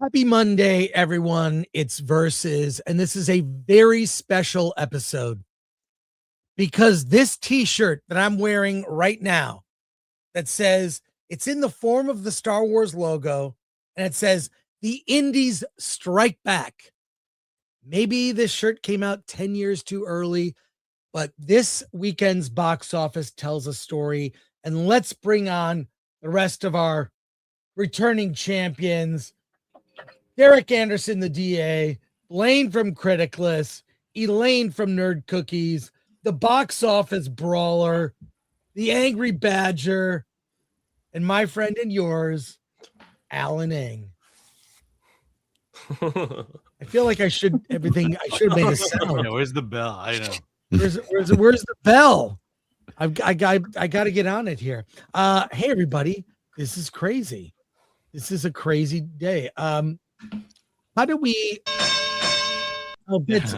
Happy Monday, everyone. It's Versus, and this is a very special episode because this t-shirt that I'm wearing right now that says it's in the form of the Star Wars logo, and it says the Indies Strike Back. Maybe this shirt came out 10 years too early, but this weekend's box office tells a story, and let's bring on the rest of our returning champions. Derek Anderson, the DA, Blaine from Criticless, Elaine from Nerd Cookies, the box office brawler, the Angry Badger, and my friend and yours, Alan Eng. I feel like I should have made a sound. Yeah, where's the bell? I know. Where's the bell? I got to get on it here. Hey everybody, this is crazy. This is a crazy day. How do we? Oh, it's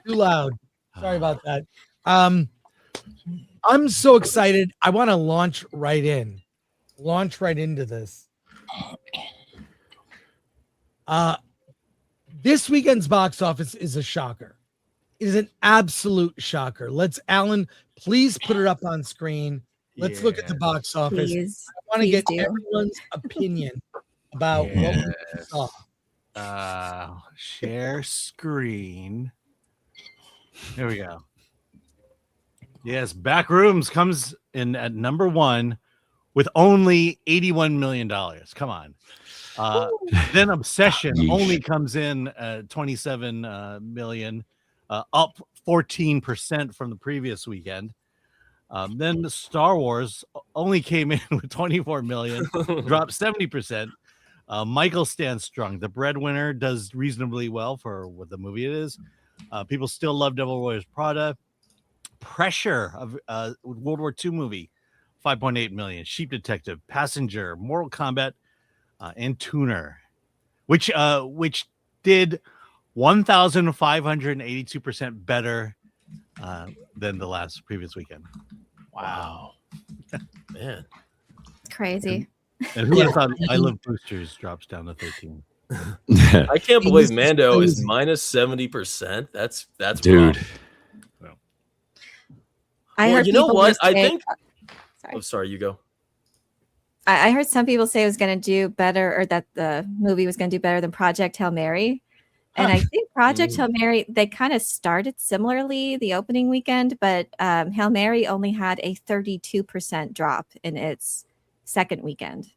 too loud. Sorry about that. I'm so excited. I want to launch right into this. This weekend's box office is a shocker. It is an absolute shocker. Alan, please put it up on screen. Let's look at the box office. Please, I want to get everyone's opinion about what we saw. Share screen. There we go. Yes, Backrooms comes in at number 1 with only $81 million. Come on. Then Obsession only comes in at 27 million, up 14% from the previous weekend. Then the Star Wars only came in with 24 million, dropped 70%. Michael stands strong. The Breadwinner does reasonably well for what the movie it is. People still love Devil Wears Prada. Pressure of World War II movie, 5.8 million. Sheep Detective, Passenger, Mortal Kombat, and Tuner, which did 1,582% better than the previous weekend. Wow. Man. Crazy. And who would have thought I Love Boosters drops down to 13? I can't believe Mando is minus 70%. That's dude. Rough. Well, you know what? I think. Sorry. Oh, sorry. You go. I heard some people say it was going to do better, or that the movie was going to do better than Project Hail Mary. And I think Project Hail Mary, they kind of started similarly the opening weekend, but Hail Mary only had a 32% drop in its second weekend.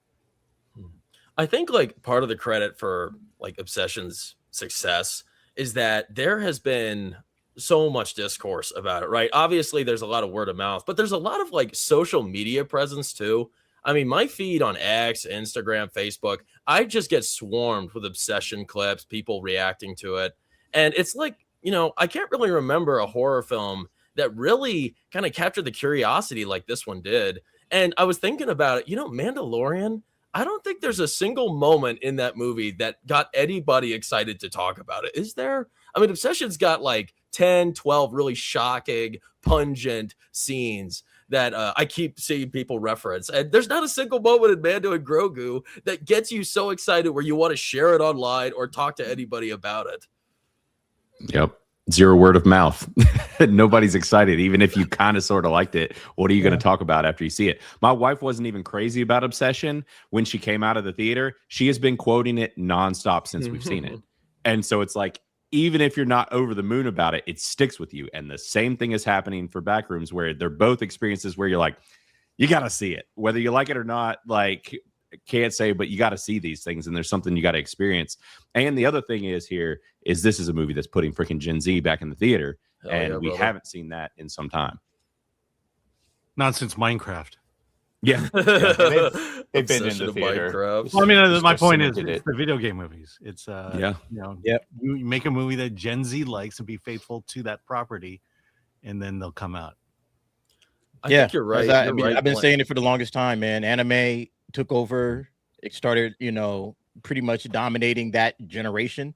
I think like part of the credit for like Obsession's success is that there has been so much discourse about it, right? Obviously, there's a lot of word of mouth, but there's a lot of like social media presence too. I mean, my feed on X, Instagram, Facebook, I just get swarmed with Obsession clips, people reacting to it. And it's like, you know, I can't really remember a horror film that really kind of captured the curiosity like this one did. And I was thinking about it, you know, Mandalorian, I don't think there's a single moment in that movie that got anybody excited to talk about it. Is there? I mean, Obsession's got like 10, 12 really shocking, pungent scenes that I keep seeing people reference. And there's not a single moment in Mando and Grogu that gets you so excited where you want to share it online or talk to anybody about it. Yep. Zero word of mouth. Nobody's excited. Even if you kind of sort of liked it, what are you going to talk about after you see it? My wife wasn't even crazy about Obsession when she came out of the theater. She has been quoting it nonstop since we've seen it. And so it's like, even if you're not over the moon about it, it sticks with you. And the same thing is happening for Backrooms, where they're both experiences where you're like, you got to see it. Whether you like it or not, like, can't say, but you got to see these things. And there's something you got to experience. And the other thing is this is a movie that's putting freaking Gen Z back in the theater. And we haven't seen that in some time. Not since Minecraft. Yeah. They've been in the theater. Well, I mean, my point is it's the video game movies. It's you make a movie that Gen Z likes and be faithful to that property, and then they'll come out. I think you're right. I've been saying it for the longest time, man. Anime took over. It started, pretty much dominating that generation.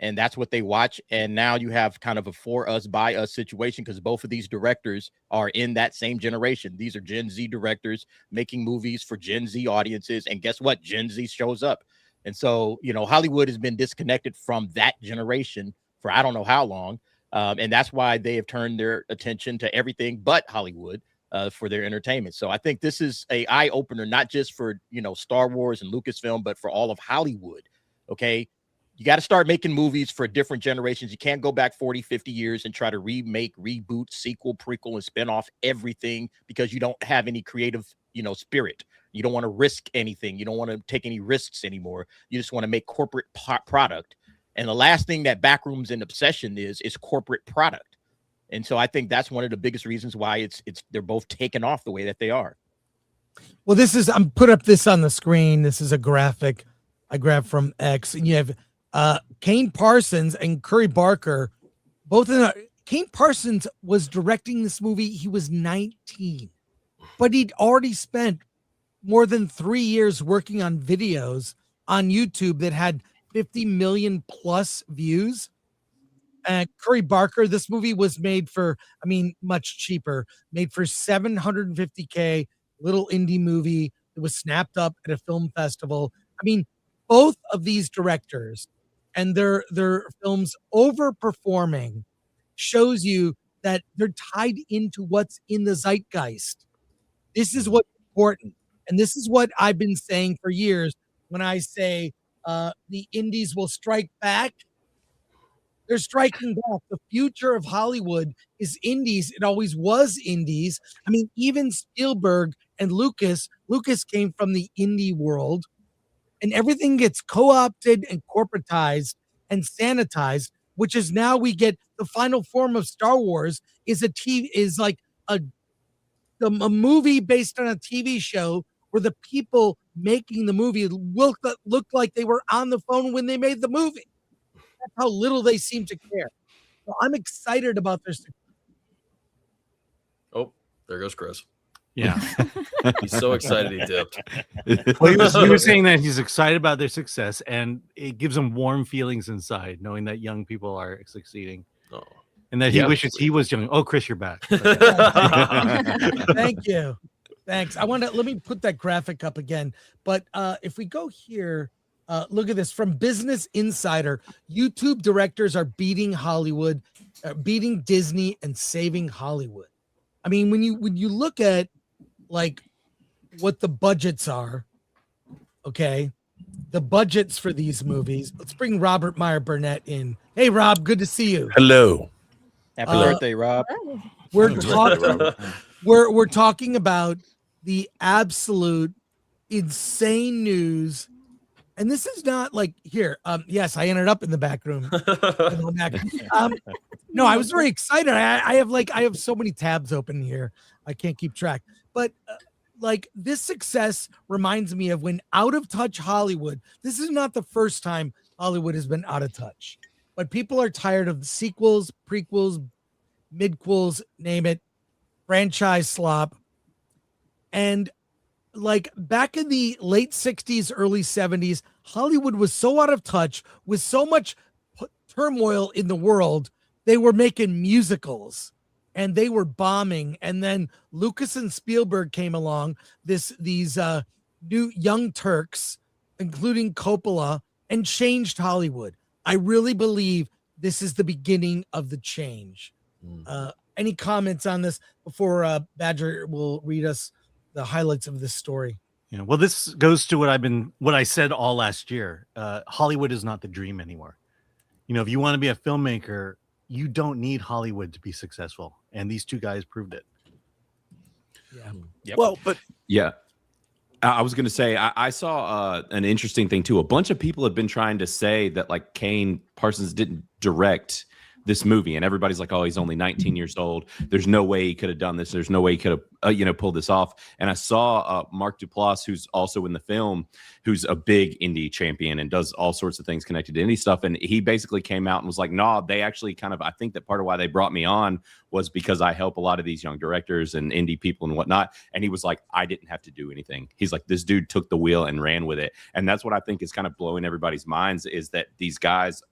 And that's what they watch. And now you have kind of a for us, by us situation, because both of these directors are in that same generation. These are Gen Z directors making movies for Gen Z audiences. And guess what? Gen Z shows up. And so, you know, Hollywood has been disconnected from that generation for I don't know how long. And that's why they have turned their attention to everything but Hollywood for their entertainment. So I think this is a eye opener, not just for, you know, Star Wars and Lucasfilm, but for all of Hollywood. Okay. You got to start making movies for different generations. You can't go back 40, 50 years and try to remake, reboot, sequel, prequel, and spin off everything because you don't have any creative, you know, spirit. You don't want to risk anything. You don't want to take any risks anymore. You just want to make corporate product. And the last thing that Backrooms and Obsession is corporate product. And so I think that's one of the biggest reasons why they're both taken off the way that they are. Well, I'm put up this on the screen. This is a graphic I grabbed from X, and you have Kane Parsons and Curry Barker, both in Kane Parsons was directing this movie. He was 19, but he'd already spent more than 3 years working on videos on YouTube that had 50 million plus views. Curry Barker, this movie was made for, I mean, much cheaper, made for $750K, little indie movie. It was snapped up at a film festival. I mean, both of these directors and their films overperforming shows you that they're tied into what's in the zeitgeist. This is what's important. And this is what I've been saying for years when I say the indies will strike back. They're striking back. The future of Hollywood is indies. It always was indies. I mean, even Spielberg and Lucas came from the indie world. And everything gets co-opted and corporatized and sanitized, which is now we get the final form of Star Wars is like a movie based on a TV show where the people making the movie look like they were on the phone when they made the movie. That's how little they seem to care. So I'm excited about this. Oh, there goes Chris. Yeah. He's so excited he dipped. Well, he was saying that he's excited about their success, and it gives him warm feelings inside, knowing that young people are succeeding. Oh. And that he wishes he was young. Oh, Chris, you're back. Thank you. Thanks. Let me put that graphic up again. But if we go here, look at this from Business Insider. YouTube directors are beating Hollywood, beating Disney, and saving Hollywood. I mean, when you look at like what the budgets are, okay, the budgets for these movies. Let's bring Robert Meyer Burnett in. Hey, Rob, good to see you. Hello. Happy birthday, Rob. We're talking about the absolute insane news. And this is not like here. Yes, I ended up in the back room. No, I was very excited. I have so many tabs open here. I can't keep track. But like this success reminds me of when Out of Touch Hollywood. This is not the first time Hollywood has been out of touch. But people are tired of the sequels, prequels, midquels, name it, franchise slop. And like back in the late 60s, early 70s, Hollywood was so out of touch with so much turmoil in the world. They were making musicals and they were bombing. And then Lucas and Spielberg came along, these new young Turks, including Coppola, and changed Hollywood. I really believe this is the beginning of the change. Any comments on this before Badger will read us the highlights of this story? Yeah, well, this goes to what I said all last year. Hollywood is not the dream anymore. You know, if you want to be a filmmaker, you don't need Hollywood to be successful. And these two guys proved it. Yeah. Yep. Well, but Yeah. I was going to say, I saw an interesting thing, too. A bunch of people have been trying to say that, like, Kane Parsons didn't direct this movie. And everybody's like, oh, he's only 19 years old. There's no way he could have done this. There's no way he could have, pulled this off. And I saw Mark Duplass, who's also in the film, who's a big indie champion and does all sorts of things connected to indie stuff. And he basically came out and was like, no, they actually I think that part of why they brought me on was because I help a lot of these young directors and indie people and whatnot. And he was like, I didn't have to do anything. He's like, this dude took the wheel and ran with it. And that's what I think is kind of blowing everybody's minds is that these guys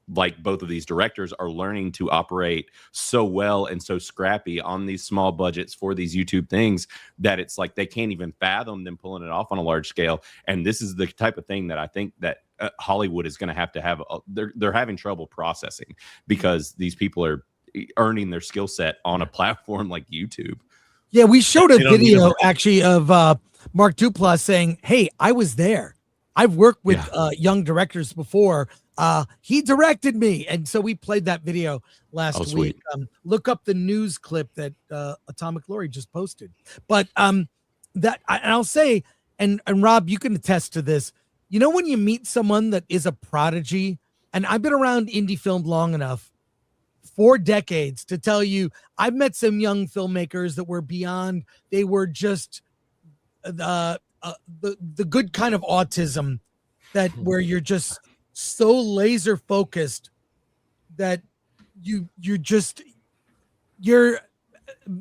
like both of these directors are learning to operate so well and so scrappy on these small budgets for these YouTube things that it's like they can't even fathom them pulling it off on a large scale. And this is the type of thing that I think that Hollywood is going to have they're having trouble processing, because these people are earning their skill set on a platform like YouTube. Yeah, we showed a video actually of Mark Duplass saying, "Hey, I was there. I've worked with young directors before. He directed me." And so we played that video last week. Look up the news clip that Atomic Glory just posted. But I'll say, and Rob, you can attest to this. You know, when you meet someone that is a prodigy, and I've been around indie film long enough, 4 decades, to tell you, I've met some young filmmakers that were beyond. They were just the good kind of autism, that where you're just so laser focused that you're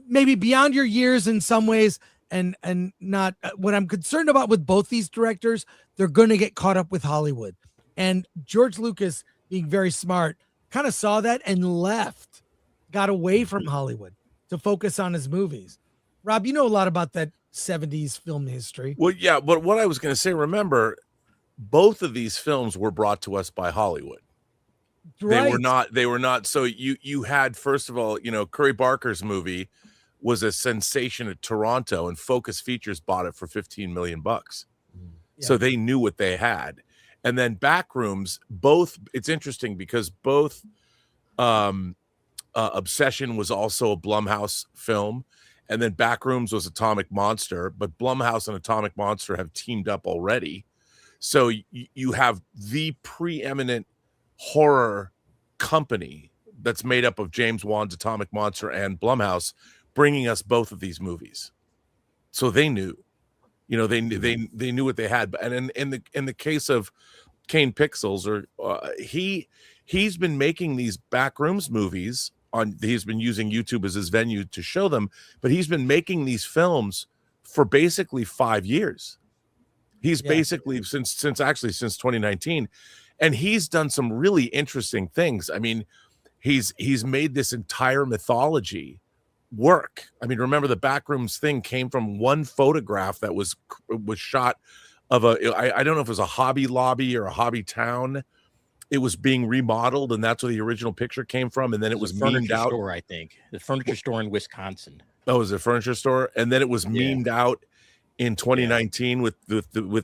maybe beyond your years in some ways, and not what I'm concerned about with both these directors. They're going to get caught up with Hollywood, and George Lucas, being very smart, kind of saw that and left, got away from Hollywood to focus on his movies. Rob, you know a lot about that 70s film history. Well, yeah, but what I was going to say, remember, both of these films were brought to us by Hollywood. Right. They were not. So you had, first of all, you know, Curry Barker's movie was a sensation at Toronto, and Focus Features bought it for $15 million. Yeah. So they knew what they had. And then Backrooms, both, it's interesting because both Obsession was also a Blumhouse film, and then Backrooms was Atomic Monster, but Blumhouse and Atomic Monster have teamed up already. So you have the preeminent horror company that's made up of James Wan's Atomic Monster and Blumhouse bringing us both of these movies. So they knew. You know, they knew what they had. And in the case of Kane Pixels, he's been making these Backrooms movies he's been using YouTube as his venue to show them, but he's been making these films for basically 5 years. He's basically since 2019, and he's done some really interesting things. I mean, he's made this entire mythology work. I mean, remember, the Backrooms thing came from one photograph that was shot of I don't know if it was a Hobby Lobby or a Hobby Town. It was being remodeled, and that's where the original picture came from. And then it was memed out. Store, I think the furniture store in Wisconsin. Oh, it was a furniture store, and then it was memed out in 2019 with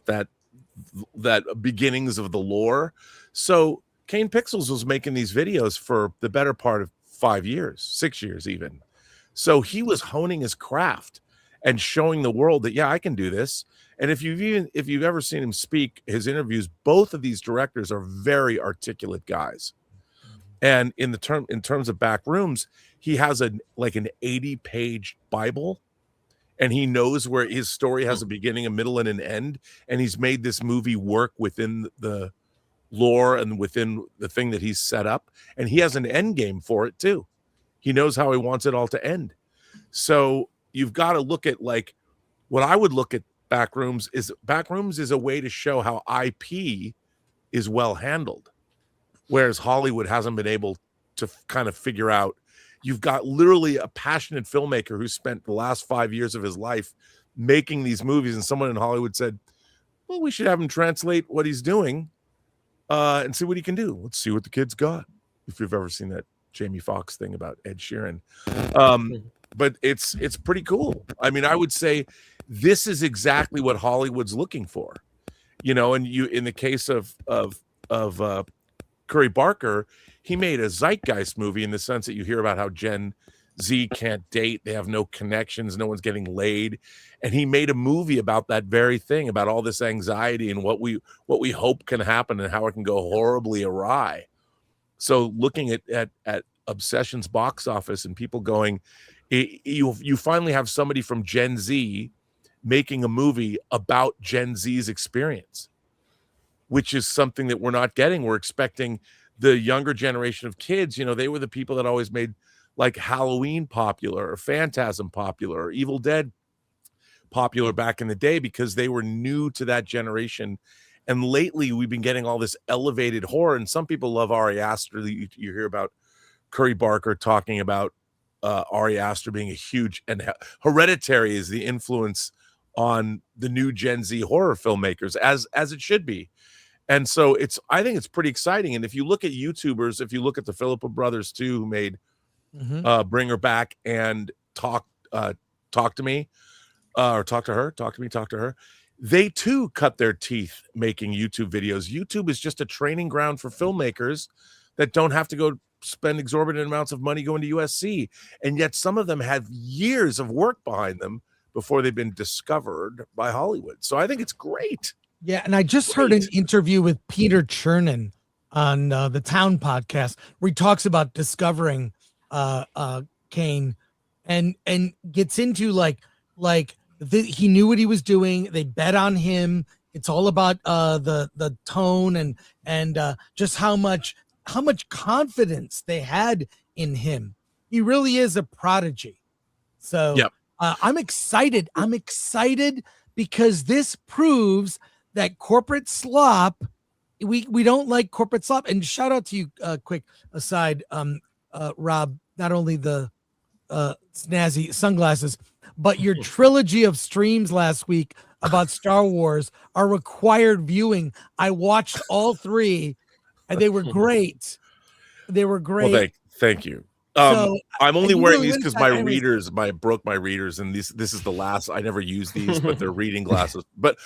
that beginnings of the lore. So Kane Pixels was making these videos for the better part of 5 years, 6 years even. So he was honing his craft and showing the world that, I can do this. And if you've ever seen him speak, his interviews, both of these directors are very articulate guys. And in terms of Backrooms, he has an 80-page Bible, and he knows where his story has a beginning, a middle, and an end. And he's made this movie work within the lore and within the thing that he's set up. And he has an end game for it too. He knows how he wants it all to end. So you've got to look at, like, what I would look at Backrooms is a way to show how IP is well handled, whereas Hollywood hasn't been able to kind of figure out. You've got literally a passionate filmmaker who spent the last 5 years of his life making these movies, and someone in Hollywood said, well, we should have him translate what he's doing and see what he can do. Let's see what the kid's got. If you've ever seen that Jamie Foxx thing about Ed Sheeran. But it's pretty cool. I mean, I would say this is exactly what Hollywood's looking for, you know. And in the case of Curry Barker, he made a zeitgeist movie in the sense that you hear about how Gen Z can't date, they have no connections, no one's getting laid, and he made a movie about that very thing, about all this anxiety and what we hope can happen and how it can go horribly awry. So looking at Obsession's box office and people going, you finally have somebody from Gen Z making a movie about Gen Z's experience, which is something that we're not getting. We're expecting the younger generation of kids, you know, they were the people that always made like Halloween popular or Phantasm popular or Evil Dead popular back in the day because they were new to that generation And lately we've been getting all this elevated horror, and some people love Ari Aster. You hear about Curry Barker talking about Ari Aster being a huge, and Hereditary is the influence on the new Gen Z horror filmmakers, as it should be. And so I think it's pretty exciting. And if you look at YouTubers, if you look at the Philippa brothers too, who made Bring Her Back and Talk to Me, or Talk to Her, they too cut their teeth making YouTube videos. YouTube is just a training ground for filmmakers that don't have to go spend exorbitant amounts of money going to USC. And yet some of them have years of work behind them before they've been discovered by Hollywood. So I think it's great. Yeah, and I just heard an interview with Peter Chernin on the Town podcast where he talks about discovering Kane and gets into he knew what he was doing. They bet on him. It's all about the tone and just how much confidence they had in him. He really is a prodigy. So yep. I'm excited. I'm excited because this proves that corporate slop, we don't like corporate slop. And shout out to you, quick aside, Rob, not only the snazzy sunglasses, but your trilogy of streams last week about Star Wars are required viewing. I watched all three and they were great. They were great. Well, thank you. So, I'm only wearing these because my readers broke my readers, and this is the last. I never use these, but they're reading glasses. But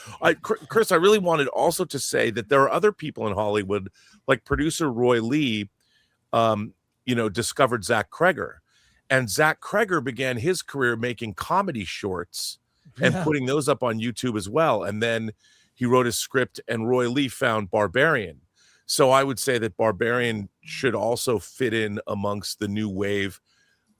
Chris, I really wanted also to say that there are other people in Hollywood, like producer Roy Lee, discovered Zach Kreger, and Zach Kreger began his career making comedy shorts and putting those up on YouTube as well. And then he wrote his script, and Roy Lee found Barbarian. So I would say that Barbarian should also fit in amongst the new wave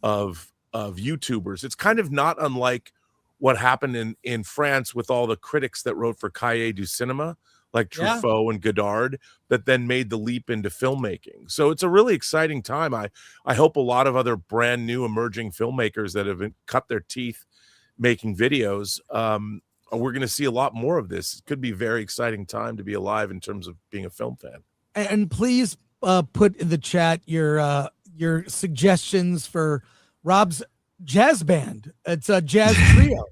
of YouTubers. It's kind of not unlike what happened in France with all the critics that wrote for Cahiers du Cinema, like Truffaut and Godard, that then made the leap into filmmaking. So it's a really exciting time. I hope a lot of other brand new emerging filmmakers that have cut their teeth making videos, we're going to see a lot more of this. It could be a very exciting time to be alive in terms of being a film fan. And please put in the chat your suggestions for Rob's jazz band. It's a jazz trio.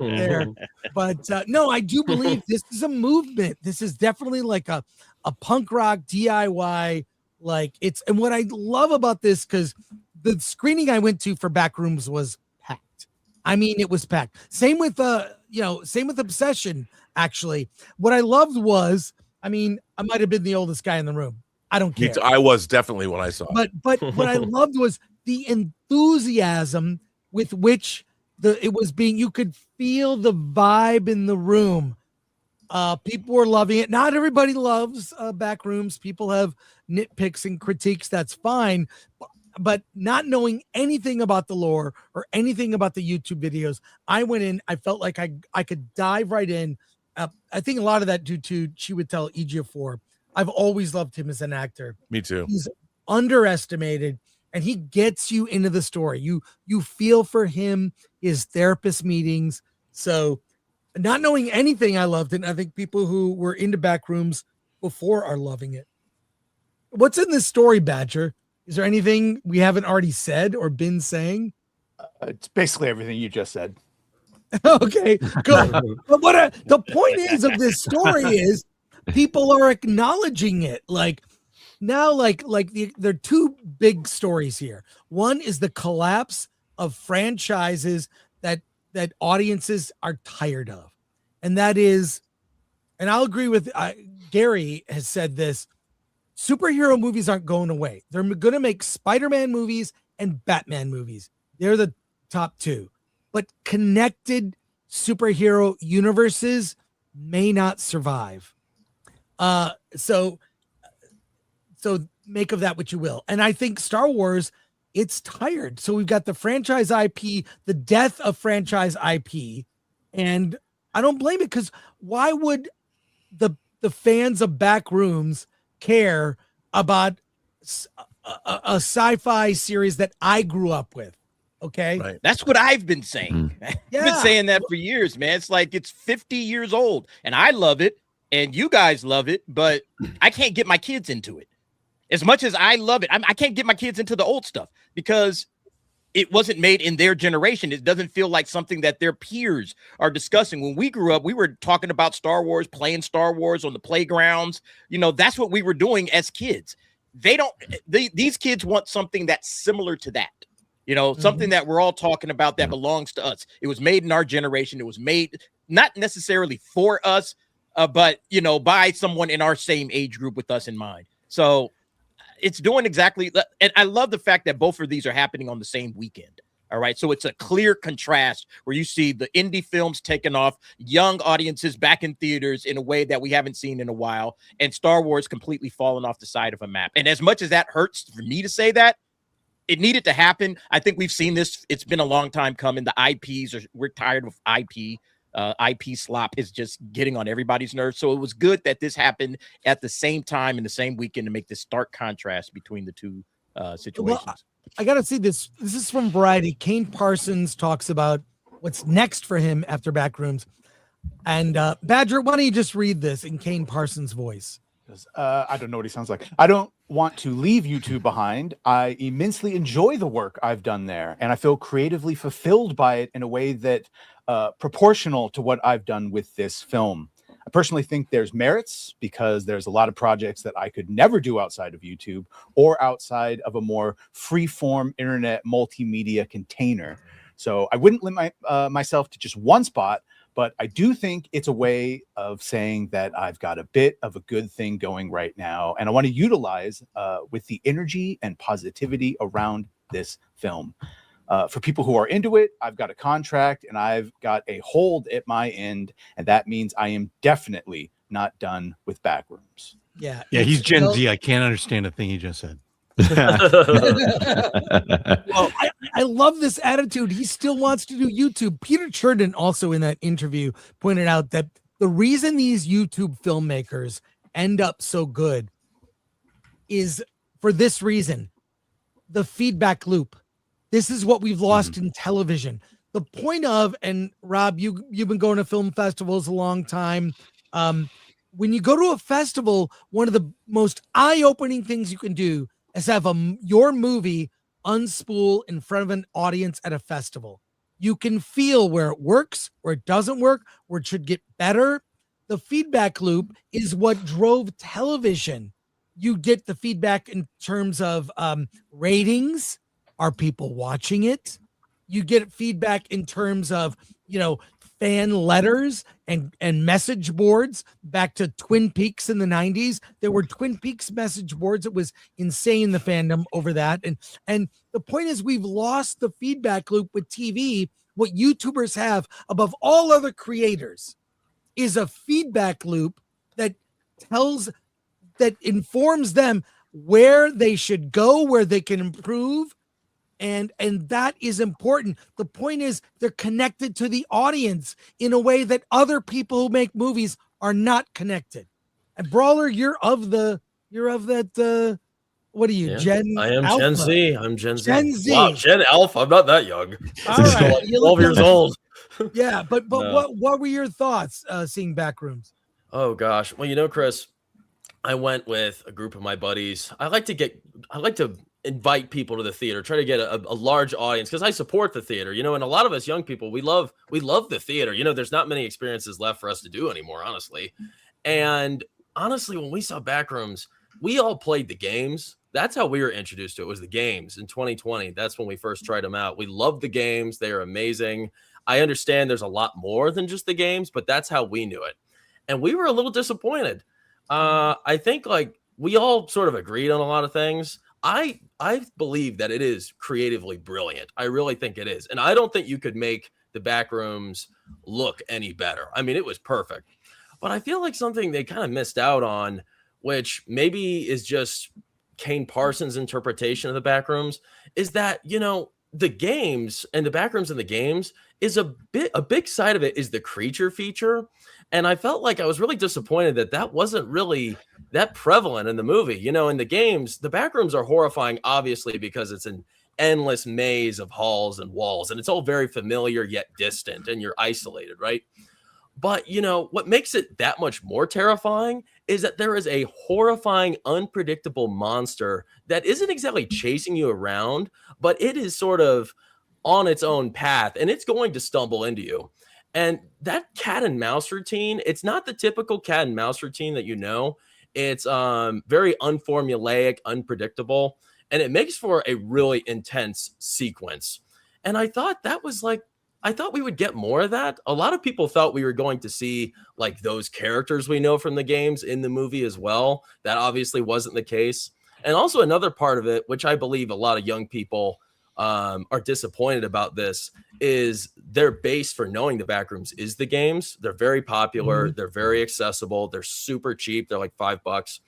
There. But no, I do believe this is a movement. This is definitely like a punk rock DIY. And what I love about this, because the screening I went to for Backrooms was packed. I mean, it was packed. Same with Obsession, actually. What I loved was, I might have been the oldest guy in the room. I don't care. I was definitely when I saw it. But what I loved was the enthusiasm with which it was being, you could feel the vibe in the room. People were loving it. Not everybody loves Backrooms. People have nitpicks and critiques. That's fine. But not knowing anything about the lore or anything about the YouTube videos, I went in, I felt like I could dive right in. I think a lot of that due to Chiwetel Ejiofor. I've always loved him as an actor. Me too. He's underestimated, and he gets you into the story. You feel for him, his therapist meetings. So not knowing anything, I loved it. And I think people who were into Backrooms before are loving it. What's in this story, Badger? Is there anything we haven't already said or been saying? It's basically everything you just said. Okay, good. But the point is of this story is people are acknowledging it. There are two big stories here. One is the collapse of franchises that audiences are tired of, and that is, and I'll agree with Gary has said this. Superhero movies aren't going away. They're going to make Spider-Man movies and Batman movies. They're the top two. But connected superhero universes may not survive. So make of that what you will. And I think Star Wars, it's tired. So we've got the franchise IP, the death of franchise IP. And I don't blame it, because why would the fans of Backrooms care about a sci-fi series that I grew up with? Okay. Right. That's what I've been saying. I've been saying that for years, man. It's like it's 50 years old, and I love it, and you guys love it, but I can't get my kids into it. As much as I love it, I can't get my kids into the old stuff because it wasn't made in their generation. It doesn't feel like something that their peers are discussing. When we grew up, we were talking about Star Wars, playing Star Wars on the playgrounds. You know, that's what we were doing as kids. These kids want something that's similar to that. You know, something that we're all talking about that belongs to us. It was made in our generation. It was made not necessarily for us, but, you know, by someone in our same age group with us in mind. So it's doing exactly. And I love the fact that both of these are happening on the same weekend. All right. So it's a clear contrast where you see the indie films taking off, young audiences back in theaters in a way that we haven't seen in a while, and Star Wars completely falling off the side of a map. And as much as that hurts for me to say that, it needed to happen. I think we've seen this. It's been a long time coming. The IPs we're tired of IP. IP slop is just getting on everybody's nerves. So it was good that this happened at the same time in the same weekend to make this stark contrast between the two situations. Well, I got to see this. This is from Variety. Kane Parsons talks about what's next for him after Backrooms. And Badger, why don't you just read this in Kane Parsons' voice? I don't know what he sounds like. I don't want to leave YouTube behind. I immensely enjoy the work I've done there, and I feel creatively fulfilled by it in a way that proportional to what I've done with this film. I personally think there's merits because there's a lot of projects that I could never do outside of YouTube or outside of a more free-form internet multimedia container. So I wouldn't limit myself to just one spot, but I do think it's a way of saying that I've got a bit of a good thing going right now, and I want to utilize with the energy and positivity around this film. For people who are into it, I've got a contract and I've got a hold at my end, and that means I am definitely not done with Backrooms. Yeah. Yeah, he's Gen Z. I can't understand a thing he just said. Well, I love this attitude. He still wants to do YouTube. Peter Churden also in that interview pointed out that the reason these YouTube filmmakers end up so good is for this reason: the feedback loop. This is what we've lost in television. The point of, and Rob, you've been going to film festivals a long time. When you go to a festival, one of the most eye-opening things you can do is have your movie unspool in front of an audience at a festival. You can feel where it works, where it doesn't work, where it should get better. The feedback loop is what drove television. You get the feedback in terms of ratings. Are people watching it? You get feedback in terms of, fan letters and message boards. Back to Twin Peaks in the 90s, there were Twin Peaks message boards. It was insane, the fandom over that. And the point is, we've lost the feedback loop with TV. What YouTubers have above all other creators is a feedback loop that informs them where they should go, where they can improve. And that is important. The point is, they're connected to the audience in a way that other people who make movies are not connected. And Brawler, you're of that. What are you, Gen? I am Alpha? Gen Z. I'm Gen Z. Gen Z. Wow, Gen Alpha. I'm not that young. All I'm right. still like You 12 look years young. old. Yeah, but No. what were your thoughts seeing Backrooms? Oh gosh. Well, Chris, I went with a group of my buddies. I like to invite people to the theater, try to get a large audience because I support the theater, and a lot of us young people, we love the theater. There's not many experiences left for us to do anymore, honestly. And honestly, when we saw Backrooms, we all played the games. That's how we were introduced to it, was the games in 2020. That's when we first tried them out. We loved the games. They are amazing. I understand there's a lot more than just the games, but that's how we knew it. And we were a little disappointed. I think we all sort of agreed on a lot of things. I believe that it is creatively brilliant. I really think it is. And I don't think you could make the Backrooms look any better. I mean, it was perfect. But I feel like something they kind of missed out on, which maybe is just Kane Parsons' interpretation of the Backrooms, is that, the games and the Backrooms in the games is a big side of it is the creature feature. And I felt like I was really disappointed that wasn't really that prevalent in the movie. In the games, the Backrooms are horrifying, obviously, because it's an endless maze of halls and walls, and it's all very familiar yet distant, and you're isolated, right? But what makes it that much more terrifying is that there is a horrifying, unpredictable monster that isn't exactly chasing you around, but it is sort of on its own path, and it's going to stumble into you. And that cat and mouse routine, it's not the typical cat and mouse routine that It's very unformulaic, unpredictable, and it makes for a really intense sequence. And I thought we would get more of that. A lot of people thought we were going to see like those characters we know from the games in the movie as well. That obviously wasn't the case. And also another part of it, which I believe a lot of young people are disappointed about this, is their base for knowing the Backrooms is the games. They're very popular. They're very accessible. They're super cheap. They're like $5,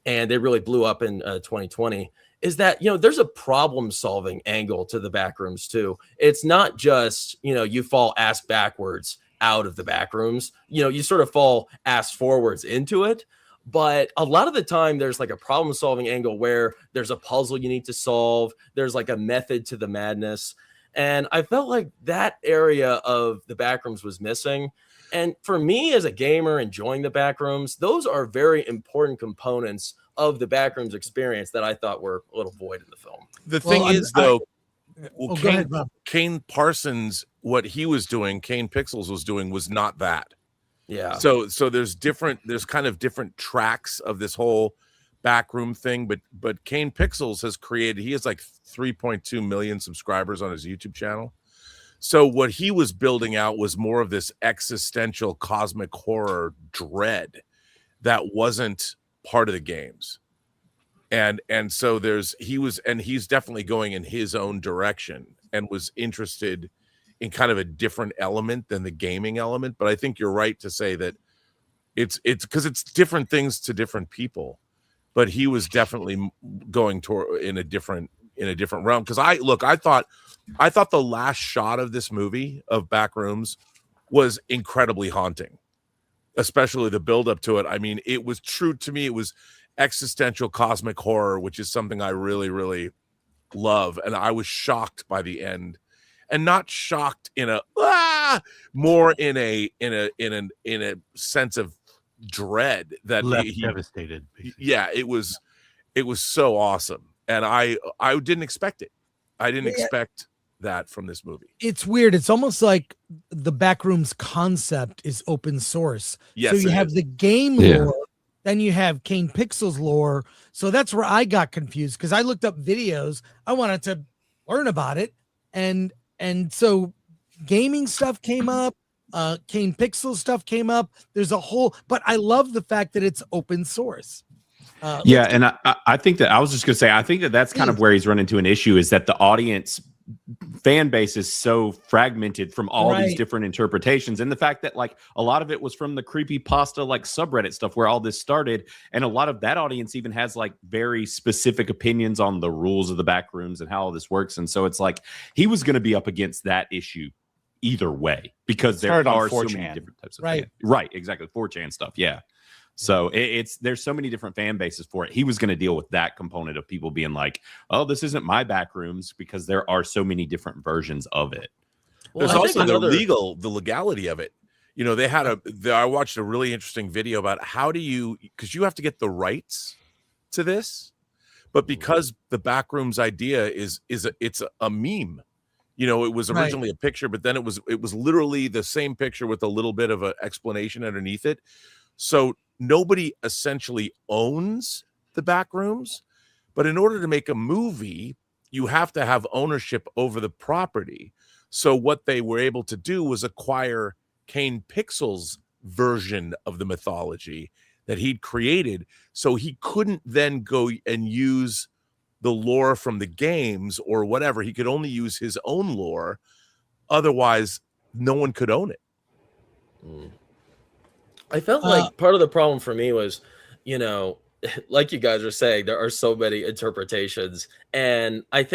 and they really blew up in 2020. Is that there's a problem solving angle to the Backrooms too. It's not just you fall ass backwards out of the Backrooms. You sort of fall ass forwards into it. But a lot of the time there's like a problem solving angle where there's a puzzle you need to solve. There's like a method to the madness. And I felt like that area of the Backrooms was missing. And for me as a gamer enjoying the Backrooms, those are very important components of the Backrooms experience that I thought were a little void in the film. The thing is, though, go ahead, Rob. Kane Parsons, what he was doing, Kane Pixels was doing, was not that. Yeah. So there's kind of different tracks of this whole backroom thing, but Kane Pixels he has like 3.2 million subscribers on his YouTube channel. So what he was building out was more of this existential cosmic horror dread that wasn't part of the games. And so he's definitely going in his own direction and was interested in kind of a different element than the gaming element. But I think you're right to say that it's because it's different things to different people. But he was definitely going toward in a different realm. Because I thought the last shot of this movie of Backrooms was incredibly haunting, especially the build up to it. I mean, it was true to me. It was existential cosmic horror, which is something I really, really love. And I was shocked by the end. And not shocked in more in a sense of dread that he devastated. Yeah, it was so awesome, and I didn't expect it. I didn't expect that from this movie. It's weird. It's almost like the Backrooms concept is open source. Yes, so you have the game lore, then you have Kane Pixels lore. So that's where I got confused because I looked up videos. I wanted to learn about it, and so gaming stuff came up, Kane Pixel stuff came up. There's a whole, but I love the fact that it's open source. And I think that I was just going to say, I think that that's kind of where he's run into an issue is that the audience fan base is so fragmented from all these different interpretations. And the fact that like a lot of it was from the creepypasta, like subreddit stuff where all this started. And a lot of that audience even has like very specific opinions on the rules of the Backrooms and how all this works. And so it's like, he was going to be up against that issue either way, because there are so many different types of right, exactly. 4chan stuff. Yeah. So there's so many different fan bases for it. He was going to deal with that component of people being like, oh, this isn't my Backrooms, because there are so many different versions of it. Well, there's also the legality of it. They had I watched a really interesting video about how do you, because you have to get the rights to this, but because the Backrooms idea it's a meme. It was originally a picture, but then it was literally the same picture with a little bit of an explanation underneath it. So nobody essentially owns the Backrooms, but in order to make a movie, you have to have ownership over the property. So what they were able to do was acquire Kane Pixels' version of the mythology that he'd created. So he couldn't then go and use the lore from the games or whatever. He could only use his own lore. Otherwise, no one could own it. I felt like part of the problem for me was, like you guys are saying, there are so many interpretations. And I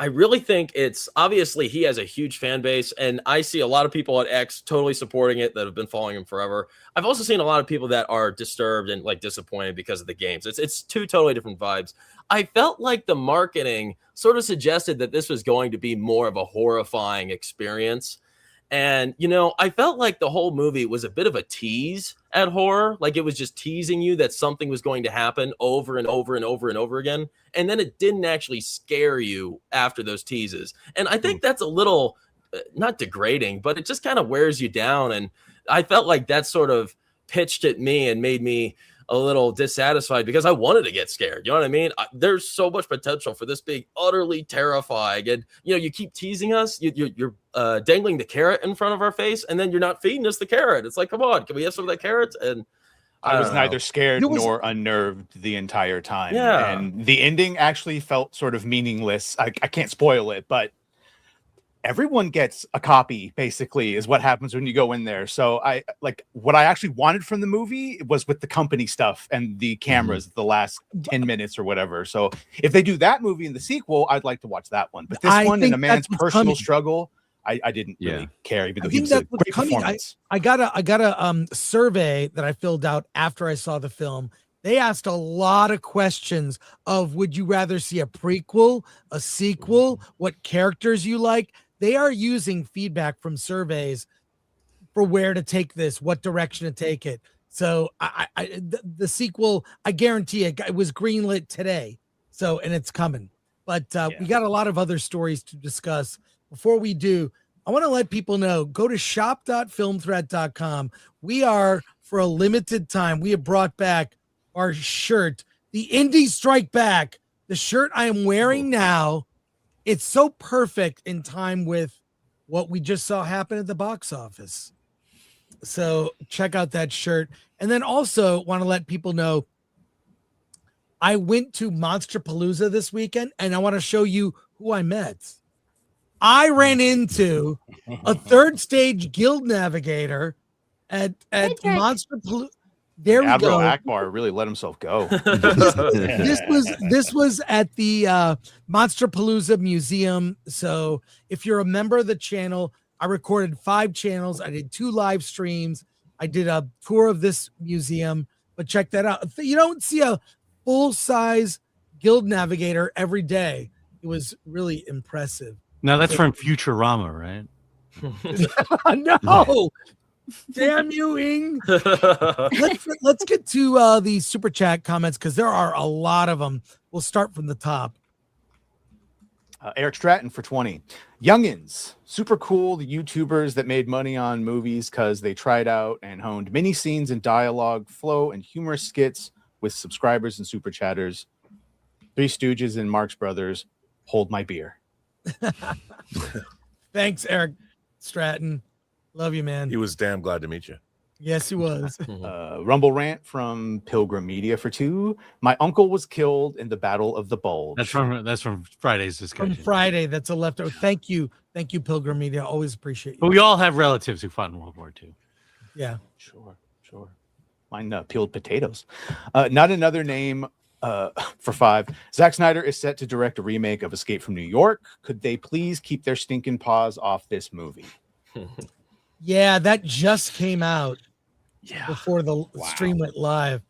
really think it's obviously he has a huge fan base. And I see a lot of people at X totally supporting it that have been following him forever. I've also seen a lot of people that are disturbed and like disappointed because of the games. It's two totally different vibes. I felt like the marketing sort of suggested that this was going to be more of a horrifying experience. And, I felt like the whole movie was a bit of a tease at horror. Like it was just teasing you that something was going to happen over and over and over and over again. And then it didn't actually scare you after those teases. And I think that's a little, not degrading, but it just kind of wears you down. And I felt like that sort of pitched at me and made me a little dissatisfied because I wanted to get scared. You know what I mean? There's so much potential for this being utterly terrifying. And, you keep teasing us. You're dangling the carrot in front of our face, and then you're not feeding us the carrot. It's like, come on, can we have some of that carrot? And I was neither scared nor unnerved the entire time. Yeah. And the ending actually felt sort of meaningless. I can't spoil it, but everyone gets a copy, basically, is what happens when you go in there. So what I actually wanted from the movie was with the company stuff and the cameras, the last 10 minutes or whatever. So if they do that movie in the sequel, I'd like to watch that one. But this one in a man's personal struggle, I didn't really care, even though he was a great performance. I got a survey that I filled out after I saw the film. They asked a lot of questions of, would you rather see a prequel, a sequel, what characters you like? They are using feedback from surveys for where to take this, what direction to take it. So the sequel, I guarantee it was greenlit today. So, and it's coming, but we got a lot of other stories to discuss. Before we do, I want to let people know, go to shop.filmthreat.com. We are, for a limited time, we have brought back our shirt, the Indie Strike Back, the shirt I am wearing now. It's so perfect in time with what we just saw happen at the box office. So check out that shirt. And then also want to let people know, I went to Monsterpalooza this weekend, and I want to show you who I met. I ran into a third stage guild navigator at Monsterpalooza. There we Admiral go. Akbar really let himself go. This was at the Monsterpalooza Museum. So if you're a member of the channel, I recorded 5 channels. I did 2 live streams. I did a tour of this museum. But check that out. You don't see a full-size guild navigator every day. It was really impressive. Now that's from Futurama, right? No. Damn you, Ing. Let's get to the super chat comments, because there are a lot of them. We'll start from the top. Eric Stratton for 20. Youngins, super cool. The YouTubers that made money on movies because they tried out and honed mini scenes and dialogue, flow, and humorous skits with subscribers and super chatters. Three Stooges and Marx Brothers. Hold my beer. Thanks, Eric Stratton. Love you, man. He was damn glad to meet you. Yes, he was. Rumble Rant from Pilgrim Media for 2. My uncle was killed in the Battle of the Bulge. That's from Friday's discussion. From Friday. That's a leftover. Thank you, Pilgrim Media. Always appreciate you. But we all have relatives who fought in World War II. Yeah, Sure. Mine peeled potatoes. Not another name for 5. Zack Snyder is set to direct a remake of Escape from New York. Could they please keep their stinking paws off this movie? Yeah, that just came out before the stream went live.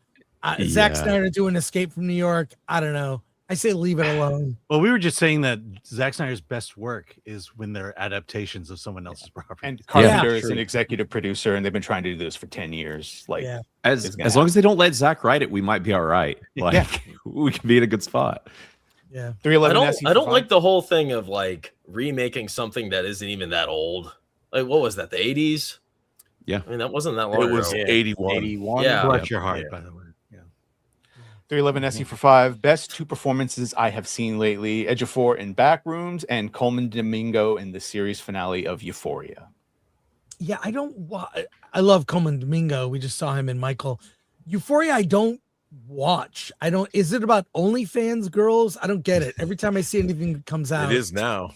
Zack Snyder doing Escape from New York. I don't know. I say leave it alone. Well, we were just saying that Zack Snyder's best work is when they're adaptations of someone else's property. And Carpenter is an executive producer, and they've been trying to do this for 10 years. Like, as long as they don't let Zack write it, we might be all right. Like, we can be in a good spot. Yeah. 311 I don't like the whole thing of like remaking something that isn't even that old. Like, what was that? The 80s? Yeah. I mean, that wasn't that long ago. It was 81. 81. Yeah. Bless your heart, by the way. 311 SE for 5. Best 2 performances I have seen lately: Ejiofor in Backrooms and Coleman Domingo in the series finale of Euphoria. Yeah, I love Coleman Domingo. We just saw him in Michael. Euphoria, I don't watch. Is it about OnlyFans girls? I don't get it. Every time I see anything that comes out. It is now.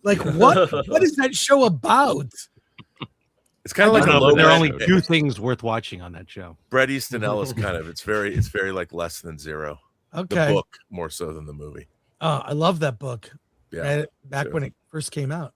Like, what is that show about? It's kind of like No, a but low there are only episode. two things worth watching on that show. Bret Easton Ellis kind of. It's very like less than zero. Okay. The book more so than the movie. Oh, I love that book. Yeah. Read it back too. when it first came out.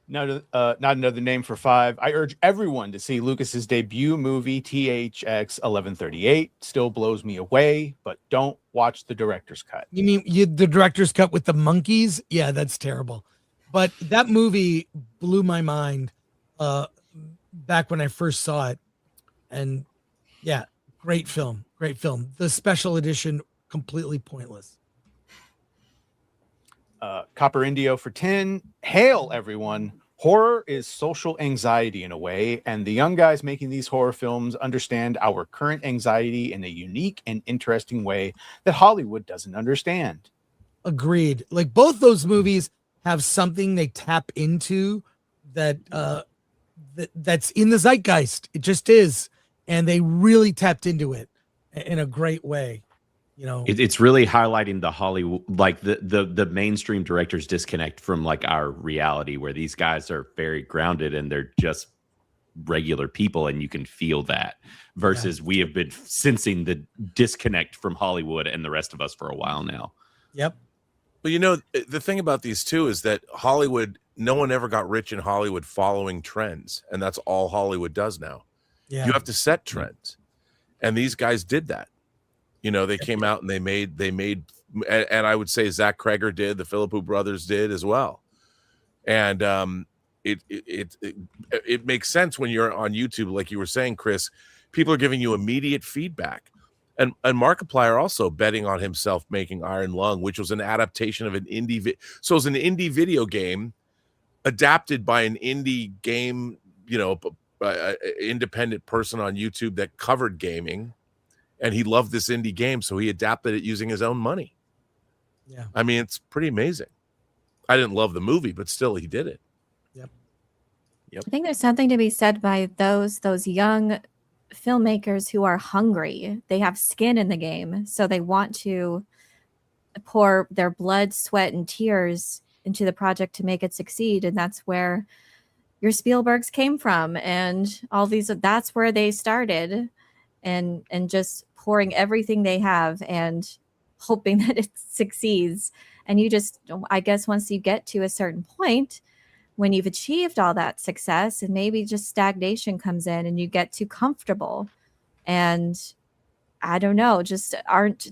Not another name for 5. I urge everyone to see Lucas's debut movie, THX 1138. Still blows me away, but don't watch the director's cut. You mean the director's cut with the monkeys? Yeah, that's terrible. But that movie blew my mind back when I first saw it. And yeah, great film. Great film. The special edition, completely pointless. Copper Indio for 10. Hail, everyone. Horror is social anxiety in a way, and the young guys making these horror films understand our current anxiety in a unique and interesting way that Hollywood doesn't understand. Agreed. Like both those movies have something they tap into that that's in the zeitgeist. It just is. And they really tapped into it in a great way. You know, It's really highlighting the Hollywood, like the mainstream directors disconnect from like our reality, where these guys are very grounded and they're just regular people, and you can feel that. Versus we have been sensing the disconnect from Hollywood and the rest of us for a while now. Yep. But you know, the thing about these two is that Hollywood, no one ever got rich in Hollywood following trends, and that's all Hollywood does now. Yeah. You have to set trends, and these guys did that. You know, they came out and they made, and I would say Zack Kreger did, the Philippou brothers did as well. And it makes sense when you're on YouTube, like you were saying, Chris. People are giving you immediate feedback, and Markiplier also betting on himself making Iron Lung, which was an adaptation of an indie. So it was an indie video game adapted by an indie game, you know, independent person on YouTube that covered gaming. And he loved this indie game, so he adapted it using his own money. Yeah. I mean, it's pretty amazing. I didn't love the movie, but still, he did it. I think there's something to be said by those young filmmakers who are hungry. They have skin in the game, so they want to pour their blood, sweat, and tears into the project to make it succeed. And that's where your Spielbergs came from, and all these. That's where they started. And just pouring everything they have and hoping that it succeeds. And you just, I guess, once you get to a certain point, when you've achieved all that success, and maybe just stagnation comes in and you get too comfortable. And I don't know, just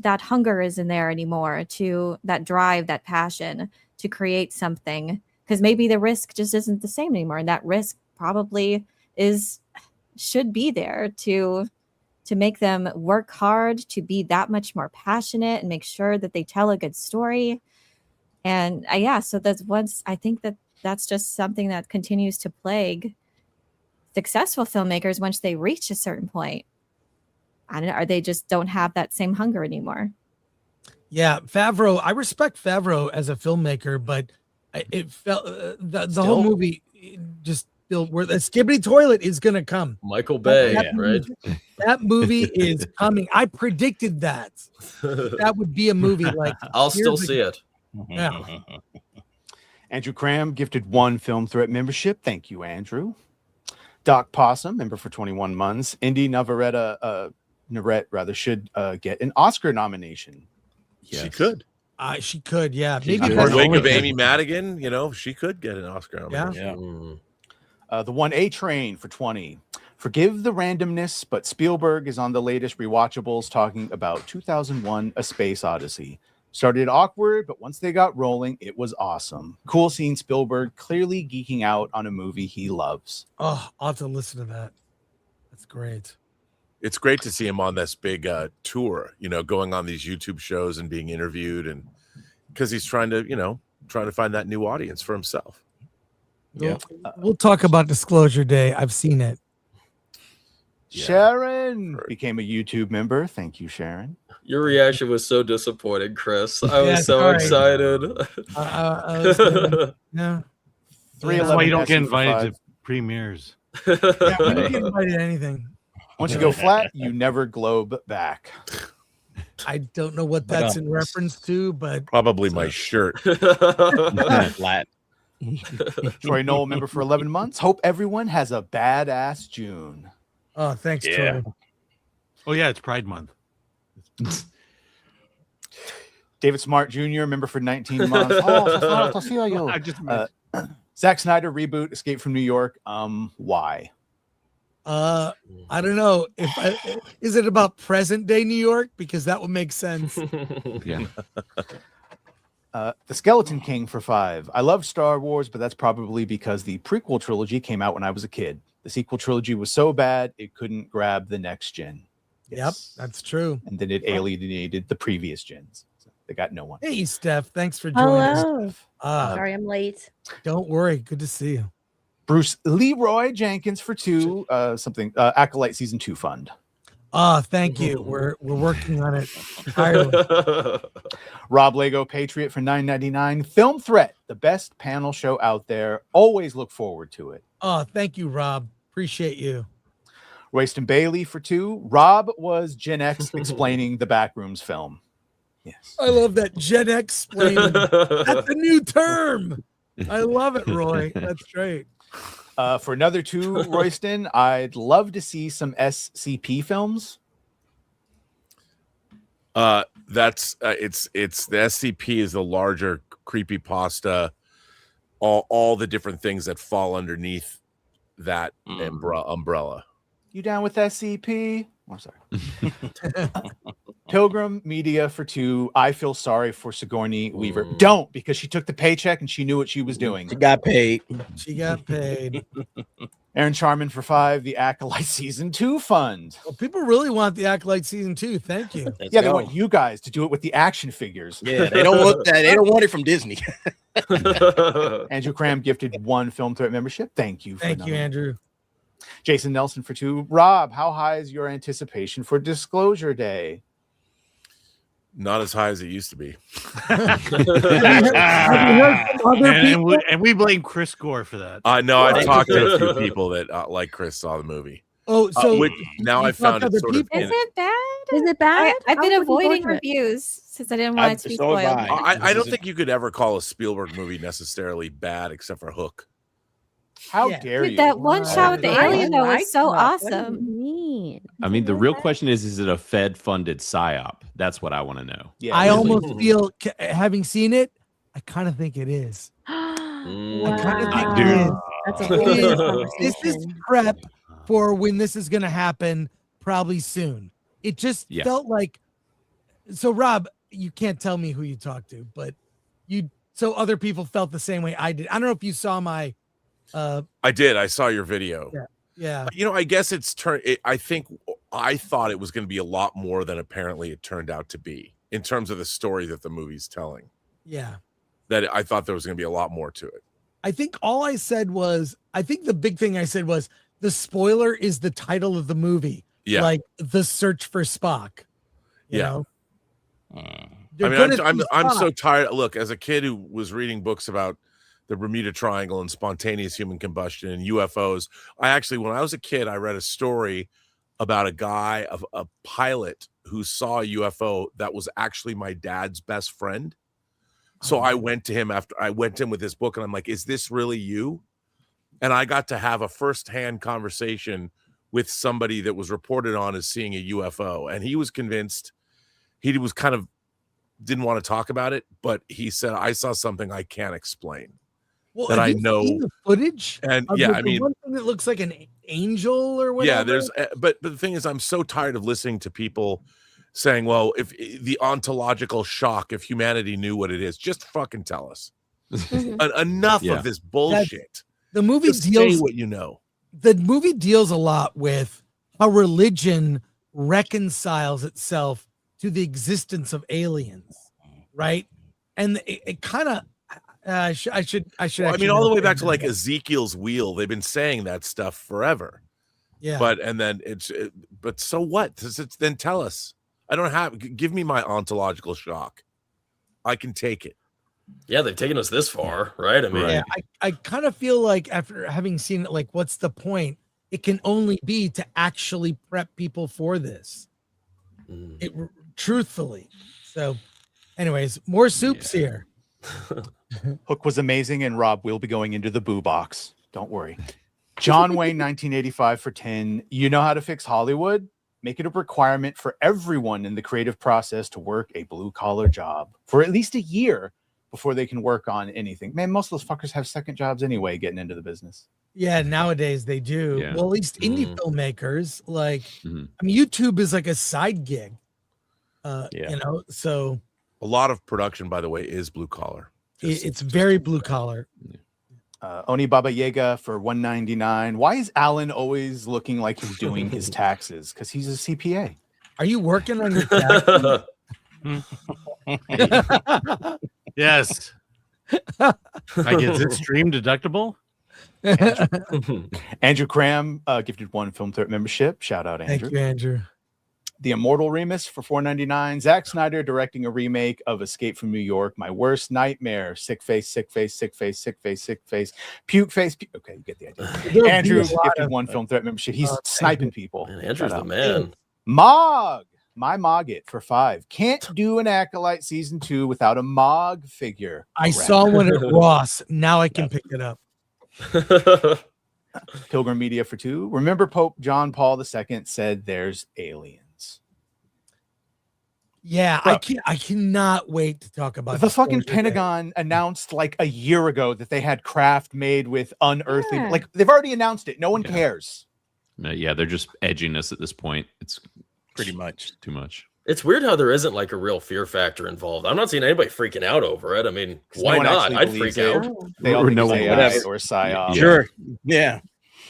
that hunger isn't there anymore, to that drive, that passion to create something. Because maybe the risk just isn't the same anymore. And that risk probably should be there to make them work hard, to be that much more passionate and make sure that they tell a good story. And so I think that's just something that continues to plague successful filmmakers once they reach a certain point. I don't know, or they just don't have that same hunger anymore. Yeah, Favreau. I respect Favreau as a filmmaker, but it felt the whole movie just felt where the Skibbity Toilet is going to come. Michael Bay, That right? That movie is coming. I predicted that would be a movie. Like I'll still see it. Yeah. Andrew Cram gifted 1 Film Threat membership. Thank you, Andrew. Doc Possum, member for 21 months. Indy Navarrete should get an Oscar nomination. She could. She could, yeah. She's Maybe good. best In the wake of actress. Amy Madigan, you know, she could get an Oscar nomination. Yeah. Mm. The 1A Train for 20. Forgive the randomness, but Spielberg is on the latest rewatchables talking about 2001: A Space Odyssey. Started awkward, but once they got rolling, it was awesome. Cool seeing Spielberg clearly geeking out on a movie he loves. Oh, I'll have to listen to that. That's great. It's great to see him on this big tour, you know, going on these YouTube shows and being interviewed, and because he's trying to find that new audience for himself. Yeah. We'll talk about Disclosure Day. I've seen it. Yeah. Sharon became a YouTube member. Thank you, Sharon. Your reaction was so disappointed, Chris. I Yeah, was so sorry. excited. I was gonna- yeah. That's why you don't get 311 for invited 5. to premieres. Yeah, I didn't get invited to anything. Once you go flat, you never globe back. I don't know what that's in reference to, but Probably my shirt. Flat. Troy Knoll, member for 11 months. Hope everyone has a badass June. Oh, thanks, Yeah. Troy. Oh yeah, it's Pride Month. David Smart Jr., member for 19 months. Oh, I just Zack Snyder reboot, Escape from New York. Why? I don't know is it about present day New York, because that would make sense. Yeah. The Skeleton King for 5. I love Star Wars, but that's probably because the prequel trilogy came out when I was a kid. The sequel trilogy was so bad it couldn't grab the next gen. Yep, that's true. And then it alienated the previous gens. So they got no one. Hey, Steph, thanks for joining Hello. us. Sorry I'm late. Don't worry, good to see you. Bruce Leroy Jenkins for 2. Acolyte Season 2 fund. Thank you. We're working on it tirelessly. Rob Lego Patriot for $9.99. Film Threat, the best panel show out there. Always look forward to it. Thank you, Rob. Appreciate you. Royston Bailey for 2. Rob was Gen X explaining the Backrooms film. Yes. I love that Gen X explaining. That's a new term. I love it, Roy. That's great. For another 2, Royston, I'd love to see some SCP films. That's it's the SCP is the larger creepypasta, all the different things that fall underneath that umbrella. You down with SCP? I'm sorry. Pilgrim Media for 2. I feel sorry for Sigourney Weaver. Don't, because she took the paycheck and she knew what she was doing. She got paid. She got paid. Aaron Charman for 5. The Acolyte Season 2 fund. Well, people really want the Acolyte Season 2. Thank you. Let's Yeah, they go. want you guys to do it with the action figures. Yeah, they don't want that. They don't want it from Disney. Andrew Cram gifted 1 Film Threat membership. Thank you. Thank you, Andrew. Jason Nelson for 2. Rob, how high is your anticipation for Disclosure Day? Not as high as it used to be. and we blame Chris Gore for that. No, I've talked to a few people that like Chris saw the movie. Oh, so now you I found talked it to sort of. people? Is it bad? Is it bad? I've been I'm looking avoiding forward to it. reviews since I didn't want it to be So have spoiled. I. I don't think you could ever call a Spielberg movie necessarily bad, except for Hook. How Yeah. dare Dude, you? that one shot with the I alien though like was so that. What do you awesome. mean? I mean, the real question is it a Fed-funded psyop? That's what I want to know. Yeah, I really. almost feel, having seen it, I kind of think it is. Wow. kinda think it is. That's a It whole is. different This is conversation. prep for when this is going to happen, probably soon. It just Yeah. felt like. So, Rob, you can't tell me who you talked to, but so other people felt the same way I did. I don't know if you saw my. I did. I saw your video. Yeah. I guess it's I think I thought it was going to be a lot more than apparently it turned out to be in terms of the story that the movie's telling. Yeah. That I thought there was going to be a lot more to it. I think all I said was, I think the big thing I said was the spoiler is the title of the movie. Yeah. Like The Search for Spock. You Yeah. know? I You're mean, gonna I'm see so Spock. tired. Look, as a kid who was reading books about the Bermuda Triangle and spontaneous human combustion and UFOs, I actually, when I was a kid, I read a story about a pilot who saw a UFO that was actually my dad's best friend. So I went to him with this book and I'm like, is this really you? And I got to have a firsthand conversation with somebody that was reported on as seeing a UFO. And he was convinced. He was kind of didn't want to talk about it, but he said, I saw something I can't explain. Well, that have I you know- seen the footage. And of yeah, the I mean, one thing that looks like an angel or whatever. yeah, there's, but the thing is, I'm so tired of listening to people saying, well, if the ontological shock, if humanity knew what it is, just fucking tell us. Enough Yeah. of this bullshit. The movie Just say deals. what you know. The movie deals a lot with how religion reconciles itself to the existence of aliens, right? And it kind of. I should. Well, I mean, all the way back to like Ezekiel's wheel. They've been saying that stuff forever. Yeah. But but so what? Then tell us. I don't have. Give me my ontological shock. I can take it. Yeah, they've taken us this far, right? I mean, Yeah, I kind of feel like after having seen it, like, what's the point? It can only be to actually prep people for this. Truthfully. So, anyways, more soups here. Hook was amazing, and Rob will be going into the boo box. Don't worry. John Wayne, 1985 for 10. You know how to fix Hollywood? Make it a requirement for everyone in the creative process to work a blue-collar job for at least a year before they can work on anything. Man, most of those fuckers have second jobs anyway getting into the business. Yeah, nowadays they do. Yeah. Well, at least indie filmmakers, like, Mhm. I mean, YouTube is like a side gig. You know, so A lot of production, by the way, is blue collar. it's very blue collar. Oni Baba Yaga for $199. Why is Alan always looking like he's doing his taxes? Because he's a CPA. Are you working on your taxes? Yes. Is it stream deductible? Andrew Cram gifted 1 Film Threat membership. Shout out, Andrew. Thank you, Andrew. The Immortal Remus for $4.99. Zack Snyder directing a remake of Escape from New York. My worst nightmare. Sick face, sick face, sick face, sick face, sick face, puke face. Okay, you get the idea. There'll Andrew be a lot gifted of- 1 Film Threat membership. He's sniping people. Man, Andrew's Shout the out. man. Mog. My Mogget for 5. Can't do an Acolyte season 2 without a Mog figure. I Correct. saw one at Ross. Now I can pick it up. Pilgrim Media for 2. Remember Pope John Paul II said there's aliens. Yeah, Bro. I cannot wait to talk about The this fucking story today. Pentagon announced like a year ago that they had craft made with unearthly. Yeah. Like they've already announced it. No one Yeah. cares. Yeah, they're just edging us at this point. It's Pretty much. too much. It's weird how there isn't like a real fear factor involved. I'm not seeing anybody freaking out over it. I mean, 'Cause why no one not? actually I'd believes freak it. out. Oh. They all Or think no it's one AI would. or psyop. Yeah. Sure. Yeah.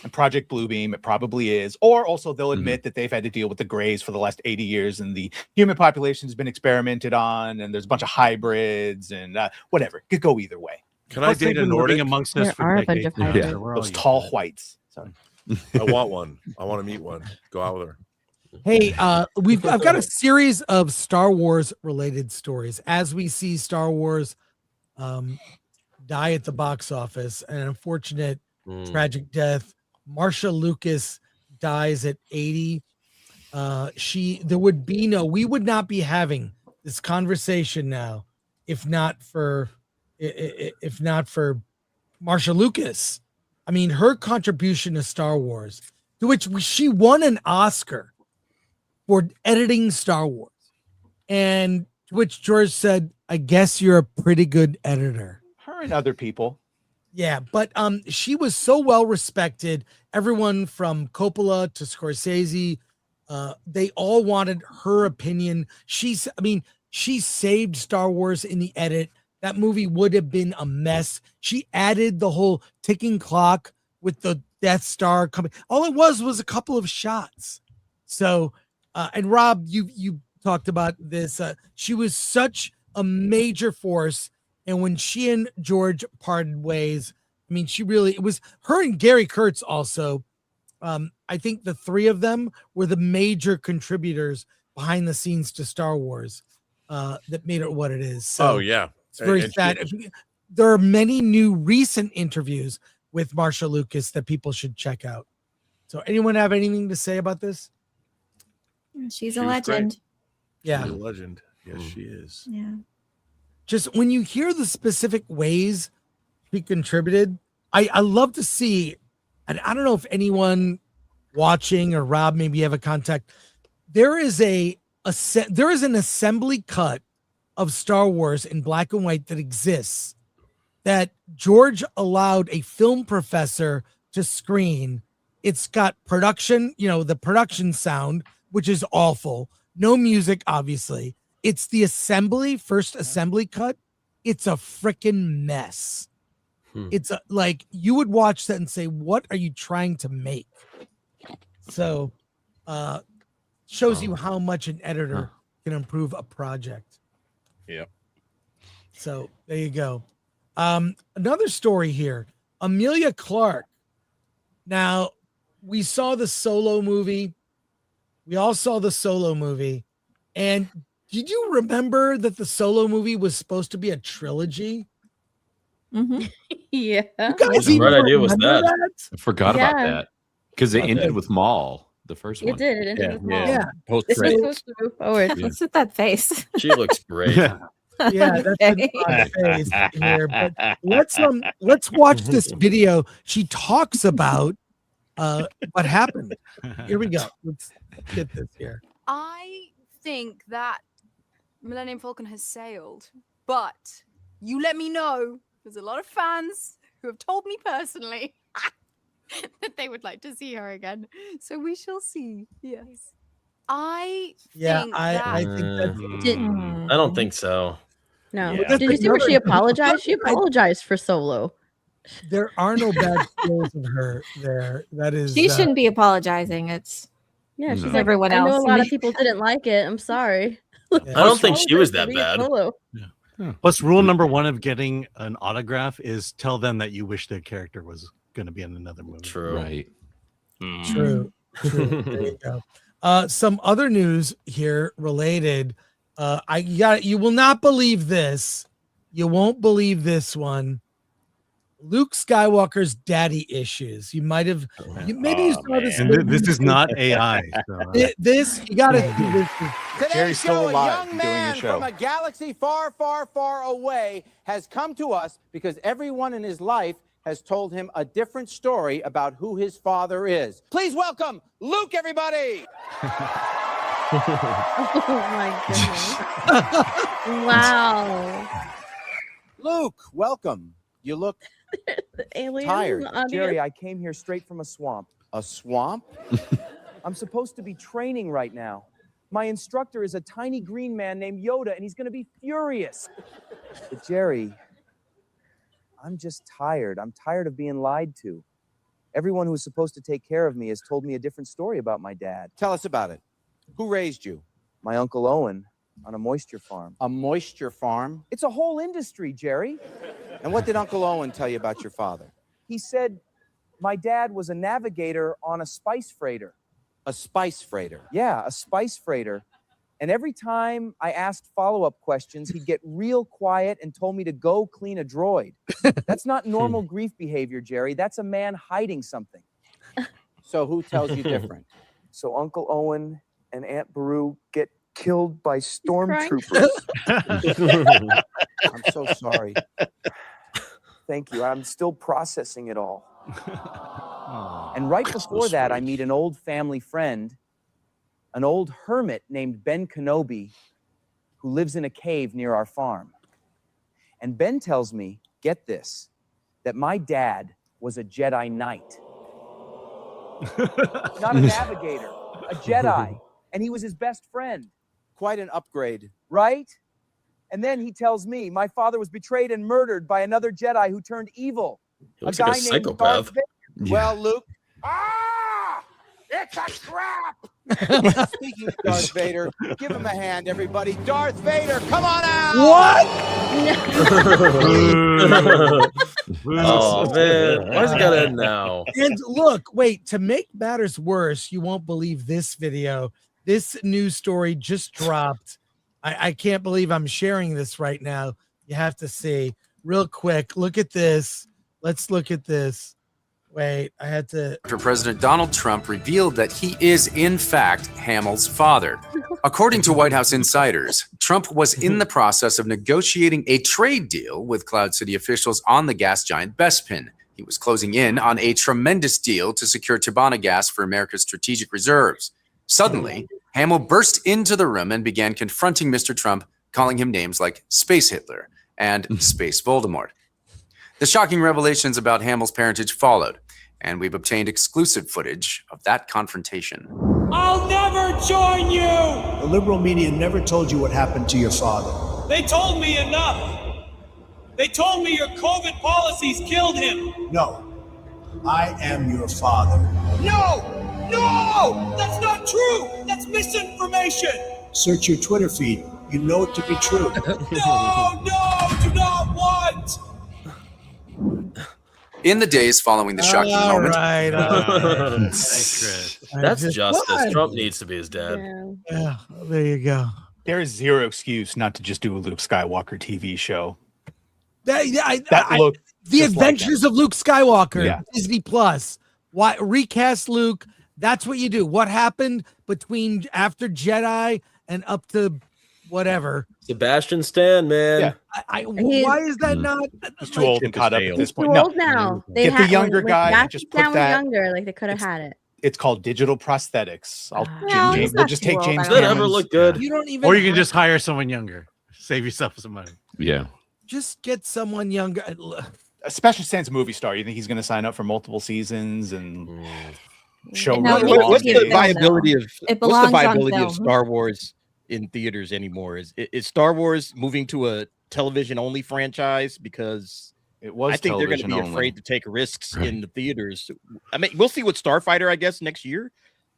And Project Bluebeam, it probably is. Or also they'll Mhm. admit that they've had to deal with the Greys for the last 80 years and the human population has been experimented on and there's a bunch of hybrids and whatever. Could go either way. Can I Plus, they've date a been living Nordic? amongst There us for are a bunch of decades. hybrids. So we're all Those used tall to it. whites. Sorry. I want one. I want to meet one. Go out with her. Hey, I've got a series of Star Wars related stories as we see Star Wars die at the box office. An unfortunate tragic death. Marcia Lucas dies at 80. We would not be having this conversation now if not for Marcia Lucas. I mean, her contribution to Star Wars, to which she won an Oscar for editing Star Wars, and to which George said, "I guess you're a pretty good editor." Her and other people. Yeah, but she was so well respected. Everyone from Coppola to Scorsese, they all wanted her opinion. She saved Star Wars in the edit. That movie would have been a mess. She added the whole ticking clock with the Death Star coming. All it was a couple of shots. So, and Rob, you talked about this. She was such a major force. And when she and George parted ways, I mean, it was her and Gary Kurtz also. I think the three of them were the major contributors behind the scenes to Star Wars that made it what it is. So Yeah. it's very And sad. There are many new recent interviews with Marcia Lucas that people should check out. So anyone have anything to say about this? She's She a was great. legend. Yeah. She's a legend. Yes, she is. Yeah. Just when you hear the specific ways he contributed, I love to see, and I don't know if anyone watching or Rob, maybe you have a contact. There is an assembly cut of Star Wars in black and white that exists that George allowed a film professor to screen. It's got production, the production sound, which is awful. No music, obviously. It's the first assembly cut. It's a freaking mess. It's like you would watch that and say, what are you trying to make? So shows you how much an editor can improve a project. Yep. So there you go. Another story here. Emilia Clarke. Now, we saw the Solo movie. We all saw the Solo movie. And did you remember that the Solo movie was supposed to be a trilogy? Mm-hmm. Yeah. You guys the right even idea was remember that? I forgot about Yeah. that because it Okay. ended with Maul, the first It one. did. It ended Yeah. with Maul. Yeah. Yeah. Post This was credit. supposed to move forward. Yeah. What's with that face? She looks great. Yeah. Yeah, that's an odd face here. But let's watch this video. She talks about what happened. Here we go. Let's get this here. I think that Millennium Falcon has sailed, but you let me know. There's a lot of fans who have told me personally that they would like to see her again. So we shall see. Yes. I think I think that's I don't think so. No. Yeah. Did you see where she apologized? She apologized for Solo. there are no bad skills of her there. That is She shouldn't be apologizing. It's Yeah, she's No. like, everyone I know else. a lot of people didn't like it. I'm sorry. I don't think she was that bad. Solo. Plus, rule number one of getting an autograph is tell them that you wish their character was going to be in another movie. True. Right. True. There you go. Some other news here related. You will not believe this. You won't believe this one. Luke Skywalker's daddy issues. You might have, maybe you saw this. And this is not AI. So, This you got to see this. Jerry's still alive young doing the man show. from a galaxy far, far, far away has come to us because everyone in his life has told him a different story about who his father is. Please welcome Luke, everybody. Oh my goodness. Wow. Luke, welcome. You look The aliens tired. in the audience. Jerry, I came here straight from a swamp. A swamp? I'm supposed to be training right now. My instructor is a tiny green man named YODA, and he's going to be furious. But Jerry, I'm just tired. I'm tired of being lied to. Everyone who's supposed to take care of me has told me a different story about my dad. Tell us about it. Who raised you? My Uncle Owen on a moisture farm. A moisture farm? It's a whole industry, Jerry. And what did Uncle Owen tell you about your father? He said my dad was a navigator on a spice freighter. A spice freighter. Yeah, a spice freighter. And every time I asked follow-up questions, he'd get real quiet and told me to go clean a droid. That's not normal grief behavior, Jerry. That's a man hiding something. So who tells you different? So Uncle Owen and Aunt Beru get killed by stormtroopers. I'm so sorry. Thank you. I'm still processing it all. And right before that, I meet an old family friend, an old hermit named Ben Kenobi, who lives in a cave near our farm. And Ben tells me, get this, that my dad was a Jedi Knight. Not a navigator, a Jedi. And he was his best friend. Quite an upgrade. Right? And then he tells me my father was betrayed and murdered by another Jedi who turned evil. He looks like a psychopath. Darth Vader. Well, Luke. It's a trap! Speaking of Darth Vader, give him a hand, everybody. Darth Vader, come on out! What? Oh, man. Why's it got to end now? And look, wait, to make matters worse, you won't believe this video. This news story just dropped. I can't believe I'm sharing this right now. You have to see real quick. Look at this. Let's look at this. Wait, I had to. President Donald Trump revealed that he is, in fact, Hamill's father. According to White House insiders, Trump was in the process of negotiating a trade deal with Cloud City officials on the gas giant Bespin. He was closing in on a tremendous deal to secure Tabana gas for America's strategic reserves. Suddenly, Hamill burst into the room and began confronting Mr. Trump, calling him names like Space Hitler and Space Voldemort. The shocking revelations about Hamill's parentage followed, and we've obtained exclusive footage of that confrontation. I'll never join you! The liberal media never told you what happened to your father. They told me enough. They told me your COVID policies killed him. No, I am your father. No! No! That's not true! That's misinformation! Search your Twitter feed. You know it to be true. No! Do not want! In the days following the shocking moment, That's justice. Trump needs to be his dad. Yeah, there you go. There is zero excuse not to just do a Luke Skywalker TV show. The Adventures of Luke Skywalker, Yeah. Disney Plus. Why recast Luke? That's what you do. What happened between after Jedi and up to whatever. Sebastian Stan, man. Yeah. Why is that not? He's too old and caught up at this He's point. too No, old now. get the younger guy. Back Just down put with that. younger, like they could have had it. It's called digital prosthetics. No, he's We'll not just too take old, James I don't Does that ever Cameron's. look good? You don't even. Or you can have- just hire someone younger. Save yourself some money. Yeah. just get someone younger. Especially Stan's movie star. You think he's going to sign up for multiple seasons and show? No, it really needs to What's be the a film, viability though. of It what's the belongs on viability of film. Star Wars in theaters anymore? Is Star Wars moving to a television only franchise? Because it was I think they're going to be television afraid only. to take risks in the theaters. I mean, we'll see what Starfighter, I guess, next year.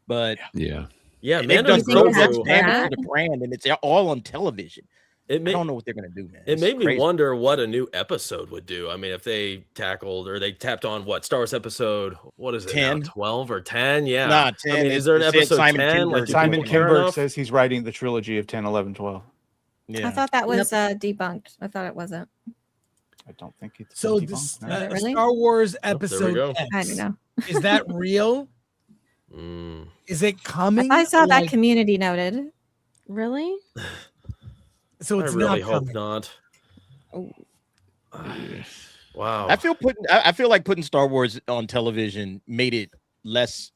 But yeah, they've Mando done and so much Grogu- damage to the brand, and it's all on television. I don't know what they're going to do, man. It It's made me crazy. wonder what a new episode would do. I mean, if they tackled or they tapped on what Star Wars episode, what is it, 10? 12 or 10? Yeah. Nah, I 10. mean, is there an It said episode Simon 10? Kinberg. Like, Simon Kinberg Kinberg says he's writing the trilogy of 10, 11, 12. Yeah. I thought that was debunked. I thought it wasn't. I don't think it's So debunked, this no. Really? Star Wars go. episode X, I don't know. is that real? Is it coming? I saw that Like, community noted. Really? so it's I really not hope coming. not. Wow. I feel like putting Star Wars on television made it less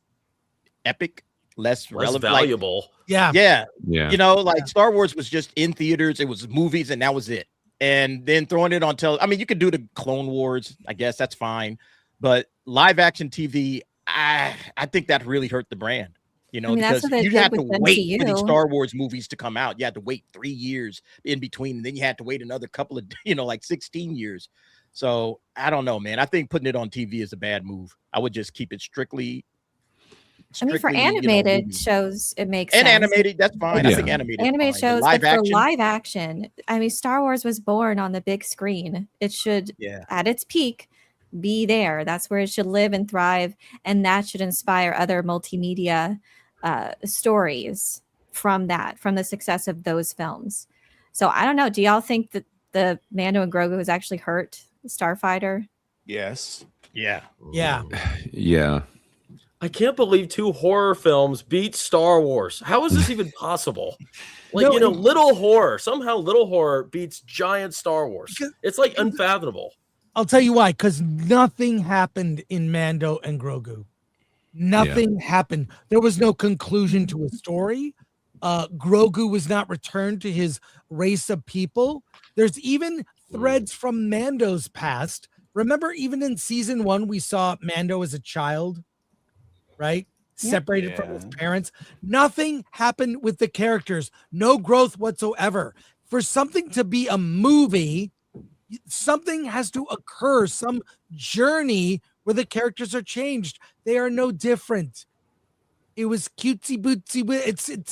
epic, less relevant, like- valuable. Yeah. yeah. Yeah. You know, like Star Wars was just in theaters. It was movies, and that was it. And then throwing it on I mean, you could do the Clone Wars. I guess that's fine. But live action TV, I think that really hurt the brand. You know, I mean, that's because what they you did had to with wait for these MCU. Star Wars movies to come out. You had to wait 3 years in between, and then you had to wait another couple of, like 16 years. So I don't know, man. I think putting it on TV is a bad move. I would just keep it strictly. I mean, for strictly, animated movies. shows, it makes And sense. animated, that's fine. I Yeah. think animated. Animated fine. shows, But but for live action, I mean, Star Wars was born on the big screen. It should, Yeah. at its peak, be there. That's where it should live and thrive, and that should inspire other multimedia stories from the success of those films. So I don't know. Do y'all think that the Mando and Grogu has actually hurt Starfighter? Yes. Yeah. Yeah. Yeah. I can't believe 2 horror films beat Star Wars. How is this even possible? Like, No, little horror. Somehow little horror beats giant Star Wars. It's like unfathomable. I'll tell you why, because nothing happened in Mando and Grogu. Nothing happened. There was no conclusion to a story. Grogu was not returned to his race of people. There's even threads from Mando's past. Remember, even in season 1, we saw Mando as a child, right? Separated from his parents. Nothing happened with the characters. No growth whatsoever. For something to be a movie, something has to occur, some journey where the characters are changed. They are no different. It was cutesy bootsy.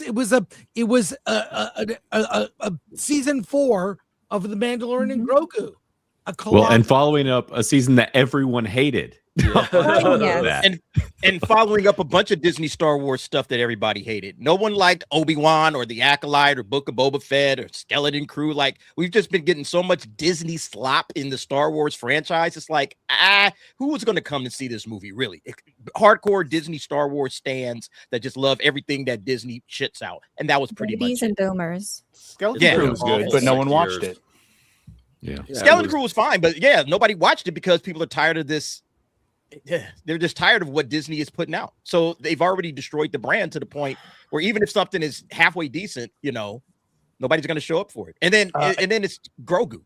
It was a season 4 of the Mandalorian and Grogu. Well, and following up a season that everyone hated. And following up a bunch of Disney Star Wars stuff that everybody hated. No one liked Obi-Wan or The Acolyte or Book of Boba Fett or Skeleton Crew. Like, we've just been getting so much Disney slop in the Star Wars franchise. It's like, who was going to come and see this movie, really? Hardcore Disney Star Wars stans that just love everything that Disney shits out. And that was pretty Babies much and boomers. Skeleton Crew was good, but no one watched it. Yeah. Skeleton Crew was fine, but yeah, nobody watched it because people are tired of this. They're just tired of what Disney is putting out. So they've already destroyed the brand to the point where even if something is halfway decent, nobody's going to show up for it. And then it's Grogu.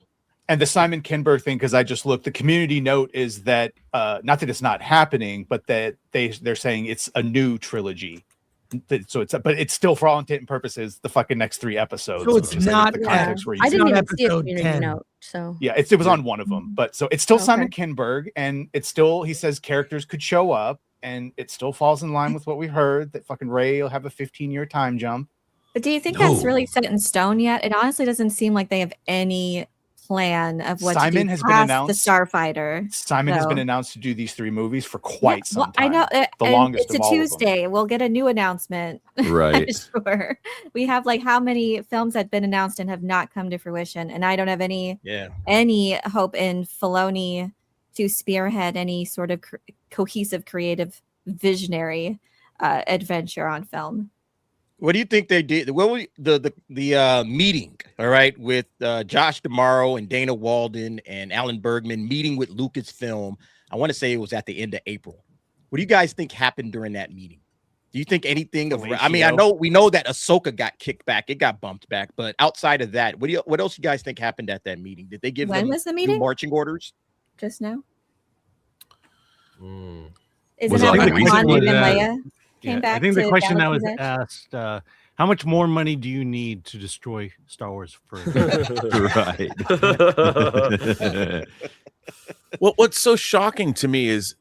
And the Simon Kinberg thing, because I just looked, the community note is that not that it's not happening, but that they're saying it's a new trilogy. So it's still, for all intent and purposes, the fucking next 3 episodes. So it's Just like not the context where you I see didn't it. even see a episode community 10. note. So Yeah, it was on one of them, but so it's still Okay. Simon Kinberg, and it's still, he says characters could show up, and it still falls in line with what we heard that fucking Rey will have a 15-year time jump. But do you think that's really set in stone yet? It honestly doesn't seem like they have any plan of what Simon to do has been past announced. the Starfighter. Simon has So- been announced to do these 3 movies for quite some Well, time. I know the and longest it's of a all of them. Tuesday. We'll get a new announcement. Right. Sure. We have like how many films have been announced and have not come to fruition, and I don't have any hope in Filoni to spearhead any sort of cohesive, creative, visionary adventure on film. What do you think they did? What was the meeting? All right, with Josh D'Amaro and Dana Walden and Alan Bergman meeting with Lucasfilm. I want to say it was at the end of April. What do you guys think happened during that meeting? Do you think anything of? I mean, we know that Ahsoka got kicked back. It got bumped back. But outside of that, what else you guys think happened at that meeting? Did they give When them was the new meeting? marching orders? Just now. Was Isn't it that like when the reason Han was and that- Leia came back? I think the to question now is Galaxy's Edge? asked: how much more money do you need to destroy Star Wars further? Right. Well, what's so shocking to me is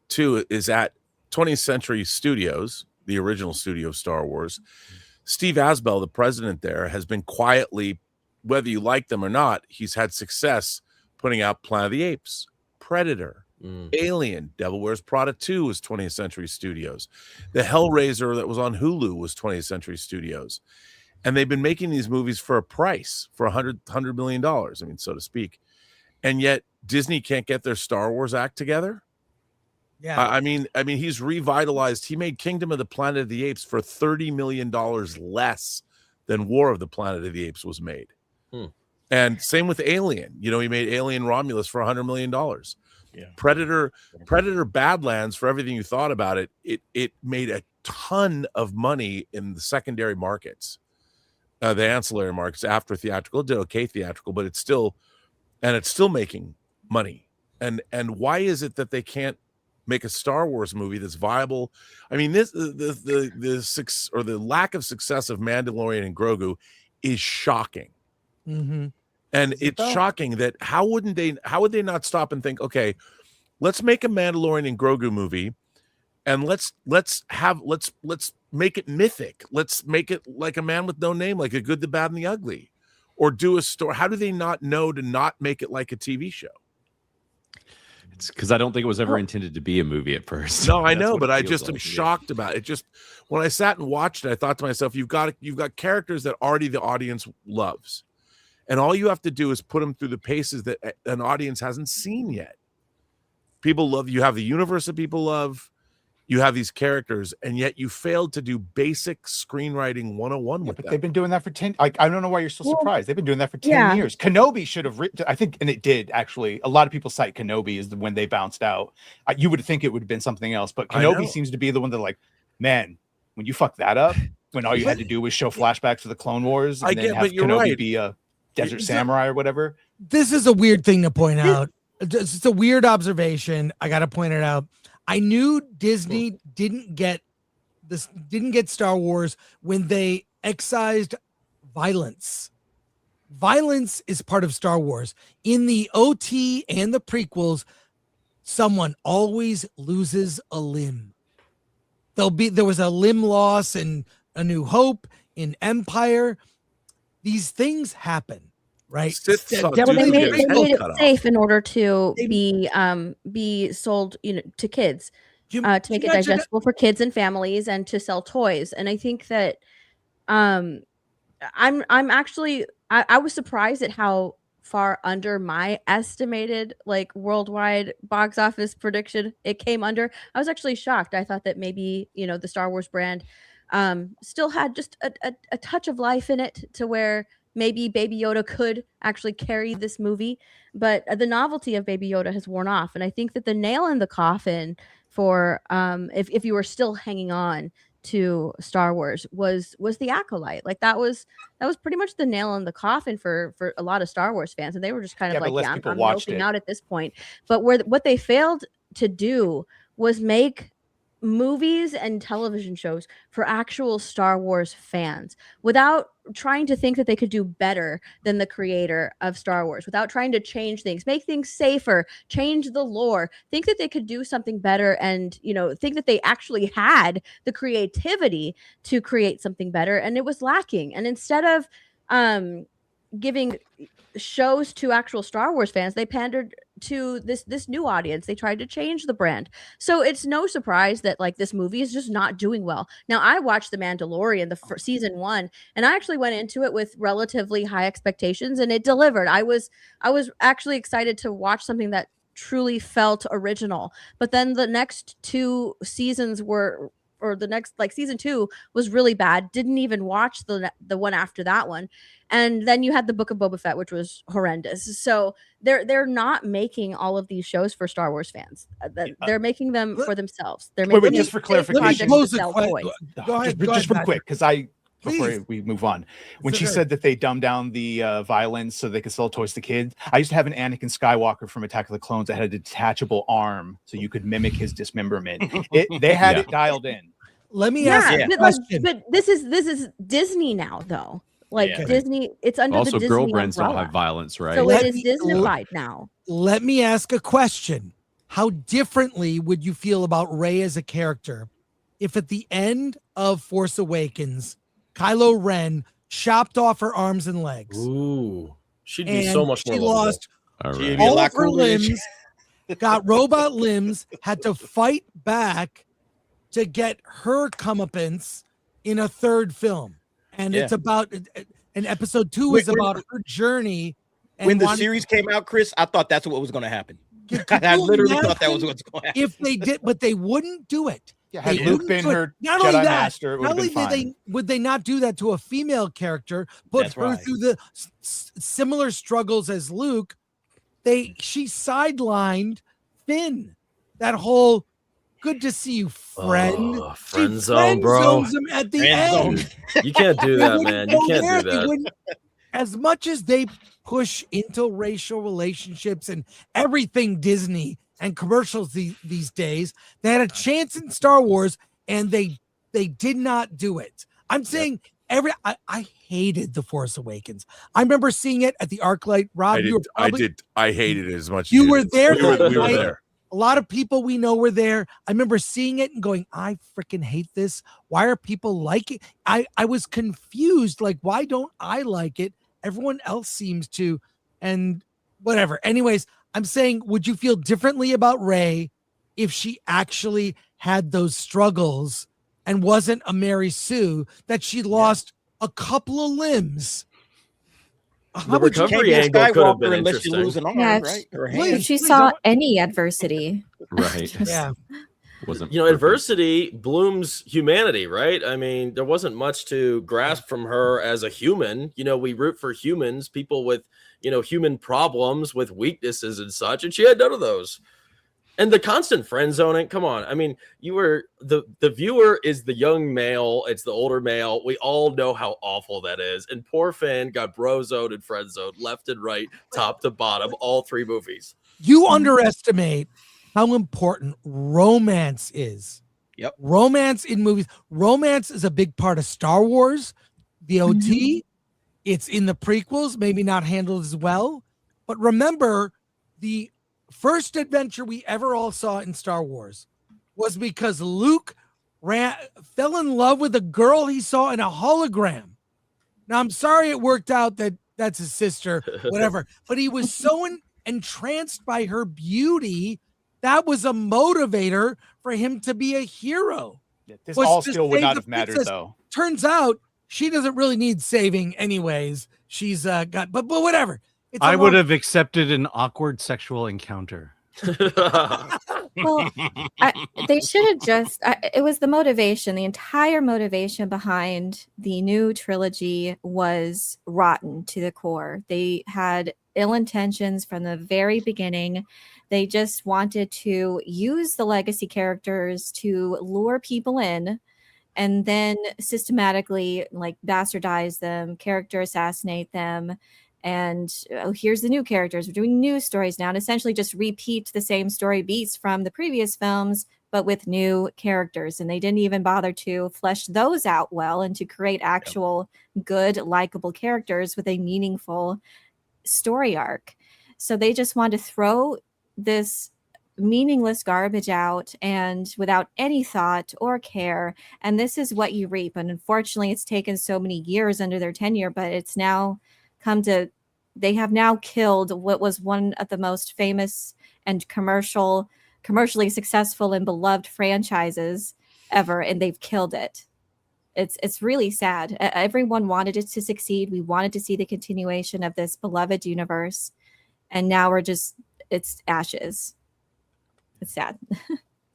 at 20th Century Studios, the original studio of Star Wars, Steve Asbell, the president there, has been quietly, whether you like them or not, he's had success putting out Planet of the Apes, Predator, Alien, Devil Wears Prada 2 was 20th Century Studios. The Hellraiser that was on Hulu was 20th Century Studios. And they've been making these movies for a price, for $100 million, I mean, so to speak. And yet Disney can't get their Star Wars act together. Yeah. I mean, he's revitalized. He made Kingdom of the Planet of the Apes for $30 million less than War of the Planet of the Apes was made. And same with Alien. You know, he made Alien Romulus for $100 million. Yeah. Predator Badlands, for everything you thought about it, it made a ton of money in the secondary markets, the ancillary markets after theatrical. It did okay theatrical, but it's still making money. And why is it that they can't make a Star Wars movie that's viable? I mean, the lack of success of Mandalorian and Grogu is shocking. Mm-hmm. And it's shocking that how would they not stop and think, okay, let's make a Mandalorian and Grogu movie, and let's make it mythic. Let's make it like A Man with No Name, like A Good, the Bad, and the Ugly, or do a story. How do they not know to not make it like a TV show? It's because I don't think it was ever intended to be a movie at first. No, I That's know, what but it I feels just am like. shocked about it. Just when I sat and watched it, I thought to myself, you've got characters that already the audience loves. And all you have to do is put them through the paces that an audience hasn't seen yet. People love, you have the universe that people love, you have these characters, and yet you failed to do basic screenwriting 101 with But them. they've been doing that for 10. I don't know why you're so surprised. They've been doing that for 10 years. Kenobi should have written, I think, and it did actually. A lot of people cite Kenobi as when they bounced out. You would think it would have been something else, but Kenobi seems to be the one that, like, man, when you fuck that up, when all you had to do was show flashbacks to the Clone Wars, and then have but you're Kenobi right. be a Desert Samurai or whatever. This is a weird thing to point out. It's a weird observation. I got to point it out. I knew Disney didn't get Star Wars when they excised violence. Violence is part of Star Wars. In the OT and the prequels, someone always loses a limb. There was a limb loss in A New Hope, in Empire. These things happen, right? They made it safe in order to be sold, to kids, to make it digestible for kids and families, and to sell toys. And I think that I'm actually I was surprised at how far under my estimated worldwide box office prediction it came under. I was actually shocked. I thought that maybe the Star Wars brand still had just a touch of life in it, to where maybe Baby Yoda could actually carry this movie, but the novelty of Baby Yoda has worn off. And I think that the nail in the coffin for if you were still hanging on to Star Wars was the Acolyte. Like that was pretty much the nail in the coffin for a lot of Star Wars fans, and they were just kind of like, I'm noping out at this point. But what they failed to do was make movies and television shows for actual Star Wars fans, without trying to think that they could do better than the creator of Star Wars, without trying to change things, make things safer, change the lore, think that they could do something better, and think that they actually had the creativity to create something better, and it was lacking. And instead of giving shows to actual Star Wars fans, they pandered to this new audience. They tried to change the brand. So it's no surprise that this movie is just not doing well. Now, I watched The Mandalorian, season 1, and I actually went into it with relatively high expectations, and it delivered. I was actually excited to watch something that truly felt original. But then the next 2 seasons were or the next, like season 2 was really bad. Didn't even watch the one after that one. And then you had the Book of Boba Fett, which was horrendous. So they're not making all of these shows for Star Wars fans. They're making them for themselves. They're making just for clarification. projects to sell toys. Go ahead, just real quick, because before Please. we move on, when she said that they dumbed down the violence so they could sell toys to kids, I used to have an Anakin Skywalker from Attack of the Clones that had a detachable arm so you could mimic his dismemberment. They had it dialed in. Let me ask you a question. But this is Disney now, though. Like Disney, it's under Also, the Disney girl brands umbrella. don't have violence, right? So it is Disney-fied now. Let me ask a question. How differently would you feel about Rey as a character if at the end of Force Awakens, Kylo Ren chopped off her arms and legs? Ooh, she'd be so much more She lovable. lost Right. all of her limbs, got robot limbs, had to fight back to get her comeuppance in a third film. And it's about, and episode 2 is about her journey. And when the series came out, Chris, I thought that's what was going to happen. I literally thought that was what's going to happen. If they did, but they wouldn't do it. Yeah, had Luke been her Jedi Master, it would have been fine. Would they not do that to a female character, put her through the similar struggles as Luke? She sidelined Finn. That whole good to see you, friend. Friend zone, bro. Him at the end. You can't do that, man. You can't do that. As much as they push interracial relationships and everything Disney and commercials these days, they had a chance in Star Wars and they did not do it. I'm saying I hated The Force Awakens. I remember seeing it at the ArcLight. Rob, I hated it as much. You were there. We were there. A lot of people we know were there. I remember seeing it and going, I freaking hate this. Why are people like it? I was confused. Like, why don't I like it? Everyone else seems to, and whatever. Anyways, I'm saying, would you feel differently about Rey if she actually had those struggles and wasn't a Mary Sue, that she lost a couple of limbs? The recovery angle could have been unless you lose an arm, right? Or a hand. If she saw any adversity. Right. Yeah. Adversity blooms humanity, right? I mean, there wasn't much to grasp from her as a human. We root for humans, people with, human problems, with weaknesses and such, and she had none of those. And the constant friend zoning, come on. I mean, you were the viewer is the young male, it's the older male. We all know how awful that is. And poor Finn got bro zoned and friend zoned left and right, top to bottom, all 3 movies. You underestimate how important romance is. Yep. Romance in movies. Romance is a big part of Star Wars, the OT. It's in the prequels, maybe not handled as well. But remember, the first adventure we ever all saw in Star Wars was because Luke fell in love with a girl he saw in a hologram. Now, I'm sorry it worked out that that's his sister, whatever. But he was so entranced by her beauty, that was a motivator for him to be a hero. This all still would not have mattered, though. Turns out she doesn't really need saving anyways. She's but whatever. I would have accepted an awkward sexual encounter. Well, they should have just, it was the motivation. The entire motivation behind the new trilogy was rotten to the core. They had ill intentions from the very beginning. They just wanted to use the legacy characters to lure people in and then systematically bastardize them, character assassinate them. And here's the new characters. We're doing new stories now, and essentially just repeat the same story beats from the previous films, but with new characters. And they didn't even bother to flesh those out well and to create actual good, likable characters with a meaningful story arc. So they just wanted to throw this meaningless garbage out and without any thought or care. And this is what you reap. And unfortunately, it's taken so many years under their tenure, but it's now they have now killed what was one of the most famous and commercially successful and beloved franchises ever, and they've killed it. It's really sad. Everyone wanted it to succeed. We wanted to see the continuation of this beloved universe, and now it's ashes. It's sad.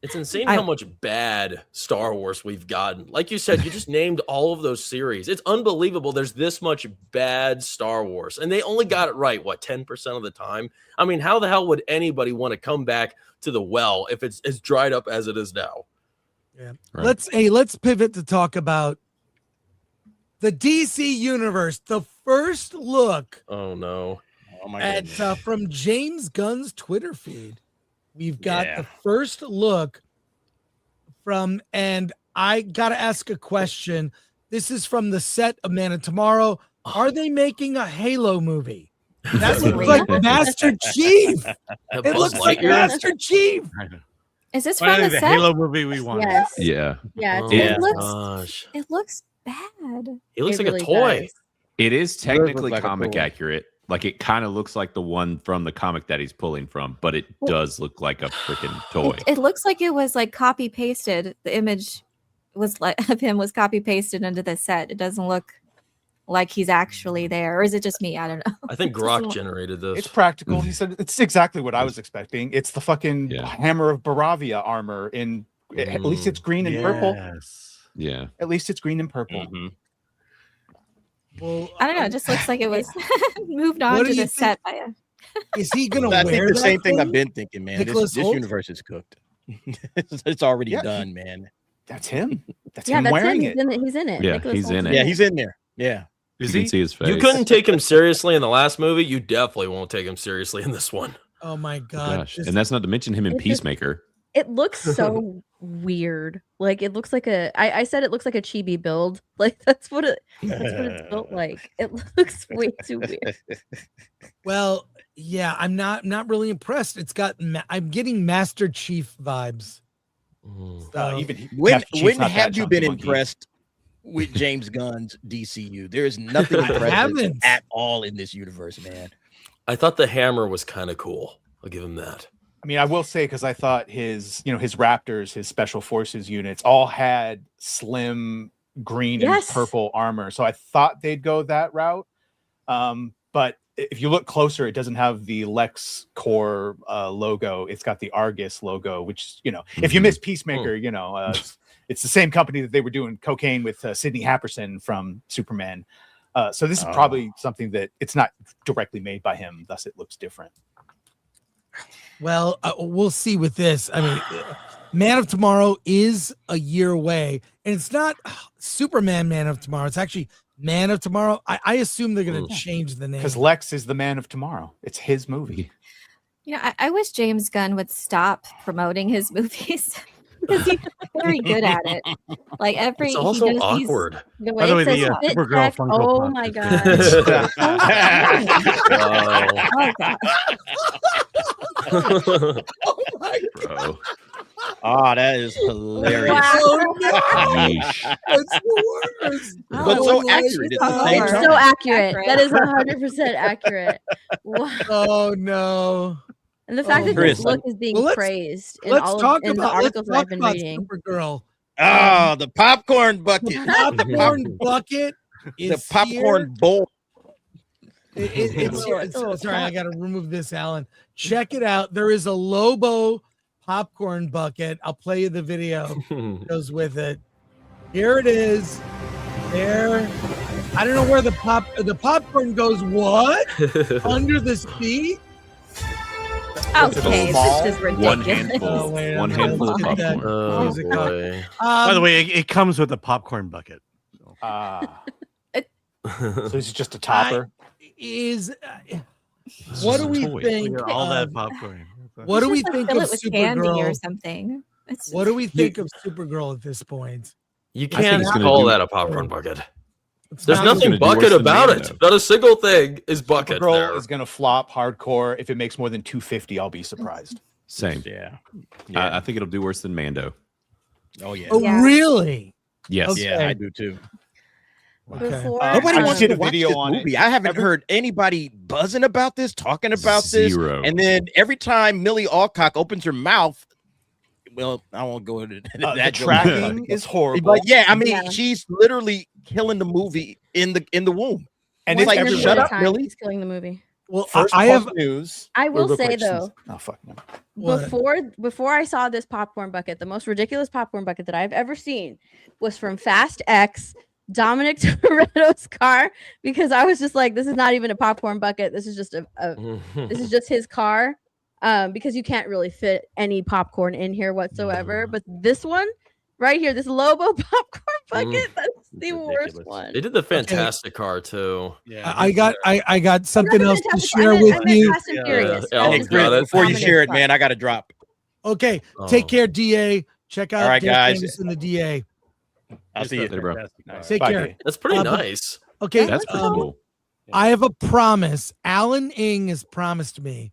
It's insane how much bad Star Wars we've gotten. Like you said, you just named all of those series. It's unbelievable. There's this much bad Star Wars, and they only got it right, 10% of the time? I mean, how the hell would anybody want to come back to the well if it's as dried up as it is now? Yeah. Right. Let's pivot to talk about the DC universe. The first look. Oh no. Oh my goodness. From James Gunn's Twitter feed. We've got the first look from, and I got to ask a question. This is from the set of Man of Tomorrow. Are they making a Halo movie? That looks like Master Chief. It looks like Master Chief. Is this from the set? Halo movie we want? Yes. Yeah. Yeah. It looks bad. It looks like a toy. Does. It is technically comic accurate. Like it kind of looks like the one from the comic that he's pulling from, but it does look like a freaking toy. It looks like it was like copy pasted. The image was like of him was copy pasted into the set. It doesn't look like he's actually there, or is it just me? I don't know. I think Grok generated this. It's practical. He said it's exactly what I was expecting. It's the fucking Hammer of Baravia armor in at least it's green and purple. Yeah. At least it's green and purple. Well, I don't know. It just looks like it was moved on to the set by a. Is he gonna I wear think the that same thing thing? I've been thinking, man. This universe is cooked. It's already done, man. That's him. That's Yeah, him that's wearing him. it. He's in it. Yeah, Nicholas he's in Holt's it. Yeah, he's in there. Yeah. You can see his face. You couldn't take him seriously in the last movie. You definitely won't take him seriously in this one. Oh my god! Gosh. And that's not to mention him in Peacemaker. It looks so weird. Like it looks like I said it looks like a chibi build. Like that's what it's built like. It looks way too weird. Well, yeah, I'm not really impressed. It's got I'm getting Master Chief vibes. Even when have you been impressed with James Gunn's DCU? There is nothing impressive at all in this universe, man. I thought the hammer was kind of cool. I'll give him that. I mean, I will say because I thought his Raptors, his special forces units, all had slim green and purple armor, so I thought they'd go that route. But if you look closer, it doesn't have the LexCorp logo. It's got the Argus logo, which if you miss Peacemaker, it's the same company that they were doing cocaine with Sidney Happerson from Superman. So this is probably something that it's not directly made by him, thus it looks different. Well, we'll see with this. I mean, Man of Tomorrow is a year away, and it's not Superman Man of Tomorrow. It's actually Man of Tomorrow. I assume they're going to change the name. Because Lex is the Man of Tomorrow. It's his movie. I wish James Gunn would stop promoting his movies because he's very good at it. Like it's also awkward. By the way, the Supergirl Funko Oh Pop my is god! Oh my Bro. Oh, that is hilarious. Oh, no. It's the worst. But so accurate at the same It's time. so accurate. That is 100% accurate. Wow. Oh no! And the fact that Chris, this look is being praised in let's all talk in the about articles that I've been reading. Supergirl. Oh, the popcorn bucket. The popcorn bucket is The popcorn bowl. It's sorry, I got to remove this, Alan. Check it out. There is a Lobo popcorn bucket. I'll play you the video. Goes with it. Here it is. There. I don't know where the popcorn goes. What? Under the seat? Okay, this is ridiculous. One handful. One handful of popcorn. Oh, boy. By the way, it comes with a popcorn bucket. So it's just a topper. What do we think? Look at all that popcorn. What do we Just, think fill of it with candy or Supergirl? something? What do we think of Supergirl at this point? You I think can't it's gonna call do- that a popcorn bucket. It's There's not- nothing gonna do worse bucket than about Man, it. though. Not a single thing is bucket Supergirl there. is going to flop hardcore. If it makes more than 250, I'll be surprised. Same. Yeah. I think it'll do worse than Mando. Oh yeah. Oh, Yeah. really? Yes. Okay. Yeah, I do too. Okay. Before, Nobody I wants did to a watch video this on it. movie. I haven't heard anybody buzzing about this, talking about this. Zero. And then every time Millie Alcock opens her mouth, well, I won't go into The that joke. tracking is horrible. But yeah, I mean, Yeah. she's literally killing the movie in the womb. And It's it's like, everywhere. shut up, time Millie. he's killing the movie. Well, First I have news. I will real say quick, since- though, oh fuck no. before I saw this popcorn bucket, the most ridiculous popcorn bucket that I've ever seen was from Fast X, Dominic Toretto's car, because I was just like, this is not even a popcorn bucket. This is just this is just his car. Because you can't really fit any popcorn in here whatsoever. But this one right here, this Lobo popcorn bucket, that's the worst one. They did the Fantastic car too. Yeah, I got something else to share with you. Before you share it, man, I got to drop. Okay, take care, DA. Check out All right, Dave guys. Davis and the DA. I'll see you there, bro. Take Bye, care. Dave. That's pretty but- nice. Okay, That's pretty cool. I have a promise. Alan Ing has promised me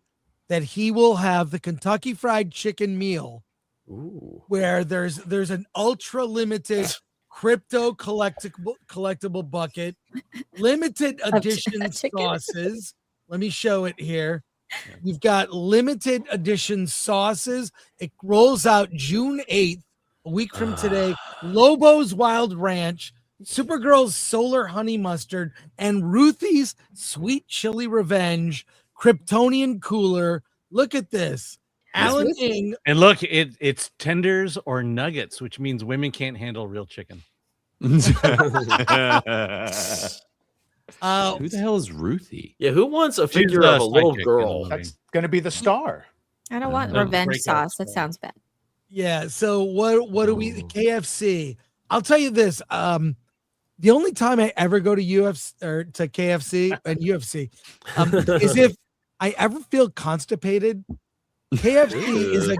that he will have the Kentucky Fried Chicken meal, where there's an ultra limited crypto collectible bucket, limited edition sauces. Let me show it here. You've got limited edition sauces. It rolls out June 8th, a week from today. Lobo's Wild Ranch, Supergirl's Solar Honey Mustard, and Ruthie's Sweet Chili Revenge Kryptonian Cooler. Look at this. Alan Ing. And look, it's tenders or nuggets, which means women can't handle real chicken. Who the hell is Ruthie? Yeah, who wants a figure of a little girl? That's gonna be the star. I don't want revenge sauce. That sounds bad. Yeah. So what do we KFC? I'll tell you this. The only time I ever go to UFC or to KFC and UFC is if I ever feel constipated. KFC is a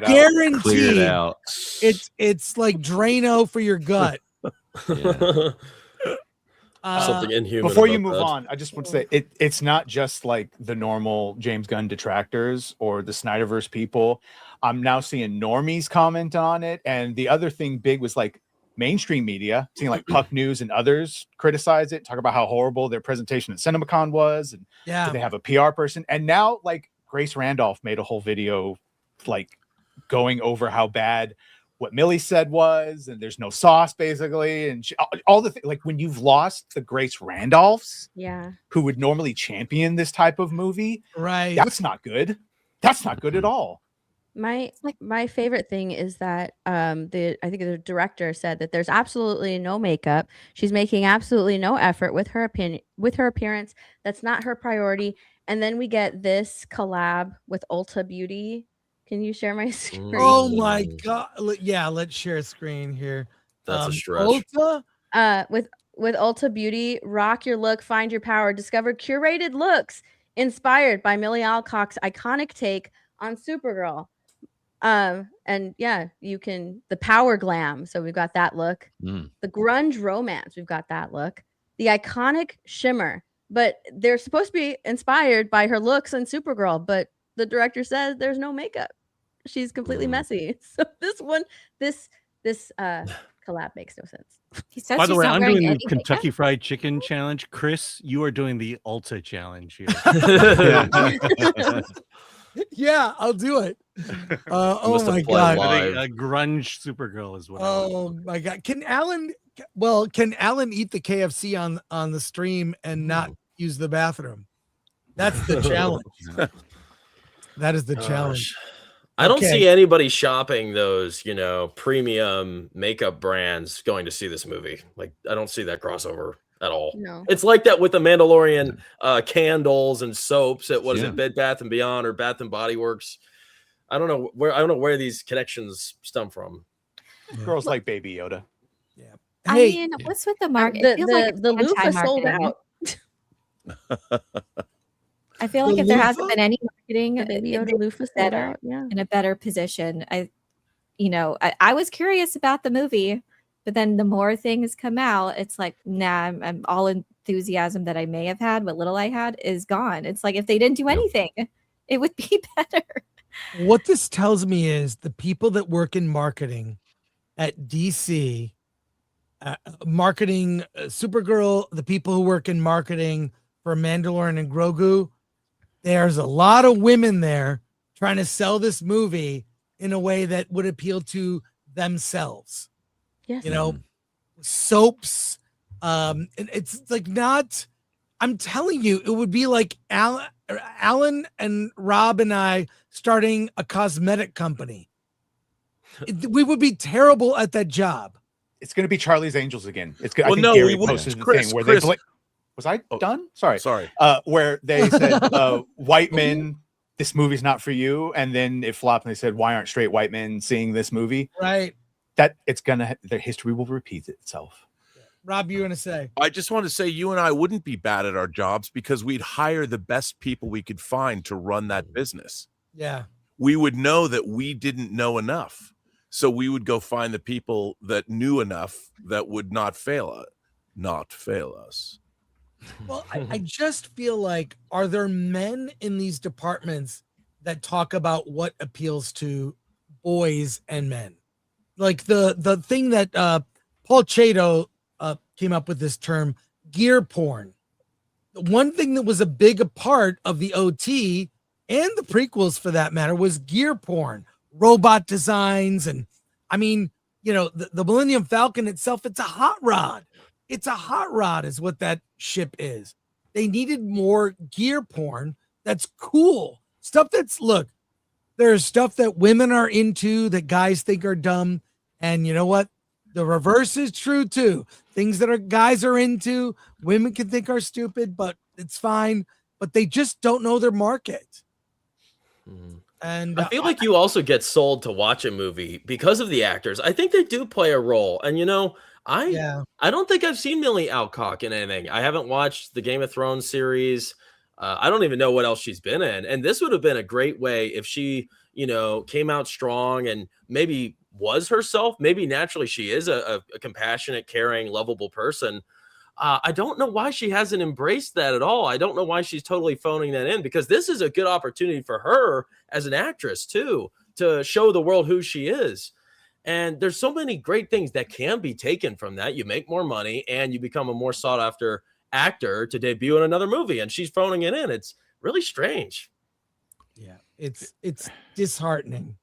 guarantee. Clear it out. It's like Drano for your gut. Something inhuman. Before you about move that. on, I just want to say it's not just like the normal James Gunn detractors or the Snyderverse people. I'm now seeing normies comment on it, and the other thing big was like mainstream media, seeing like Puck News and others criticize it, talk about how horrible their presentation at CinemaCon was, and Yeah. they have a PR person, and now like Grace Randolph made a whole video like going over how bad what Millie said was, and there's no sauce basically, and all the like when you've lost the Grace Randolphs, Yeah. who would normally champion this type of movie, Right. that's not good. That's not good at all. My favorite thing is that I think the director said that there's absolutely no makeup. She's making absolutely no effort with her appearance. That's not her priority. And then we get this collab with Ulta Beauty. Can you share my screen? Oh my god. Yeah, let's share a screen here. That's a stretch. Ulta? With Ulta Beauty, rock your look, find your power, discover curated looks inspired by Millie Alcock's iconic take on Supergirl. And yeah, you can the power glam. So we've got that look. The grunge romance, we've got that look. The iconic shimmer, but they're supposed to be inspired by her looks on Supergirl, but the director says there's no makeup. She's completely messy. So this collab makes no sense. By the way, I'm doing the Kentucky Fried Chicken challenge. Chris, you are doing the Ulta challenge here. Yeah, I'll do it. Oh my god. A grunge Supergirl is what. Oh my god. Can Alan eat the KFC on the stream and not use the bathroom? That's the challenge. That is the challenge. I don't see anybody shopping those, premium makeup brands going to see this movie. Like, I don't see that crossover at all. No. It's like that with the Mandalorian candles and soaps at it, Bed Bath and Beyond or Bath and Body Works. I don't know where these connections stem from. Girls like Baby Yoda. Yeah. I mean, what's with the market? It feels like the loofah anti-marketing. sold out. I feel like if there hasn't been any marketing, Baby it Yoda loofah sold better out. Yeah. in a better position. I was curious about the movie, but then the more things come out, it's like, nah, I'm all enthusiasm that I may have had, what little I had is gone. It's like if they didn't do anything, it would be better. What this tells me is the people that work in marketing at DC, marketing Supergirl, the people who work in marketing for Mandalorian and Grogu, there's a lot of women there trying to sell this movie in a way that would appeal to themselves. Yes. Soaps. And it's like not I'm telling you, it would be like Alan and Rob and I starting a cosmetic company. We would be terrible at that job. It's going to be Charlie's Angels again. It's Well, I think no, Gary we posted the Chris, thing where Chris. they was I done? Sorry. Sorry. Where they said white men, this movie's not for you, and then it flopped and they said, why aren't straight white men seeing this movie? Right. That it's gonna their history will repeat itself. Rob, you want to say? I just want to say you and I wouldn't be bad at our jobs because we'd hire the best people we could find to run that business. Yeah. We would know that we didn't know enough. So we would go find the people that knew enough that would not fail us. Well, I just feel like, are there men in these departments that talk about what appeals to boys and men? Like the thing that Paul Chato came up with this term, gear porn. One thing that was a big part of the OT and the prequels for that matter was gear porn, robot designs. And I mean, you know, the Millennium Falcon itself, it's a hot rod. It's a hot rod is what that ship is. They needed more gear porn. That's cool. Stuff that's, look, there's stuff that women are into that guys think are dumb. And you know what? The reverse is true too. Things that guys are into, women can think are stupid, but it's fine. But they just don't know their market. And I feel like you also get sold to watch a movie because of the actors. I think they do play a role. And you know, I don't think I've seen Millie Alcock in anything. I haven't watched the Game of Thrones series. I don't even know what else she's been in. And this would have been a great way if she, you know, came out strong and maybe was herself. Maybe naturally she is a compassionate, caring, lovable person. I don't know why she hasn't embraced that at all. I don't know why she's totally phoning that in, because this is a good opportunity for her as an actress too, to show the world who she is. And there's so many great things that can be taken from that. You make more money and you become a more sought after actor to debut in another movie, and she's phoning it in. It's really strange. Yeah, it's disheartening.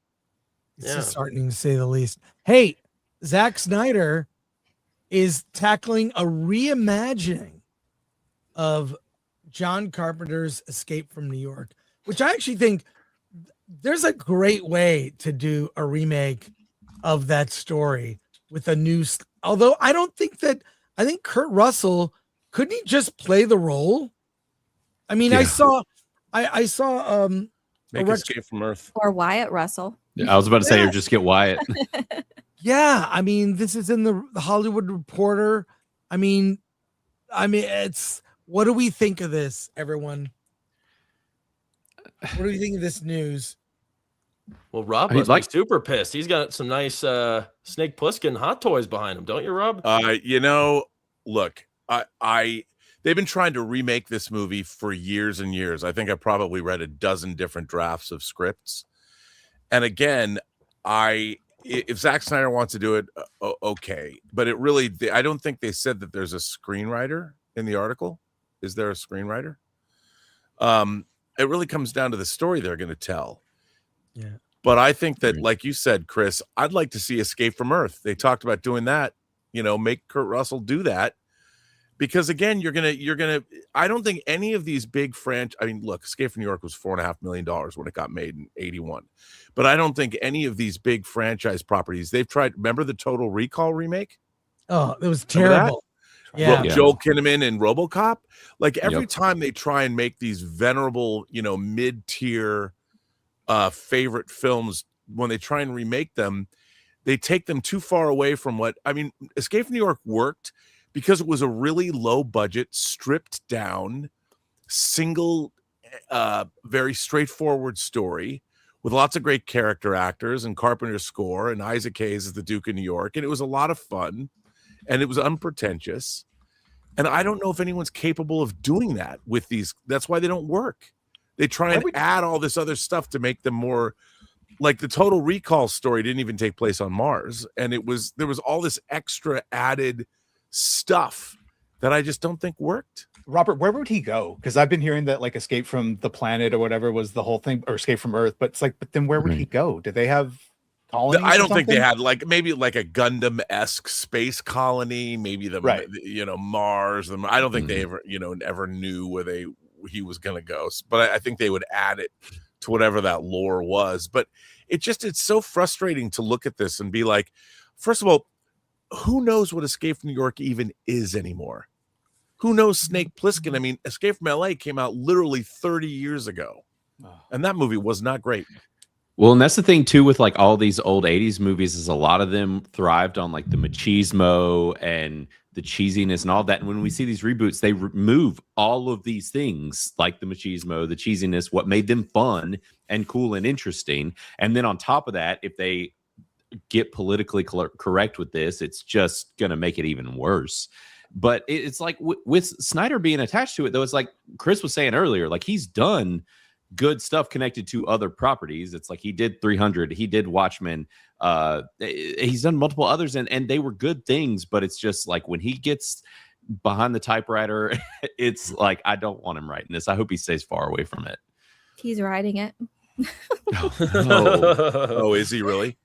It's disheartening to say the least. Hey, Zack Snyder is tackling a reimagining of John Carpenter's Escape from New York, which I actually think there's a great way to do a remake of that story with a new, although I think Kurt Russell, couldn't he just play the role? I mean, I saw Make Escape from Earth or Wyatt Russell. I was about to say, or just get Wyatt. Yeah, I mean, this is in the Hollywood Reporter. I mean, it's, what do we think of this, everyone? What do we think of this news? Well, Rob must be super pissed. He's got some nice Snake Plissken hot toys behind him, don't you, Rob? You know, look, they've been trying to remake this movie for years and years. I think I probably read a dozen different drafts of scripts. And again, if Zack Snyder wants to do it, okay. But I don't think they said that there's a screenwriter in the article. Is there a screenwriter? It really comes down to the story they're going to tell. Yeah. But I think that, like you said, Chris, I'd like to see Escape from Earth. They talked about doing that, you know, make Kurt Russell do that. Because again, you're gonna. I don't think any of these big I mean, look, Escape from New York was $4.5 million when it got made in '81, but I don't think any of these big franchise properties they've tried. Remember the Total Recall remake? Oh, it was terrible. Yeah, Joel Kinnaman and RoboCop. Like every time they try and make these venerable, you know, mid-tier favorite films, when they try and remake them, they take them too far away from what I mean. Escape from New York worked because it was a really low budget, stripped down, single, very straightforward story with lots of great character actors and Carpenter's score and Isaac Hayes as the Duke of New York. And it was a lot of fun and it was unpretentious. And I don't know if anyone's capable of doing that with these. That's why they don't work. They try and add all this other stuff to make them more like the Total Recall story didn't even take place on Mars. And there was all this extra added stuff that I just don't think worked. Robert, where would he go? Because I've been hearing that like Escape from the Planet or whatever was the whole thing, or Escape from Earth, but it's like, but then where would he go? Do they have colonies. I or don't think they something? had maybe a Gundam-esque space colony, maybe Right. Mars. I don't think they ever knew where he was going to go. But I think they would add it to whatever that lore was. But it's so frustrating to look at this and be like, first of all, who knows what Escape from New York even is anymore? Who knows Snake Plissken? I mean, Escape from LA came out literally 30 years ago, and that movie was not great. Well, and that's the thing too with all these old 80s movies is a lot of them thrived on the machismo and the cheesiness and all that. And when we see these reboots, they remove all of these things like the machismo, the cheesiness, what made them fun and cool and interesting. And then on top of that, if they get politically correct with this, it's just going to make it even worse. But it's like with Snyder being attached to it, though, it's like Chris was saying earlier, he's done good stuff connected to other properties. It's like he did 300, he did Watchmen, he's done multiple others, and they were good things. But it's just when he gets behind the typewriter, it's I don't want him writing this. I hope he stays far away from it. He's writing it. Oh, is he really?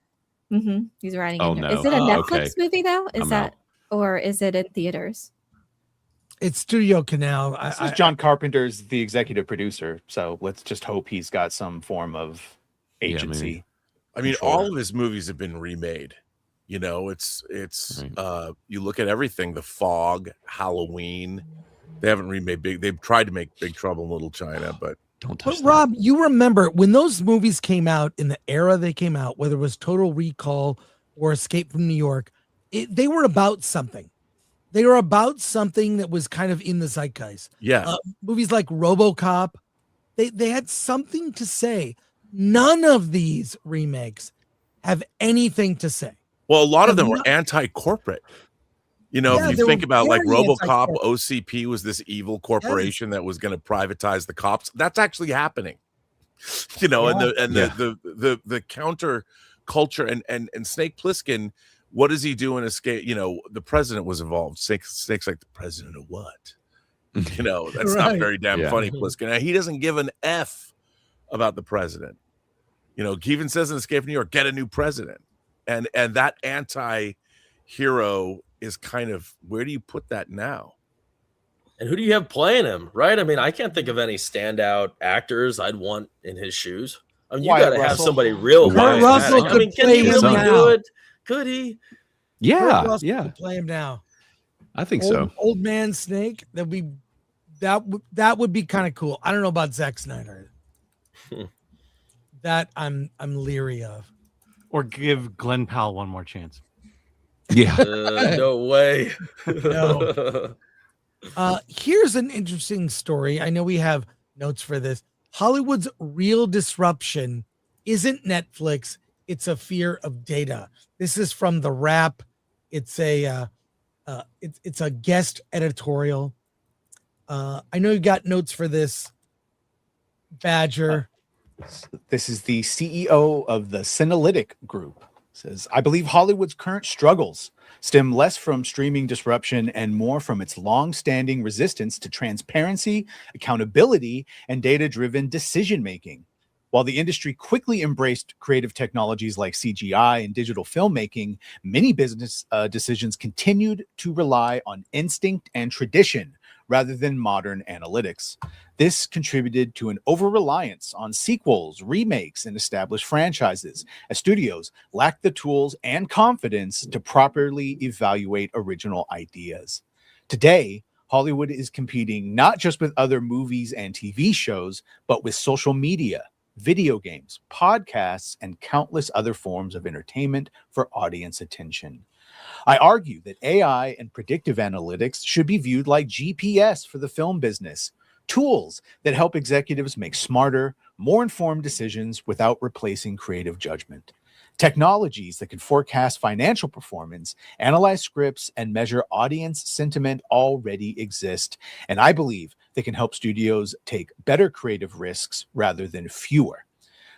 Mm-hmm. He's writing it. No. Is it a Netflix Okay. movie though? Out. Or is it in theaters? It's Studio Canal. This is John Carpenter's the executive producer, so let's just hope he's got some form of agency. I mean, all of his movies have been remade. It's right. You look at everything, The Fog, Halloween. They haven't remade they've tried to make Big Trouble in Little China, but don't touch that. Rob, you remember when those movies came out in the era they came out, whether it was Total Recall or Escape from New York, they were about something. They were about something that was kind of in the zeitgeist. Yeah. Movies like RoboCop, they had something to say. None of these remakes have anything to say. Well, a lot of them were anti-corporate. If you think about RoboCop, OCP was this evil corporation that was going to privatize the cops. That's actually happening. And the counter culture and Snake Plissken. What does he do in Escape? The president was involved. Snake's like, the president of what? That's not very damn funny, Plissken. Now, he doesn't give an F about the president. He even says in Escape from New York, get a new president. And that anti-hero is kind of, where do you put that now? And who do you have playing him, right? I mean, I can't think of any standout actors I'd want in his shoes. I mean, you got to have somebody real. Kurt Russell I mean, can he really do it? Could he? Yeah, could play him now. I think so. Old man Snake. That would be kind of cool. I don't know about Zack Snyder. That I'm leery of. Or give Glenn Powell one more chance. Yeah. No way. No. Here's an interesting story. I know we have notes for this. Hollywood's real disruption isn't Netflix. It's a fear of data. This is from The Wrap. It's a guest editorial. I know you got notes for this, Badger. This is the CEO of the Synalytic Group. Says, I believe Hollywood's current struggles stem less from streaming disruption and more from its long-standing resistance to transparency, accountability, and data-driven decision-making. While the industry quickly embraced creative technologies like CGI and digital filmmaking, many business decisions continued to rely on instinct and tradition rather than modern analytics. This contributed to an over-reliance on sequels, remakes, and established franchises, as studios lacked the tools and confidence to properly evaluate original ideas. Today, Hollywood is competing not just with other movies and TV shows, but with social media, video games, podcasts, and countless other forms of entertainment for audience attention. I argue that AI and predictive analytics should be viewed like GPS for the film business, tools that help executives make smarter, more informed decisions without replacing creative judgment. Technologies that can forecast financial performance, analyze scripts, and measure audience sentiment already exist, and I believe they can help studios take better creative risks rather than fewer.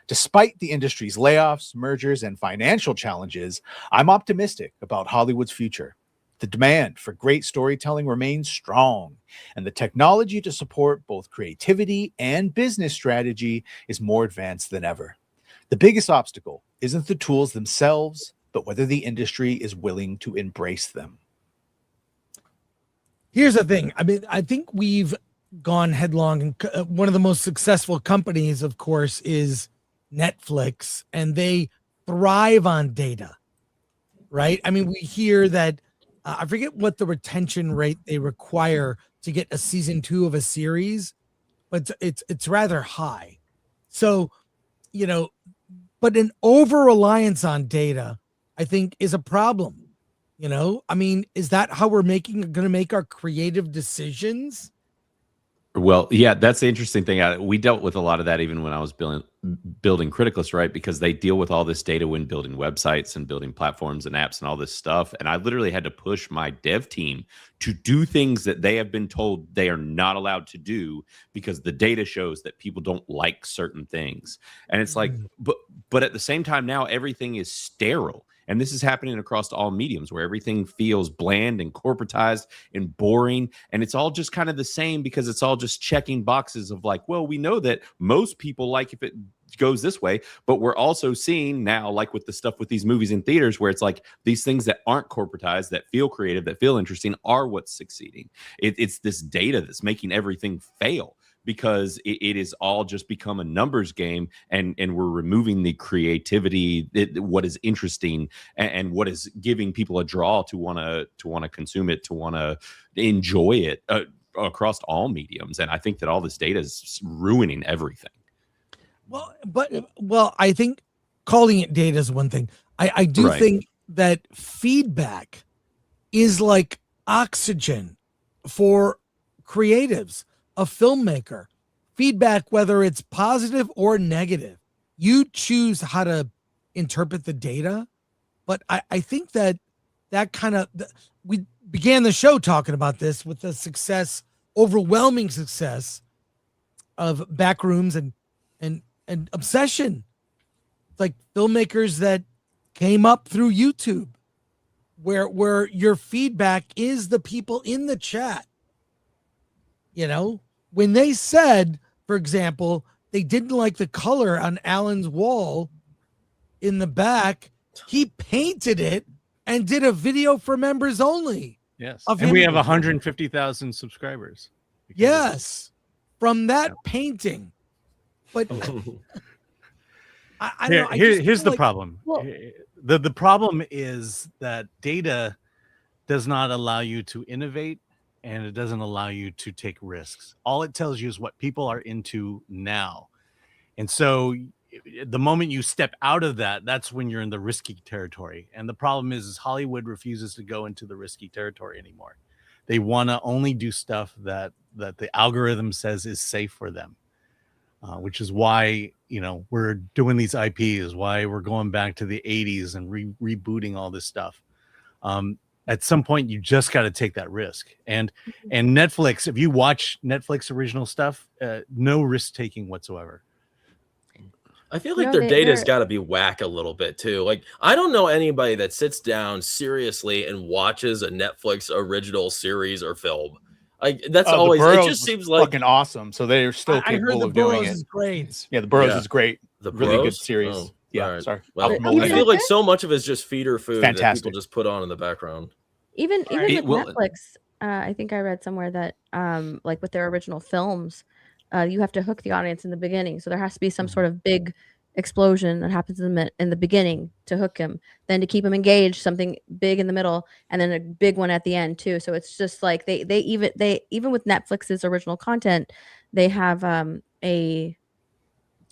Despite the industry's layoffs, mergers, and financial challenges, I'm optimistic about Hollywood's future. The demand for great storytelling remains strong, and the technology to support both creativity and business strategy is more advanced than ever. The biggest obstacle isn't the tools themselves, but whether the industry is willing to embrace them. Here's the thing. I mean, I think we've gone headlong, and one of the most successful companies, of course, is Netflix, and they thrive on data, right? I mean, we hear that I forget what the retention rate they require to get a season 2 of a series, but it's rather high. So, you know, but an over reliance on data, I think, is a problem. You know, I mean, is that how we're going to make our creative decisions? Well, yeah, that's the interesting thing. We dealt with a lot of that even when I was building Criticalist, right? Because they deal with all this data when building websites and building platforms and apps and all this stuff. And I literally had to push my dev team to do things that they have been told they are not allowed to do because the data shows that people don't like certain things. And it's like, but at the same time now, everything is sterile. And this is happening across all mediums where everything feels bland and corporatized and boring. And it's all just kind of the same because it's all just checking boxes of like, well, we know that most people like if it goes this way, but we're also seeing now, like with the stuff with these movies in theaters, where it's like these things that aren't corporatized, that feel creative, that feel interesting are what's succeeding. It's this data that's making everything fail, because it is all just become a numbers game, and we're removing the creativity, what is interesting and what is giving people a draw to want to consume it, to want to enjoy it across all mediums. And I think that all this data is ruining everything. Well, I think calling it data is one thing. I do think that feedback is like oxygen for creatives. A filmmaker, feedback, whether it's positive or negative, you choose how to interpret the data. But I think that kind of, we began the show talking about this with the overwhelming success of Backrooms and Obsession. It's like filmmakers that came up through YouTube, where your feedback is the people in the chat. You know, when they said, for example, they didn't like the color on Alan's wall in the back, he painted it and did a video for members only. Yes. And we have 150,000 subscribers. Yes. From that painting. But I don't know. Here's the problem. The problem is that data does not allow you to innovate, and it doesn't allow you to take risks. All it tells you is what people are into now. And so the moment you step out of that, that's when you're in the risky territory. And the problem is Hollywood refuses to go into the risky territory anymore. They want to only do stuff that the algorithm says is safe for them, which is why, you know, we're doing these IPs, why we're going back to the 80s and rebooting all this stuff. At some point, you just got to take that risk. And Netflix, if you watch Netflix original stuff, no risk taking whatsoever. I feel like their data's got to be whack a little bit too. Like, I don't know anybody that sits down seriously and watches a Netflix original series or film. Like, that's always, it just seems like fucking awesome. So they're still capable of doing it. Is great. Yeah, The Burrows is great. The really Burrows? good series. Oh. Yeah, Right. sorry. Well, I feel like so much of it's just feeder food that Fantastic. people just put on in the background. Even with Netflix, I think I read somewhere that like with their original films, you have to hook the audience in the beginning. So there has to be some sort of big explosion that happens in the beginning to hook him, then to keep him engaged, something big in the middle, and then a big one at the end too. So it's just like they even with Netflix's original content, they have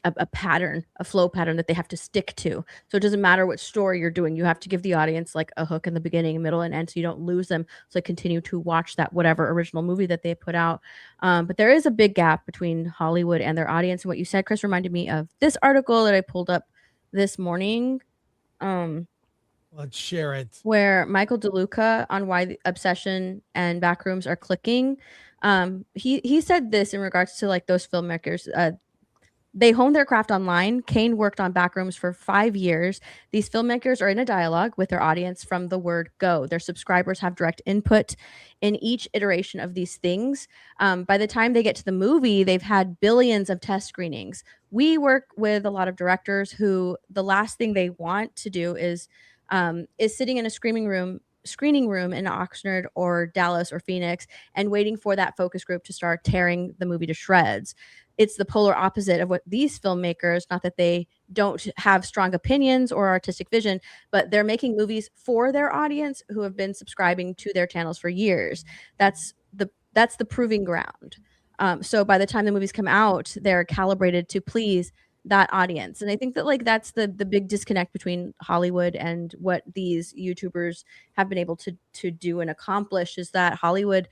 a pattern, a flow pattern that they have to stick to. So it doesn't matter what story you're doing. You have to give the audience like a hook in the beginning, middle, and end, so you don't lose them. So they continue to watch that whatever original movie that they put out. But there is a big gap between Hollywood and their audience. And what you said, Chris, reminded me of this article that I pulled up this morning. Let's share it. Where Michael DeLuca on why the Obsession and Backrooms are clicking. He said this in regards to like those filmmakers. They honed their craft online. Kane worked on Backrooms for 5 years. These filmmakers are in a dialogue with their audience from the word go. Their subscribers have direct input in each iteration of these things. By the time they get to the movie, they've had billions of test screenings we work with a lot of directors who the last thing they want to do is sitting in a screening room in Oxnard or Dallas or Phoenix and waiting for that focus group to start tearing the movie to shreds. It's the polar opposite of what these filmmakers, not that they don't have strong opinions or artistic vision, but they're making movies for their audience who have been subscribing to their channels for years. That's the proving ground. So by the time the movies come out, they're calibrated to please that audience. And I think that like that's the big disconnect between Hollywood and what these YouTubers have been able to do and accomplish, is that Hollywood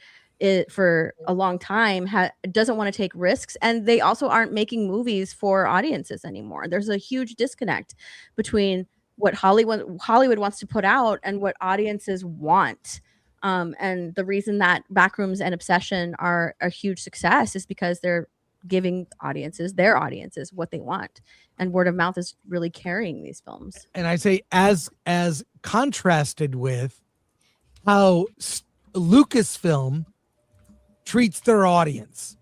for a long time doesn't want to take risks, and they also aren't making movies for audiences anymore. There's a huge disconnect between what Hollywood wants to put out and what audiences want. And the reason that Backrooms and Obsession are a huge success is because they're giving their audiences what they want, and word of mouth is really carrying these films. And I say as contrasted with how Lucasfilm treats their audience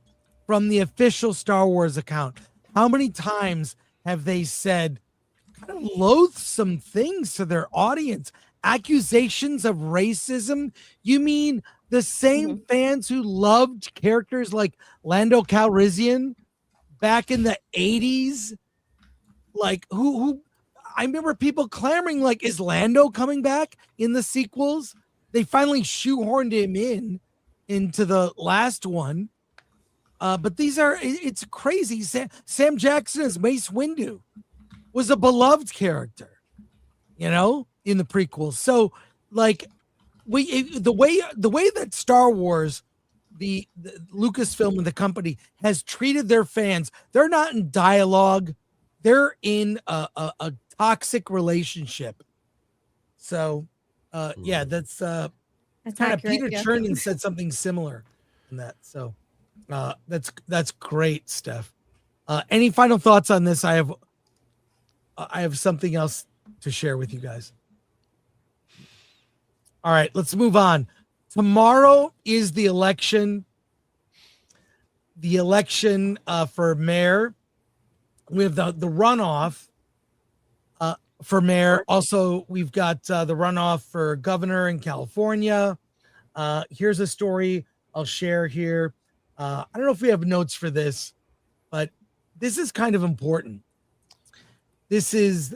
from the official Star Wars account. How many times have they said kind of loathsome things to their audience? Accusations of racism? You mean the same fans who loved characters like Lando Calrissian back in the 80s? Like who I remember people clamoring like, is Lando coming back in the sequels? They finally shoehorned him into the last one. But it's crazy. Sam Jackson as Mace Windu was a beloved character, in the prequels. So like the way that Star Wars, the Lucasfilm and the company has treated their fans, they're not in dialogue. They're in a toxic relationship. So yeah, that's kind of Peter Chernin said something similar in that. So that's great, Steph. Any final thoughts on this? I have something else to share with you guys. All right, let's move on. Tomorrow is the election. The election for mayor. We have the runoff for mayor. Also, we've got the runoff for governor in California. Here's a story I'll share here. I don't know if we have notes for this, but this is kind of important. This is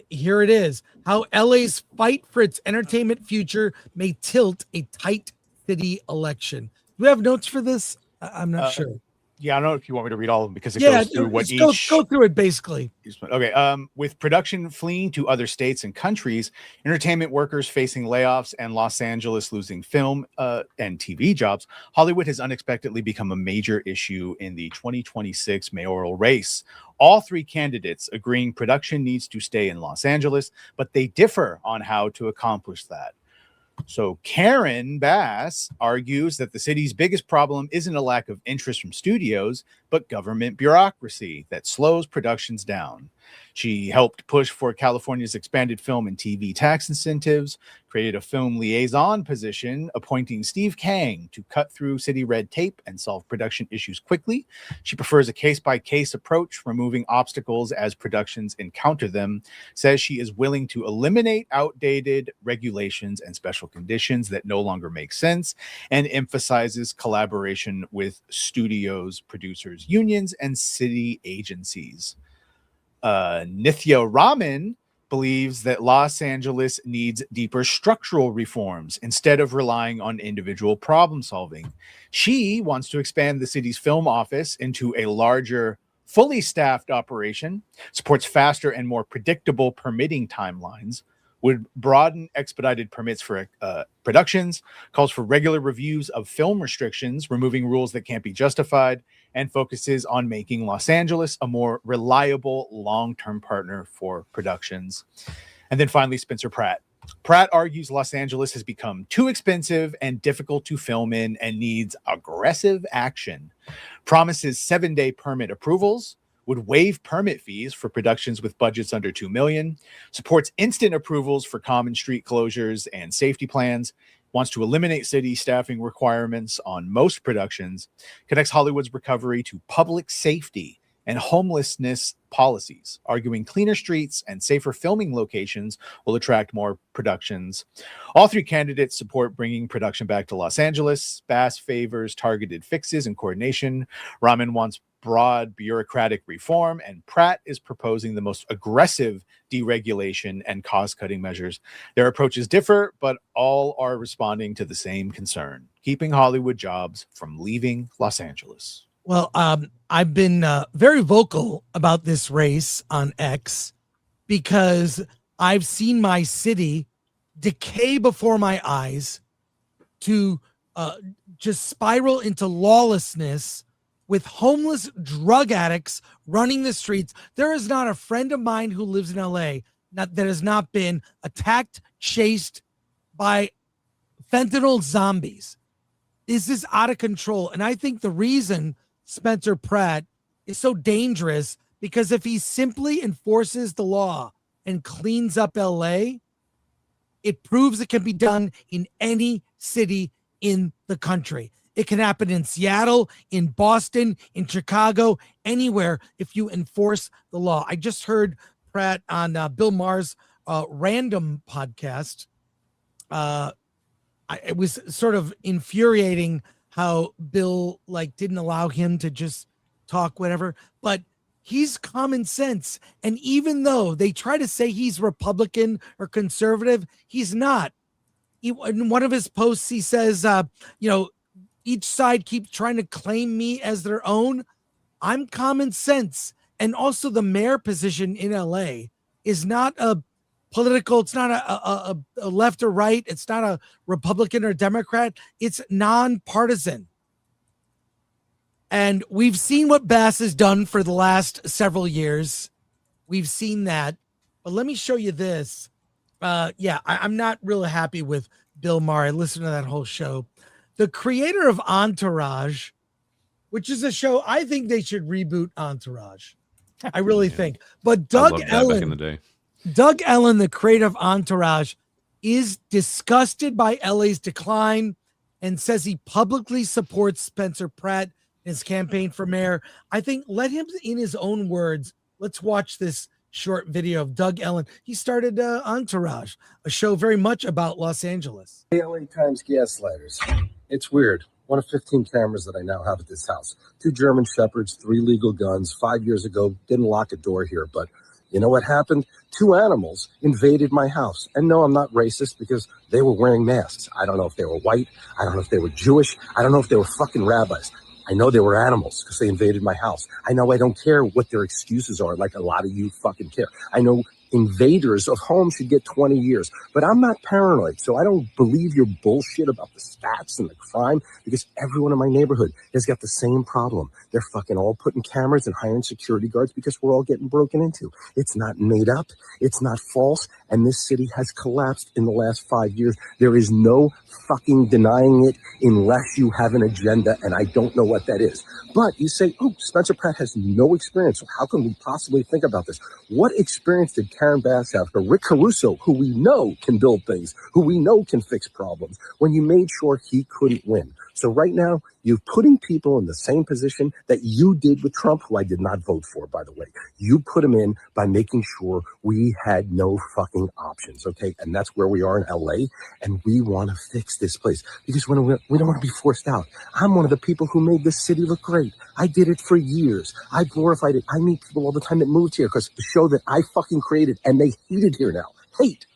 here it is. How LA's fight for its entertainment future may tilt a tight city election. Do we have notes for this? I'm not sure. Yeah, I don't know if you want me to read all of them because it goes through what each. Go through it basically. Okay. With production fleeing to other states and countries, entertainment workers facing layoffs, and Los Angeles losing film and TV jobs, Hollywood has unexpectedly become a major issue in the 2026 mayoral race. All three candidates agreeing production needs to stay in Los Angeles, but they differ on how to accomplish that. So Karen Bass argues that the city's biggest problem isn't a lack of interest from studios, but government bureaucracy that slows productions down. She helped push for California's expanded film and TV tax incentives, created a film liaison position, appointing Steve Kang to cut through city red tape and solve production issues quickly. She prefers a case-by-case approach, removing obstacles as productions encounter them, says she is willing to eliminate outdated regulations and special conditions that no longer make sense, and emphasizes collaboration with studios, producers, unions, and city agencies. Nithya Raman believes that Los Angeles needs deeper structural reforms instead of relying on individual problem solving. She wants to expand the city's film office into a larger, fully staffed operation, supports faster and more predictable permitting timelines, would broaden expedited permits for productions, calls for regular reviews of film restrictions, removing rules that can't be justified, and focuses on making Los Angeles a more reliable long-term partner for productions. And then finally, Spencer Pratt. Pratt argues Los Angeles has become too expensive and difficult to film in and needs aggressive action. Promises 7-day permit approvals, would waive permit fees for productions with budgets under $2 million, supports instant approvals for common street closures and safety plans, wants to eliminate city staffing requirements on most productions, connects Hollywood's recovery to public safety and homelessness policies, arguing cleaner streets and safer filming locations will attract more productions. All three candidates support bringing production back to Los Angeles. Bass favors targeted fixes and coordination. Rahman wants broad bureaucratic reform, and Pratt is proposing the most aggressive deregulation and cost-cutting measures. Their approaches differ, but all are responding to the same concern: keeping Hollywood jobs from leaving Los Angeles. Well, I've been very vocal about this race on X because I've seen my city decay before my eyes to just spiral into lawlessness with homeless drug addicts running the streets. There is not a friend of mine who lives in LA that has not been attacked, chased by fentanyl zombies. This is out of control. And I think the reason Spencer Pratt is so dangerous because if he simply enforces the law and cleans up LA, it proves it can be done in any city in the country. It can happen in Seattle, in Boston, in Chicago, anywhere if you enforce the law. I just heard Pratt on Bill Maher's Random podcast. It was sort of infuriating how Bill didn't allow him to just talk whatever, but he's common sense. And even though they try to say he's Republican or conservative, he's not. In one of his posts, he says, each side keeps trying to claim me as their own. I'm common sense. And also the mayor position in LA is not a political, it's not a left or right. It's not a Republican or Democrat. It's nonpartisan. And we've seen what Bass has done for the last several years. We've seen that. But let me show you this. I'm not really happy with Bill Maher. I listened to that whole show. The creator of Entourage, which is a show, I think they should reboot Entourage. I really think. But Doug Ellen, back in the day. Doug Ellen, the creator of Entourage, is disgusted by LA's decline and says he publicly supports Spencer Pratt in his campaign for mayor. I think let him in his own words. Let's watch this short video of Doug Ellen. He started Entourage, a show very much about Los Angeles. LA Times gaslighters. It's weird. One of 15 cameras that I now have at this house. 2 German Shepherds, 3 legal guns. 5 years ago, didn't lock a door here, but you know what happened? 2 animals invaded my house. And no, I'm not racist because they were wearing masks. I don't know if they were white. I don't know if they were Jewish. I don't know if they were fucking rabbis. I know they were animals because they invaded my house. I know I don't care what their excuses are, like a lot of you fucking care. I know invaders of homes should get 20 years, but I'm not paranoid, so I don't believe your bullshit about the stats and the crime because everyone in my neighborhood has got the same problem. They're fucking all putting cameras and hiring security guards because we're all getting broken into. It's not made up. It's not false. And this city has collapsed in the last 5 years. There is no fucking denying it unless you have an agenda, and I don't know what that is. But you say, oh, Spencer Pratt has no experience. So how can we possibly think about this? What experience did Karen Bass have? Or Rick Caruso, who we know can build things, who we know can fix problems, when you made sure he couldn't win? So right now, you're putting people in the same position that you did with Trump, who I did not vote for, by the way. You put him in by making sure we had no fucking options, okay? And that's where we are in LA, and we want to fix this place because we don't want to be forced out. I'm one of the people who made this city look great. I did it for years. I glorified it. I meet people all the time that moved here because the show that I fucking created, and they hate it here now. Hate.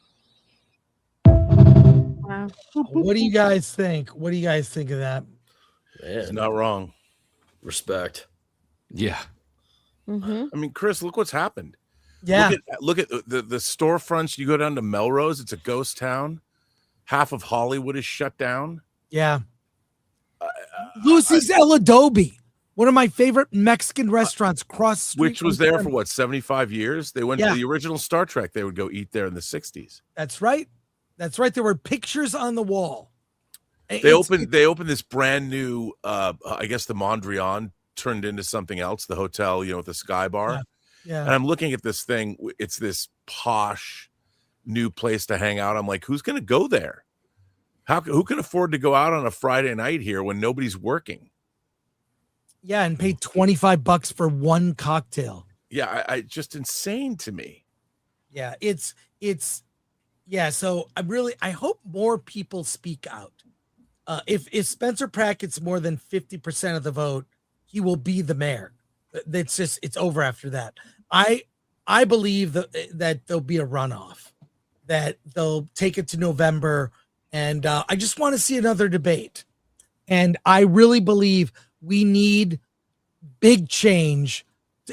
Wow. What do you guys think? What do you guys think of that? Man, He's not wrong. Respect. Yeah. Mm-hmm. I mean, Chris, look what's happened. Yeah. Look at the storefronts. You go down to Melrose, it's a ghost town. Half of Hollywood is shut down. Yeah. Lucy's El Adobe, one of my favorite Mexican restaurants across the street. Which was there for what, 75 years? They went Yeah. to the original Star Trek. They would go eat there in the 60s. That's right. That's right. There were pictures on the wall. They opened this brand new I guess the Mondrian turned into something else, the hotel, with the Sky Bar. Yeah. And I'm looking at this thing. It's this posh new place to hang out. I'm like, who's going to go there? Who can afford to go out on a Friday night here when nobody's working? Yeah, and pay $25 for one cocktail. Yeah, I just insane to me. Yeah, it's yeah. So I hope more people speak out. If Spencer Pratt gets more than 50% of the vote, he will be the mayor. It's over after that. I believe that there'll be a runoff, that they'll take it to November, and I just want to see another debate. And I really believe we need big change,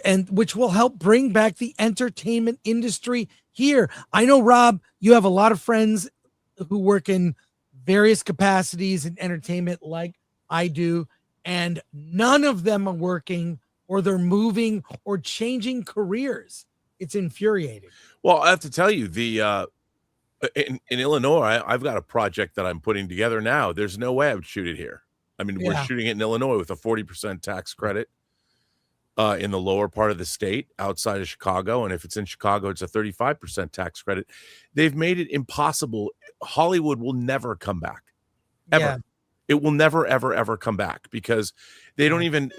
and which will help bring back the entertainment industry here. I know, Rob, you have a lot of friends who work in various capacities in entertainment like I do, and none of them are working, or they're moving or changing careers. It's infuriating. Well, I have to tell you, in Illinois, I've got a project that I'm putting together now. There's no way I would shoot it here. I mean, we're shooting it in Illinois with a 40% tax credit in the lower part of the state outside of Chicago. And if it's in Chicago, it's a 35% tax credit. They've made it impossible. Hollywood will never come back, ever. Yeah. It will never, ever, ever come back because they don't even,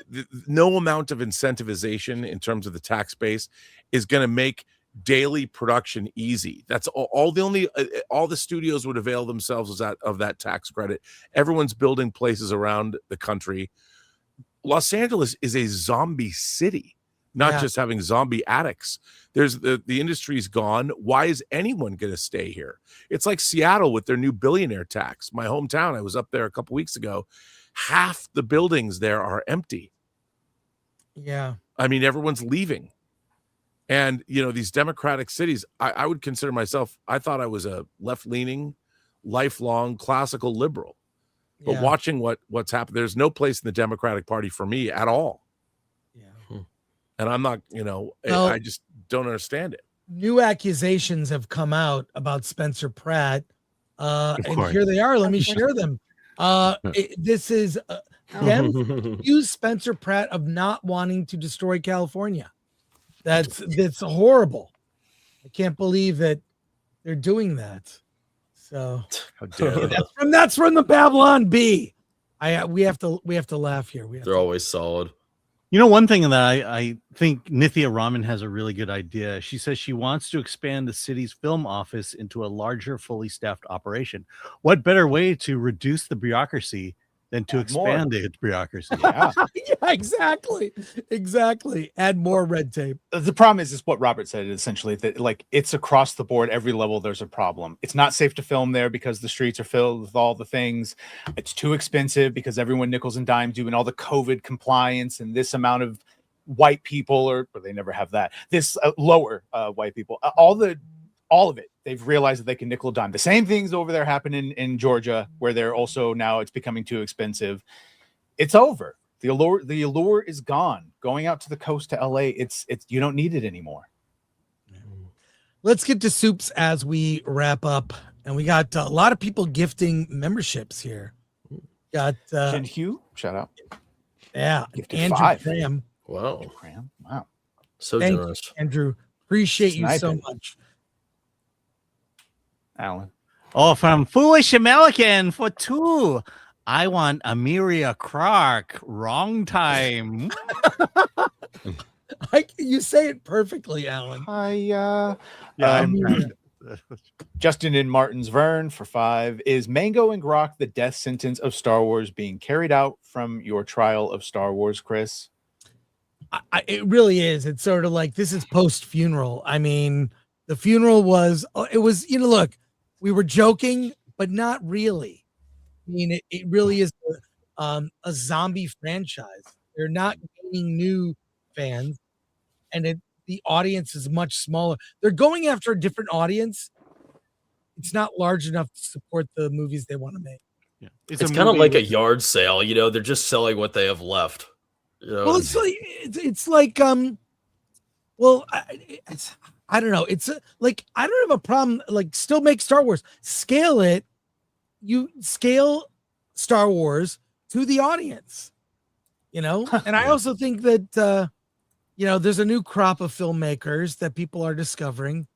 no amount of incentivization in terms of the tax base is going to make daily production easy. That's all the studios would avail themselves of that tax credit. Everyone's building places around the country. Los Angeles is a zombie city, not just having zombie addicts. There's the industry's gone. Why is anyone going to stay here? It's like Seattle with their new billionaire tax. My hometown, I was up there a couple weeks ago. Half the buildings there are empty. Yeah. I mean, everyone's leaving. And, these democratic cities, I would consider myself, I thought I was a left-leaning, lifelong classical liberal. But watching what's happened, there's no place in the Democratic Party for me at all. Yeah. And I'm not, I just don't understand it. New accusations have come out about Spencer Pratt. And here they are. Let me share them. This is them accuse Spencer Pratt of not wanting to destroy California. That's horrible. I can't believe that they're doing that. So that's from the Babylon Bee. We have to laugh here. They're always solid. One thing that I think Nithya Raman has a really good idea. She says she wants to expand the city's film office into a larger, fully staffed operation. What better way to reduce the bureaucracy than to expand the bureaucracy? Yeah, exactly. Add more red tape. The problem is what Robert said, essentially, that it's across the board, every level there's a problem. It's not safe to film there because the streets are filled with all the things. It's too expensive because everyone nickels and dimes doing all the COVID compliance, and this amount of white people, or they never have that, this lower white people, all of it. They've realized that they can nickel dime. The same things over there happen in Georgia, where they're also now it's becoming too expensive. It's over. The allure is gone. Going out to the coast to LA, it's you don't need it anymore. Let's get to soups as we wrap up, and we got a lot of people gifting memberships here. Got Jen Hugh, shout out. Yeah, Gifted Andrew 5. Graham. Wow, So Thank generous, you, Andrew. Appreciate you so much. Alan. Oh, from Foolish American for 2. I want Emilia Clarke. Wrong time. You say it perfectly, Alan. Justin and Martin's Vern for 5. Is Mango and Grok the death sentence of Star Wars being carried out from your trial of Star Wars, Chris? It really is. It's sort of like this is post-funeral. I mean, the funeral was, look, we were joking, but not really. I mean, it really is a zombie franchise. They're not gaining new fans, and the audience is much smaller. They're going after a different audience. It's not large enough to support the movies they want to make. Yeah. It's kind of like a yard sale. They're just selling what they have left. Well, it's like I don't know. It's like I don't have a problem. Like, still make Star Wars. Scale it. You scale Star Wars to the audience. And I also think that there's a new crop of filmmakers that people are discovering,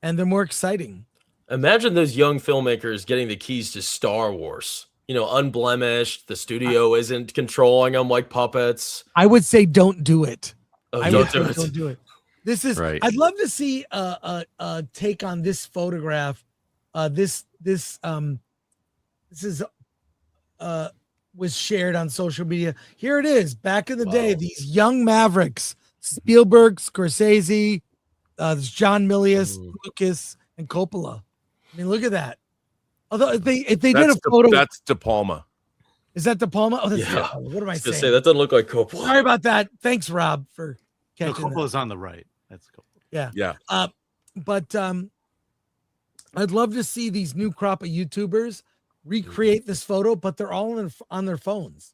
and they're more exciting. Imagine those young filmmakers getting the keys to Star Wars. You know, unblemished. The studio isn't controlling them like puppets. I would say don't do it. Oh, I don't would do say it. Don't do it. This is. Right. I'd love to see a take on this photograph. This is was shared on social media. Here it is. Back in the day, these young mavericks: Spielberg, Scorsese, there's John Milius, Lucas, and Coppola. I mean, look at that. Although if they did a photo, that's De Palma. Is that De Palma? Oh, that's Yeah. what am I I was gonna saying? say, that doesn't look like Coppola. Sorry about that. Thanks, Rob, for No, catching that. Coppola's on the right. That's cool. Yeah. Yeah. But I'd love to see these new crop of YouTubers recreate this photo, but they're all on their phones.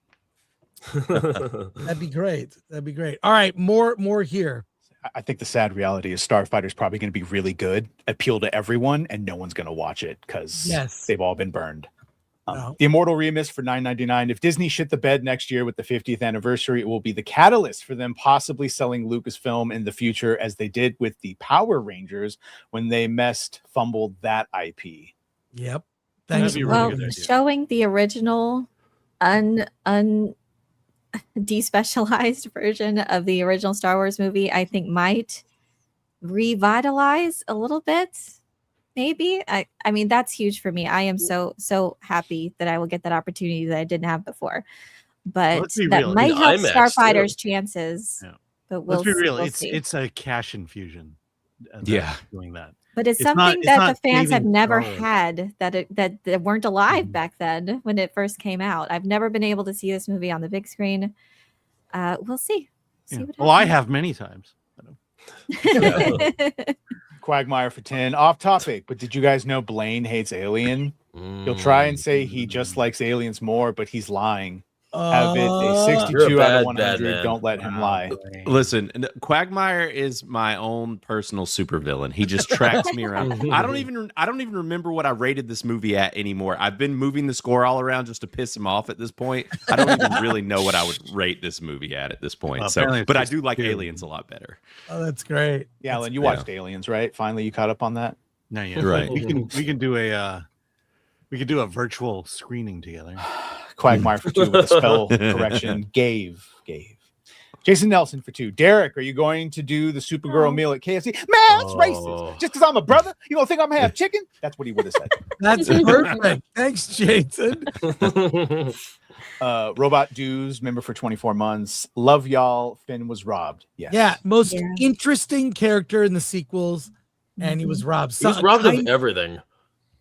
That'd be great. That'd be great. All right, more here. I think the sad reality is Starfighter's probably going to be really good, appeal to everyone, and no one's going to watch it because they've all been burned. The Immortal Remus for $9.99. If Disney shit the bed next year with the 50th anniversary, it will be the catalyst for them possibly selling Lucasfilm in the future, as they did with the Power Rangers when they fumbled that IP. Yep. Well, showing the original despecialized version of the original Star Wars movie, I think might revitalize a little bit. Maybe. I mean, that's huge for me. I am so happy that I will get that opportunity that I didn't have before. But that might help Starfighter's chances. Yeah. But let's be real. we'll see. It's a cash infusion. Doing that. But it's something that the fans have never had that weren't alive back then when it first came out. I've never been able to see this movie on the big screen. We'll see. Well, I have many times. Quagmire for 10. Off topic, but did you guys know Blaine hates Alien? He'll try and say he just likes Aliens more, but he's lying. Have it a 62 out of 100. Don't let him lie. Listen, Quagmire is my own personal supervillain. He just tracks me around. I don't even remember what I rated this movie at anymore. I've been moving the score all around just to piss him off at this point. I don't even really know what I would rate this movie at this point. But I do like Aliens a lot better. Oh, that's great. Yeah, Alan, you watched Aliens, right? Finally, you caught up on that. No, yeah, right. We can do a virtual screening together. Quagmire for 2 with a spell correction. Gave. Jason Nelson for 2. Derek, are you going to do the Supergirl meal at KFC? Man, that's racist. Just because I'm a brother, you don't think I'm gonna have chicken? That's what he would have said. That's perfect. Thanks, Jason. Robot Dues, member for 24 months. Love y'all. Finn was robbed. Yes. Yeah, most interesting character in the sequels, and he was robbed. He was robbed of everything.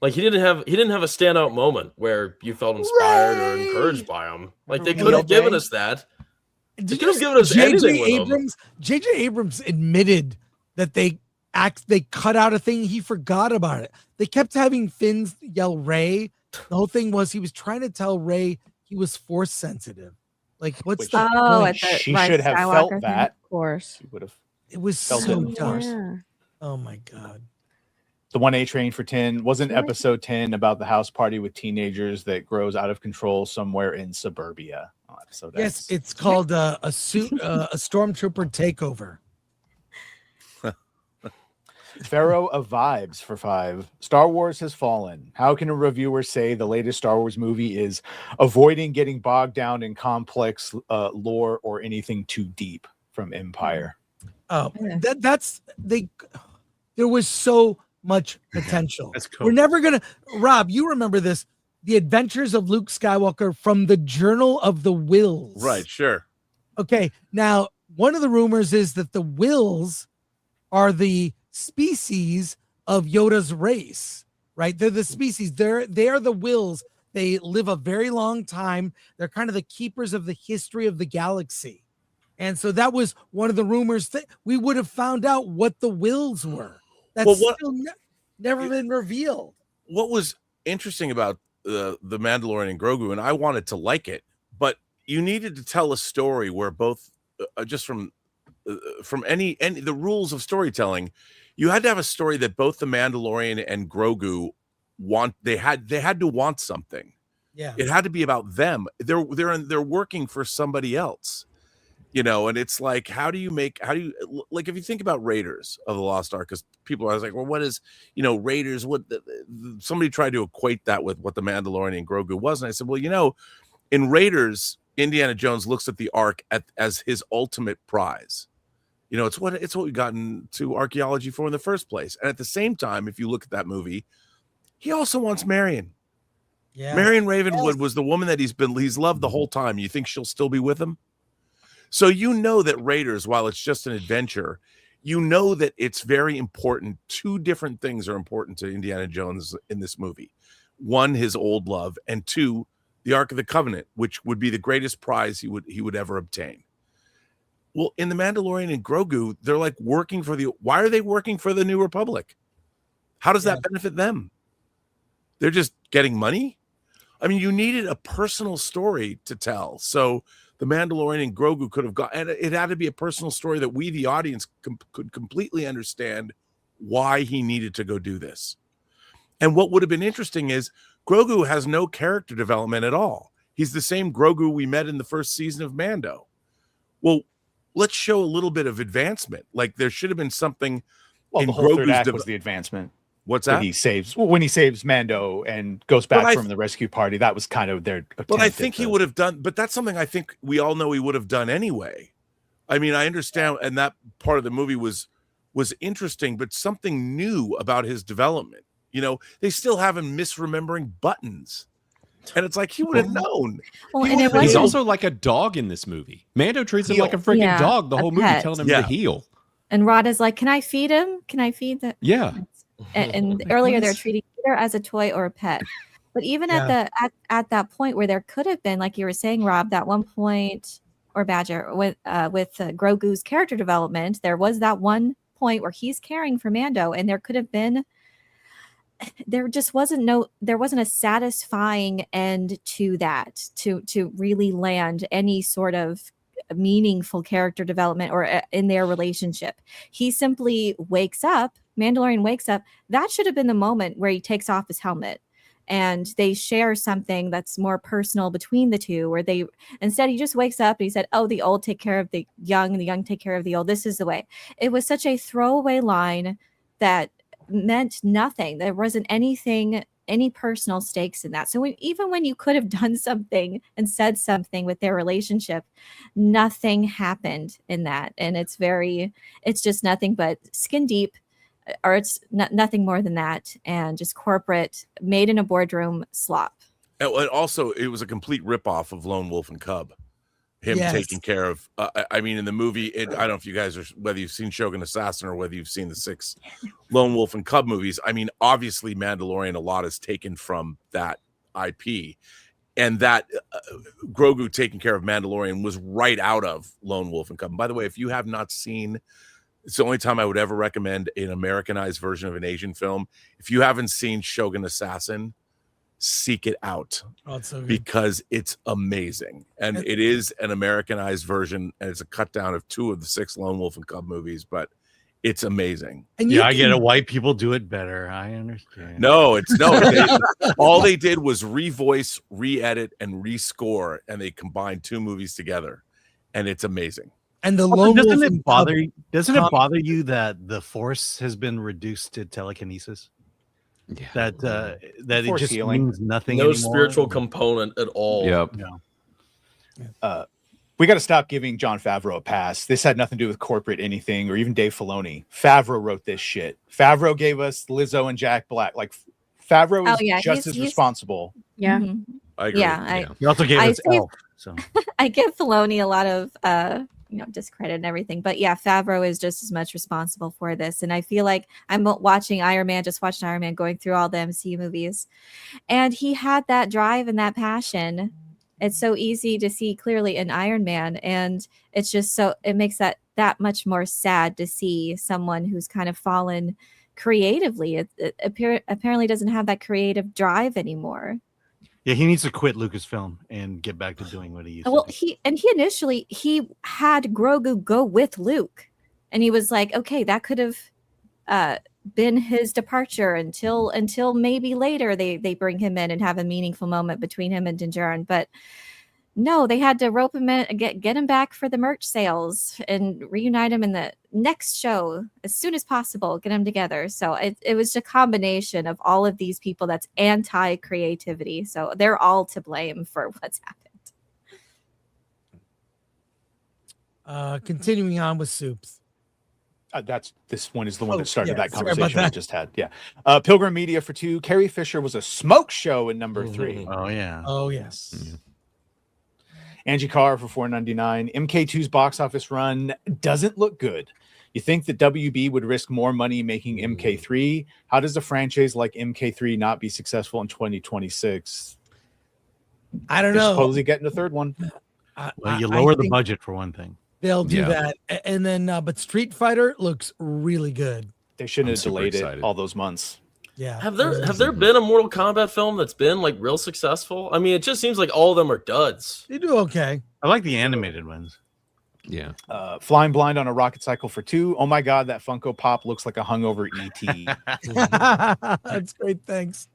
Like he didn't have a standout moment where you felt inspired or encouraged by him. Like they could have given us that. They could have given us anything with him. J.J. Abrams admitted that they cut out a thing. He forgot about it. They kept having Finn yell Ray. The whole thing was he was trying to tell Ray he was force sensitive. Like what's the point? She should have felt that. Of course. She would have. It was so dumb. Yeah. Oh my god. The 1A train for 10 wasn't episode 10 about the house party with teenagers that grows out of control somewhere in suburbia. Yes, it's called a stormtrooper takeover. Pharaoh of Vibes for 5. Star Wars has fallen. How can a reviewer say the latest Star Wars movie is avoiding getting bogged down in complex lore or anything too deep? From Empire. Oh, there was so much potential. We're never gonna. Rob, you remember this? The Adventures of Luke Skywalker from the Journal of the Wills. Right, sure. Okay, now one of the rumors is that the Wills are the species of Yoda's race, right? They're the species. They are the Wills. They live a very long time. They're kind of the keepers of the history of the galaxy. And so that was one of the rumors that we would have found out what the Wills were. That's still never been revealed. What was interesting about the Mandalorian and Grogu, and I wanted to like it, but you needed to tell a story where both, just from any the rules of storytelling, you had to have a story that both the Mandalorian and Grogu they had to want something. Yeah, it had to be about them. They're working for somebody else. you know, and it's like, how do you like, if you think about Raiders of the Lost Ark, because people are always like, well, what is, you know, Raiders, somebody tried to equate that with what the Mandalorian and Grogu was, and I said, well, you know, in Raiders, Indiana Jones looks at the Ark as his ultimate prize. You know, it's what we got into archaeology for in the first place. And at the same time, if you look at that movie, he also wants Marion. Yeah. Marion Ravenwood was the woman that he's loved the whole time. You think she'll still be with him? So you know that Raiders, while it's just an adventure, you know that it's very important. Two different things are important to Indiana Jones in this movie. One, his old love, and two, the Ark of the Covenant, which would be the greatest prize he would ever obtain. Well, in The Mandalorian and Grogu, they're like working for why are they working for the New Republic? How does that benefit them? They're just getting money? I mean, you needed a personal story to tell. So The Mandalorian and Grogu could have and it had to be a personal story that we, the audience, could completely understand why he needed to go do this. And what would have been interesting is Grogu has no character development at all. He's the same Grogu we met in the first season of Mando. Well, let's show a little bit of advancement. Like, there should have been something. Well, in the whole third Grogu's act was the advancement. What's that? When he saves Mando and goes back from the rescue party, that was kind of their attempt. But I think he would have done. But that's something I think we all know he would have done anyway. I mean, I understand, and that part of the movie was interesting, but something new about his development. You know, they still have him misremembering buttons. And it's like he would have known. Well, he's also like a dog in this movie. Mando treats him like a freaking dog the whole movie, telling him to heel. And Rod is like, "Can I feed him? Can I feed the?" Yeah. And earlier they're treating either as a toy or a pet. But even at that point where there could have been, like you were saying, Rob, that one point, or Badger, with Grogu's character development, there was that one point where he's caring for Mando, and there could have been. There wasn't a satisfying end to that to really land any sort of meaningful character development or in their relationship. He simply wakes up. Mandalorian wakes up. That should have been the moment where he takes off his helmet and they share something that's more personal between the two, where instead he just wakes up and he said, "Oh, the old take care of the young and the young take care of the old. This is the way." It was such a throwaway line that meant nothing. There wasn't any personal stakes in that. So even when you could have done something and said something with their relationship, nothing happened in that. And it's just nothing but skin deep, or it's nothing more than that, and just corporate, made in a boardroom slop. And also, it was a complete ripoff of Lone Wolf and Cub. Him taking care of, I mean, in the movie, I don't know if you guys whether you've seen Shogun Assassin or whether you've seen the 6 Lone Wolf and Cub movies. I mean, obviously, Mandalorian, a lot is taken from that IP, and that Grogu taking care of Mandalorian was right out of Lone Wolf and Cub. And by the way, if you have not seen, it's the only time I would ever recommend an Americanized version of an Asian film. If you haven't seen Shogun Assassin, seek it out, because it's amazing, and it is an Americanized version, and it's a cut down of 2 of the 6 Lone Wolf and Cub movies, but it's amazing. And I get it. White people do it better. I understand. All they did was revoice, re-edit, and rescore, and they combined 2 movies together, and it's amazing. And doesn't it bother you that the Force has been reduced to telekinesis? Yeah. That it just means nothing. No anymore. Spiritual component at all. Yep. We got to stop giving Jon Favreau a pass. This had nothing to do with corporate anything, or even Dave Filoni. Favreau wrote this shit. Favreau gave us Lizzo and Jack Black. Like, Favreau is just as responsible. Yeah. Mm-hmm. I agree. Yeah. He also gave us Elf. So I give Filoni a lot of discredit and everything, but yeah, Favreau is just as much responsible for this. And I feel like I'm watching Iron Man, just watching Iron Man, going through all the MCU movies, and he had that drive and that passion. It's so easy to see clearly in Iron Man, and it's just it makes that much more sad to see someone who's kind of fallen creatively. It apparently doesn't have that creative drive anymore. Yeah, he needs to quit Lucasfilm and get back to doing what he used to do. He initially had Grogu go with Luke, and he was like, okay, that could have been his departure until maybe later they bring him in and have a meaningful moment between him and Din Djarin. But No, they had to rope him in, get him back for the merch sales and reunite him in the next show as soon as possible, get them together. So it was a combination of all of these people that's anti-creativity. So they're all to blame for what's happened. Continuing on with Soups. This one is the one that started that sorry about conversation we that. just had. Yeah. Pilgrim Media for 2. Carrie Fisher was a smoke show in number 3. Oh yeah. Oh yes. Angie Carr for $4.99. MK2's box office run doesn't look good. You think that WB would risk more money making MK3? How does a franchise like MK3 not be successful in 2026? I don't They're know. supposedly getting a third one. Well, you lower the budget for one thing. They'll do that, and then but Street Fighter looks really good. They shouldn't have delayed it all those months. Yeah. Have there been a Mortal Kombat film that's been like real successful? I mean, it just seems like all of them are duds. They do okay. I like the animated ones. Yeah. Flying Blind on a Rocket Cycle for 2. Oh my God, that Funko Pop looks like a hungover ET. That's great. Thanks.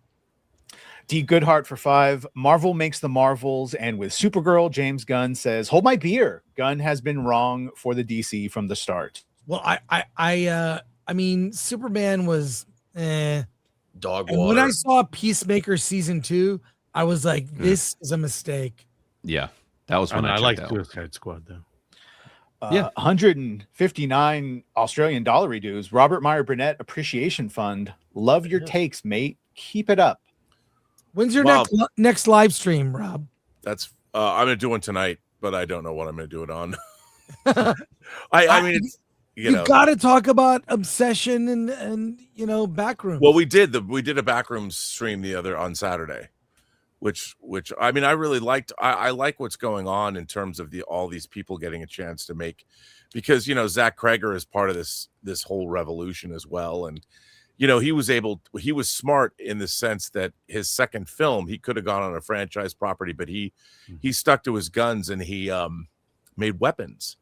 D. Goodhart for 5. Marvel makes the Marvels, and with Supergirl, James Gunn says, "Hold my beer. Gunn has been wrong for the DC from the start." Well, I mean, Superman was dog and water. when I saw Peacemaker season 2, I was like, "This is a mistake." Yeah, that was when I like checked out. Suicide Squad though. 159 Australian dollar redues. Robert Meyer Burnett Appreciation Fund. Love your takes, mate. Keep it up. When's your next live stream, Rob? That's I'm gonna do one tonight, but I don't know what I'm gonna do it on. I mean, it's, you know, got to talk about Obsession and Backrooms. Well, we did a Backrooms stream on Saturday, which I mean, I really liked. I like what's going on in terms of all these people getting a chance to make, because Zack Kreger is part of this whole revolution as well, and he was smart in the sense that his second film, he could have gone on a franchise property, but he stuck to his guns and he made weapons,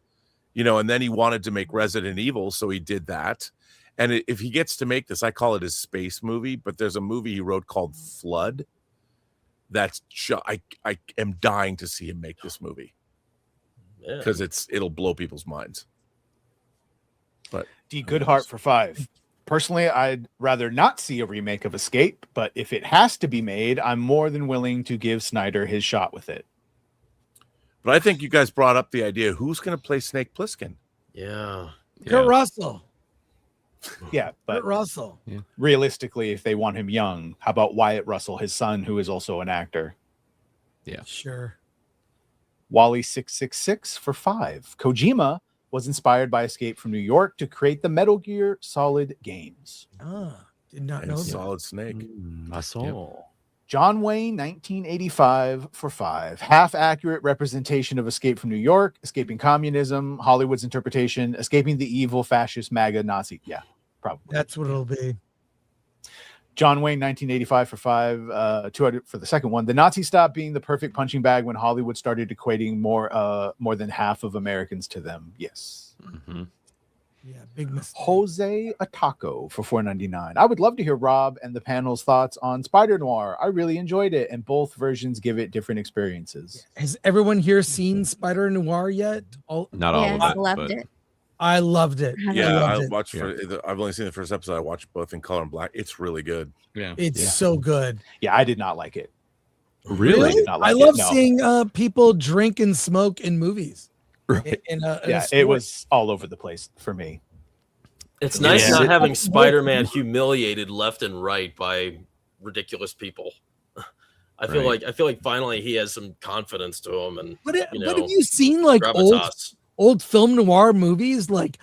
and then he wanted to make Resident Evil, so he did that. And if he gets to make this, I call it his space movie, but there's a movie he wrote called Flood. That's I am dying to see him make this movie because it'll blow people's minds. But D. Goodhart for 5. Personally, I'd rather not see a remake of Escape, but if it has to be made, I'm more than willing to give Snyder his shot with it. But I think you guys brought up the idea, who's going to play Snake Plissken? Yeah. Kurt Russell. Yeah, but Kurt Russell. Realistically, if they want him young, how about Wyatt Russell, his son, who is also an actor? Yeah. Sure. Wally 666 for 5. Kojima was inspired by Escape from New York to create the Metal Gear Solid games. Did not know that. Solid Snake. I saw. John Wayne 1985 for 5. Half accurate representation of Escape from New York, escaping communism, Hollywood's interpretation, escaping the evil fascist MAGA Nazi. Yeah, probably. That's what it'll be. John Wayne 1985 for 5. 200 for the second one. The Nazi stopped being the perfect punching bag when Hollywood started equating more than half of Americans to them. Yes. Mm-hmm. Yeah, big mistake. Jose Ataco for $4.99. I would love to hear Rob and the panel's thoughts on Spider Noir. I really enjoyed it, and both versions give it different experiences. Has everyone here seen Spider Noir yet? Not all of it. Loved it. I loved it. Yeah, I loved I it. watched. I've only seen the first episode. I watched both in color and black. It's really good. Yeah, It's so good. Yeah, I did not like it. Really? Did not like I love it, no. seeing people drink and smoke in movies. Right. It was all over the place for me. It's nice not having Spider-Man humiliated left and right by ridiculous people. I feel like finally he has some confidence to him. And but have you seen like old film noir movies? Like,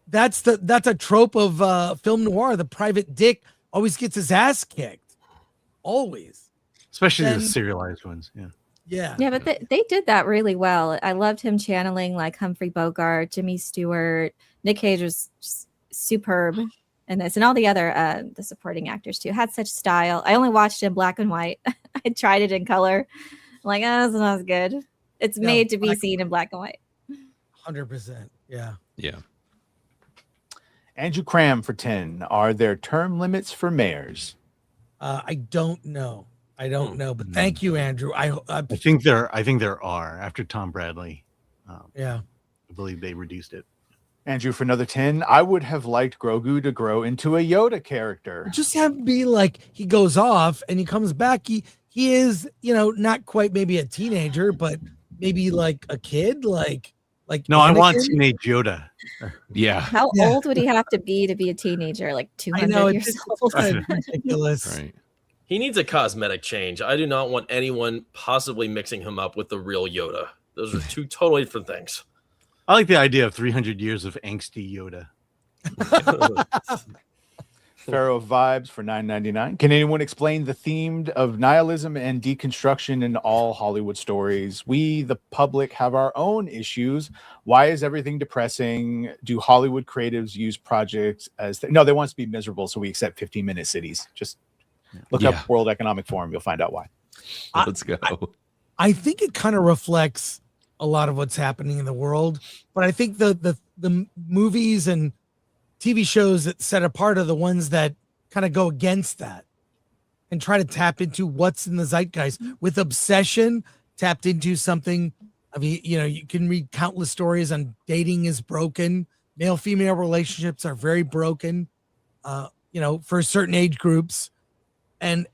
that's a trope of film noir. The private dick always gets his ass kicked. Always. Especially the serialized ones. Yeah. Yeah, but they did that really well. I loved him channeling like Humphrey Bogart, Jimmy Stewart, Nick Cage was just superb in this, and all the other the supporting actors too had such style. I only watched it in black and white. I tried it in color. I'm like, this is not as good. It's made to be seen in black and white. 100%. Yeah. Yeah. Andrew Cram for 10. Are there term limits for mayors? I don't know. I don't know, but thank you, Andrew. I think there are after Tom Bradley. Yeah, I believe they reduced it. Andrew, for another 10, I would have liked Grogu to grow into a Yoda character. Just have him be like he goes off and he comes back. He is, not quite maybe a teenager, but maybe like a kid, like. No, I want Anakin? teenage Yoda. Yeah. How old would he have to be a teenager? Like 200 years old? Ridiculous. Right. He needs a cosmetic change. I do not want anyone possibly mixing him up with the real Yoda. Those are two totally different things. I like the idea of 300 years of angsty Yoda. Pharaoh vibes for $9.99. Can anyone explain the theme of nihilism and deconstruction in all Hollywood stories? We, the public, have our own issues. Why is everything depressing? Do Hollywood creatives use projects as no? They want us to be miserable, so we accept 15-minute cities. Just look up World Economic Forum. You'll find out why. Let's go. I think it kind of reflects a lot of what's happening in the world, but I think the movies and TV shows that set apart are the ones that kind of go against that and try to tap into what's in the zeitgeist. With Obsession, tapped into something. I mean, you can read countless stories on dating is broken. Male-female relationships are very broken, for certain age groups. And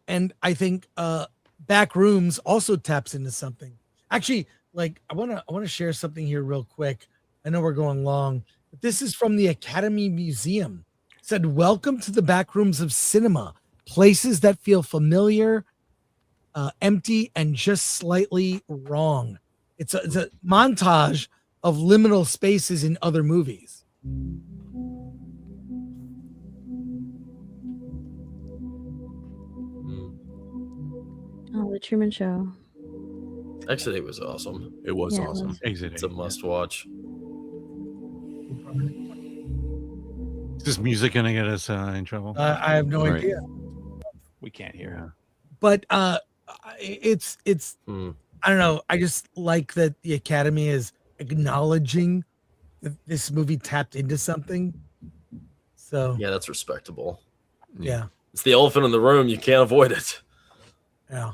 I think Backrooms also taps into something. Actually, I want to share something here real quick. I know we're going long. This is from the Academy Museum. It said, "Welcome to the backrooms of cinema, places that feel familiar, empty, and just slightly wrong." It's a montage of liminal spaces in other movies. Oh, The Truman Show. Actually, it was awesome. It was Yeah, it awesome. was. It's a must watch. Is this music gonna get us in trouble? I have no Right. idea. We can't hear. But it's I don't know. I just like that the Academy is acknowledging that this movie tapped into something. So Yeah, that's respectable. yeah. It's the elephant in the room. You can't avoid it. Yeah.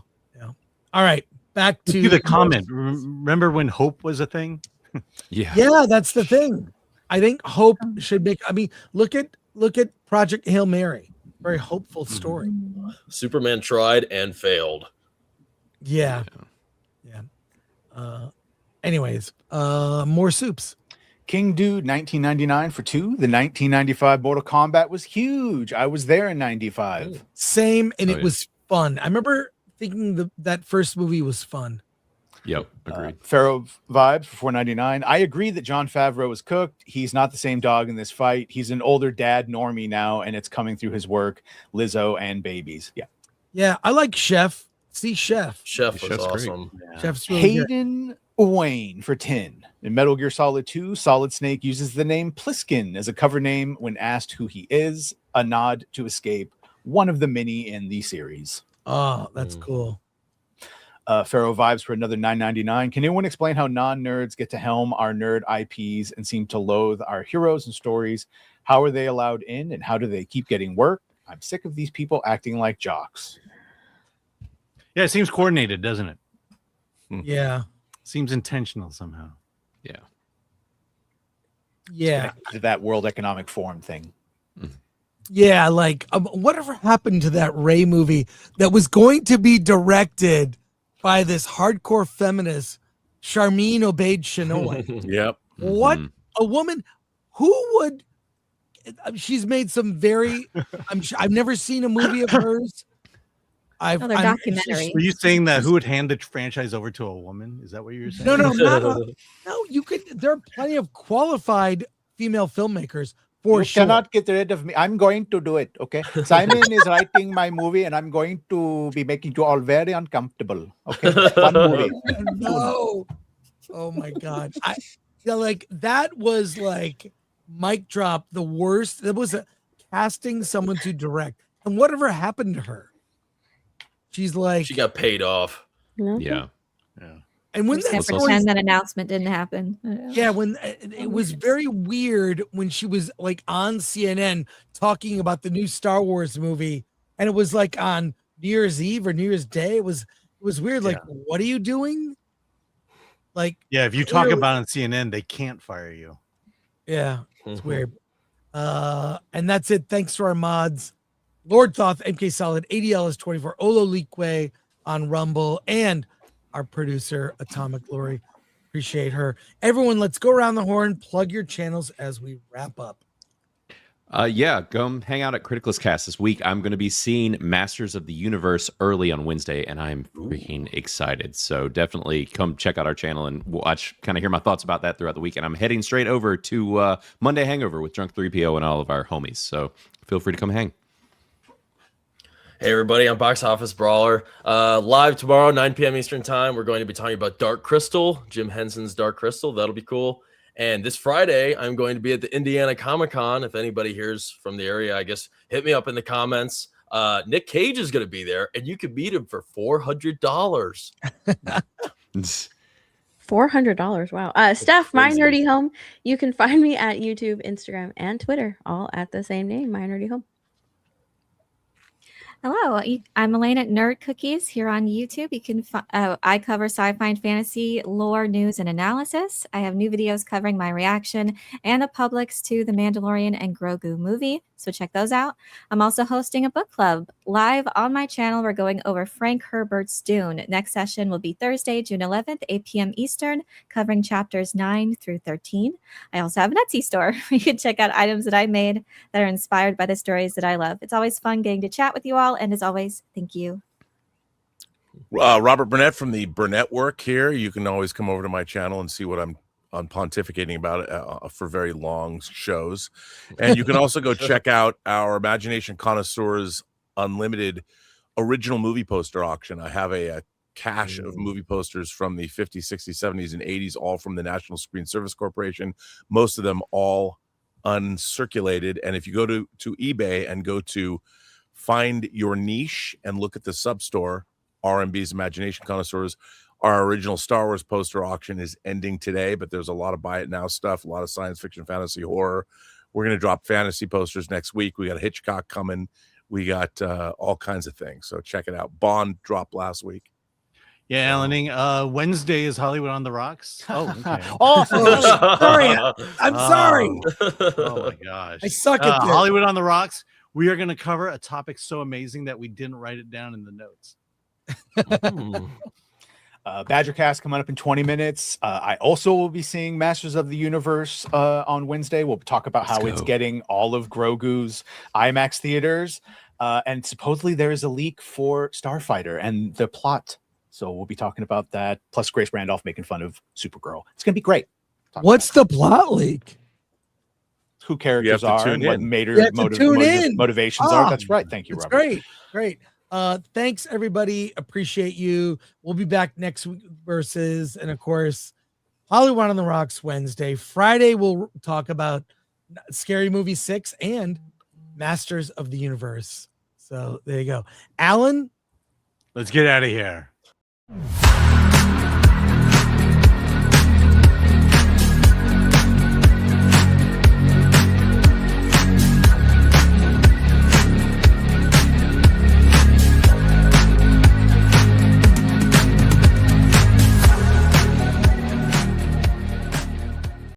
All right. Back To to the comment. Remember when hope was a thing? Yeah, that's the thing. I think hope should make. I mean, look at Project Hail Mary. Very hopeful story. Superman tried and failed. Yeah. Anyways, more soups. King Dude 1999 for 2. The 1995 Mortal Kombat was huge. I was there in 95. Same, and Oh, it yeah. was fun. I remember thinking that first movie was fun. Yep. Agreed. Pharaoh vibes for $4.99. I agree that Jon Favreau is cooked. He's not the same dog in this fight. He's an older dad normie now, and it's coming through his work, Lizzo and babies. Yeah. Yeah, I like Chef. See Chef. Chef was Chef's great. awesome. Chef's really good. Hayden Wayne for 10. In Metal Gear Solid 2, Solid Snake uses the name Pliskin as a cover name when asked who he is, a nod to Escape, one of the many in the series. Oh, that's cool. Pharaoh vibes for another $9.99. Can anyone explain how non-nerds get to helm our nerd IPs and seem to loathe our heroes and stories? How are they allowed in, and how do they keep getting work? I'm sick of these people acting like jocks. Yeah, it seems coordinated, doesn't it? Yeah. Seems intentional somehow. Yeah. Yeah. To that World Economic Forum thing. Yeah, like whatever happened to that Ray movie that was going to be directed by this hardcore feminist, Charmin Obaid Chinoy? Yep. What a woman! Who would? She's made some very. I've never seen a movie of hers. They're documentaries. Were you saying that who would hand the franchise over to a woman? Is that what you're saying? No, no. You could. There are plenty of qualified female filmmakers for You sure. cannot get rid of me. I'm going to do it. Okay. Simon is writing my movie, and I'm going to be making you all very uncomfortable. Okay. One movie. No. Oh my God. That was like mic drop. The worst. That was casting someone to direct. And whatever happened to her? She's like, She got paid off. Yeah. and when Just that gonna story, pretend that announcement didn't happen. yeah, when it was very weird when she was like on CNN talking about the new Star Wars movie, and it was like on New Year's Eve or New Year's Day. It was weird. Like, what are you doing? Like, yeah, if you talk about it on CNN, they can't fire you. Yeah, it's weird. And that's it. Thanks to our mods, Lord Thoth, MK Solid, ADL is 24, Olo Leakway on Rumble, and our producer, Atomic Glory. Appreciate her. Everyone, let's go around the horn, plug your channels as we wrap up. Yeah, go hang out at Criticalist Cast this week. I'm going to be seeing Masters of the Universe early on Wednesday, and I'm freaking excited. So definitely come check out our channel and watch, kind of hear my thoughts about that throughout the week. And I'm heading straight over to Monday Hangover with Drunk 3PO and all of our homies. So feel free to come hang. Hey everybody, I'm Office Brawler. Live tomorrow, 9 p.m. Eastern Time. We're going to be talking about Dark Crystal, Jim Henson's Dark Crystal. That'll be cool. And this Friday, I'm going to be at the Indiana Comic-Con. If anybody here's from the area, I guess hit me up in the comments. Nick Cage is going to be there, and you can meet him for $400. $400. Wow. Steph, My Nerdy Home. You can find me at YouTube, Instagram, and Twitter, all at the same name, My Nerdy Home. Hello, I'm Elaine at Nerd Cookies here on YouTube. You can I cover sci-fi and fantasy lore, news, and analysis. I have new videos covering my reaction and the public's to the Mandalorian and Grogu movie, so check those out. I'm also hosting a book club live on my channel. We're going over Frank Herbert's Dune. Next session will be Thursday, June 11th, 8 p.m. Eastern, covering chapters 9 through 13. I also have an Etsy store where you can check out items that I made that are inspired by the stories that I love. It's always fun getting to chat with you all. And as always, thank you. Robert Burnett from the Burnett Work here. You can always come over to my channel and see what I'm pontificating about for very long shows. And you can also go check out our Imagination Connoisseurs Unlimited original movie poster auction. I have a cache of movie posters from the 50s, 60s, 70s, and 80s, all from the National Screen Service Corporation. Most of them all uncirculated. And if you go to eBay and go to find your niche and look at the sub-store, RMB's Imagination Connoisseurs, our original Star Wars poster auction is ending today, but there's a lot of buy it now stuff, a lot of science fiction, fantasy, horror. We're going to drop fantasy posters next week. We got a Hitchcock coming. We got all kinds of things. So check it out. Bond dropped last week. Yeah, Alan, Wednesday is Hollywood on the Rocks. Oh, okay. Sorry. I'm sorry. Oh my gosh. I suck at this. Hollywood on the Rocks. We are going to cover a topic so amazing that we didn't write it down in the notes. Badgercast coming up in 20 minutes. I also will be seeing Masters of the Universe on Wednesday. We'll talk about how it's getting all of Grogu's IMAX theaters. And supposedly there is a leak for Starfighter and the plot. So we'll be talking about that. Plus Grace Randolph making fun of Supergirl. It's going to be great. What's the plot leak? Who characters are and what motivations are. That's right. Thank you, Robert. Great. Great. Thanks, everybody. Appreciate you. We'll be back next week versus, and of course, Hollywood on the Rocks Wednesday. Friday, we'll talk about Scary Movie 6 and Masters of the Universe. So there you go. Alan? Let's get out of here.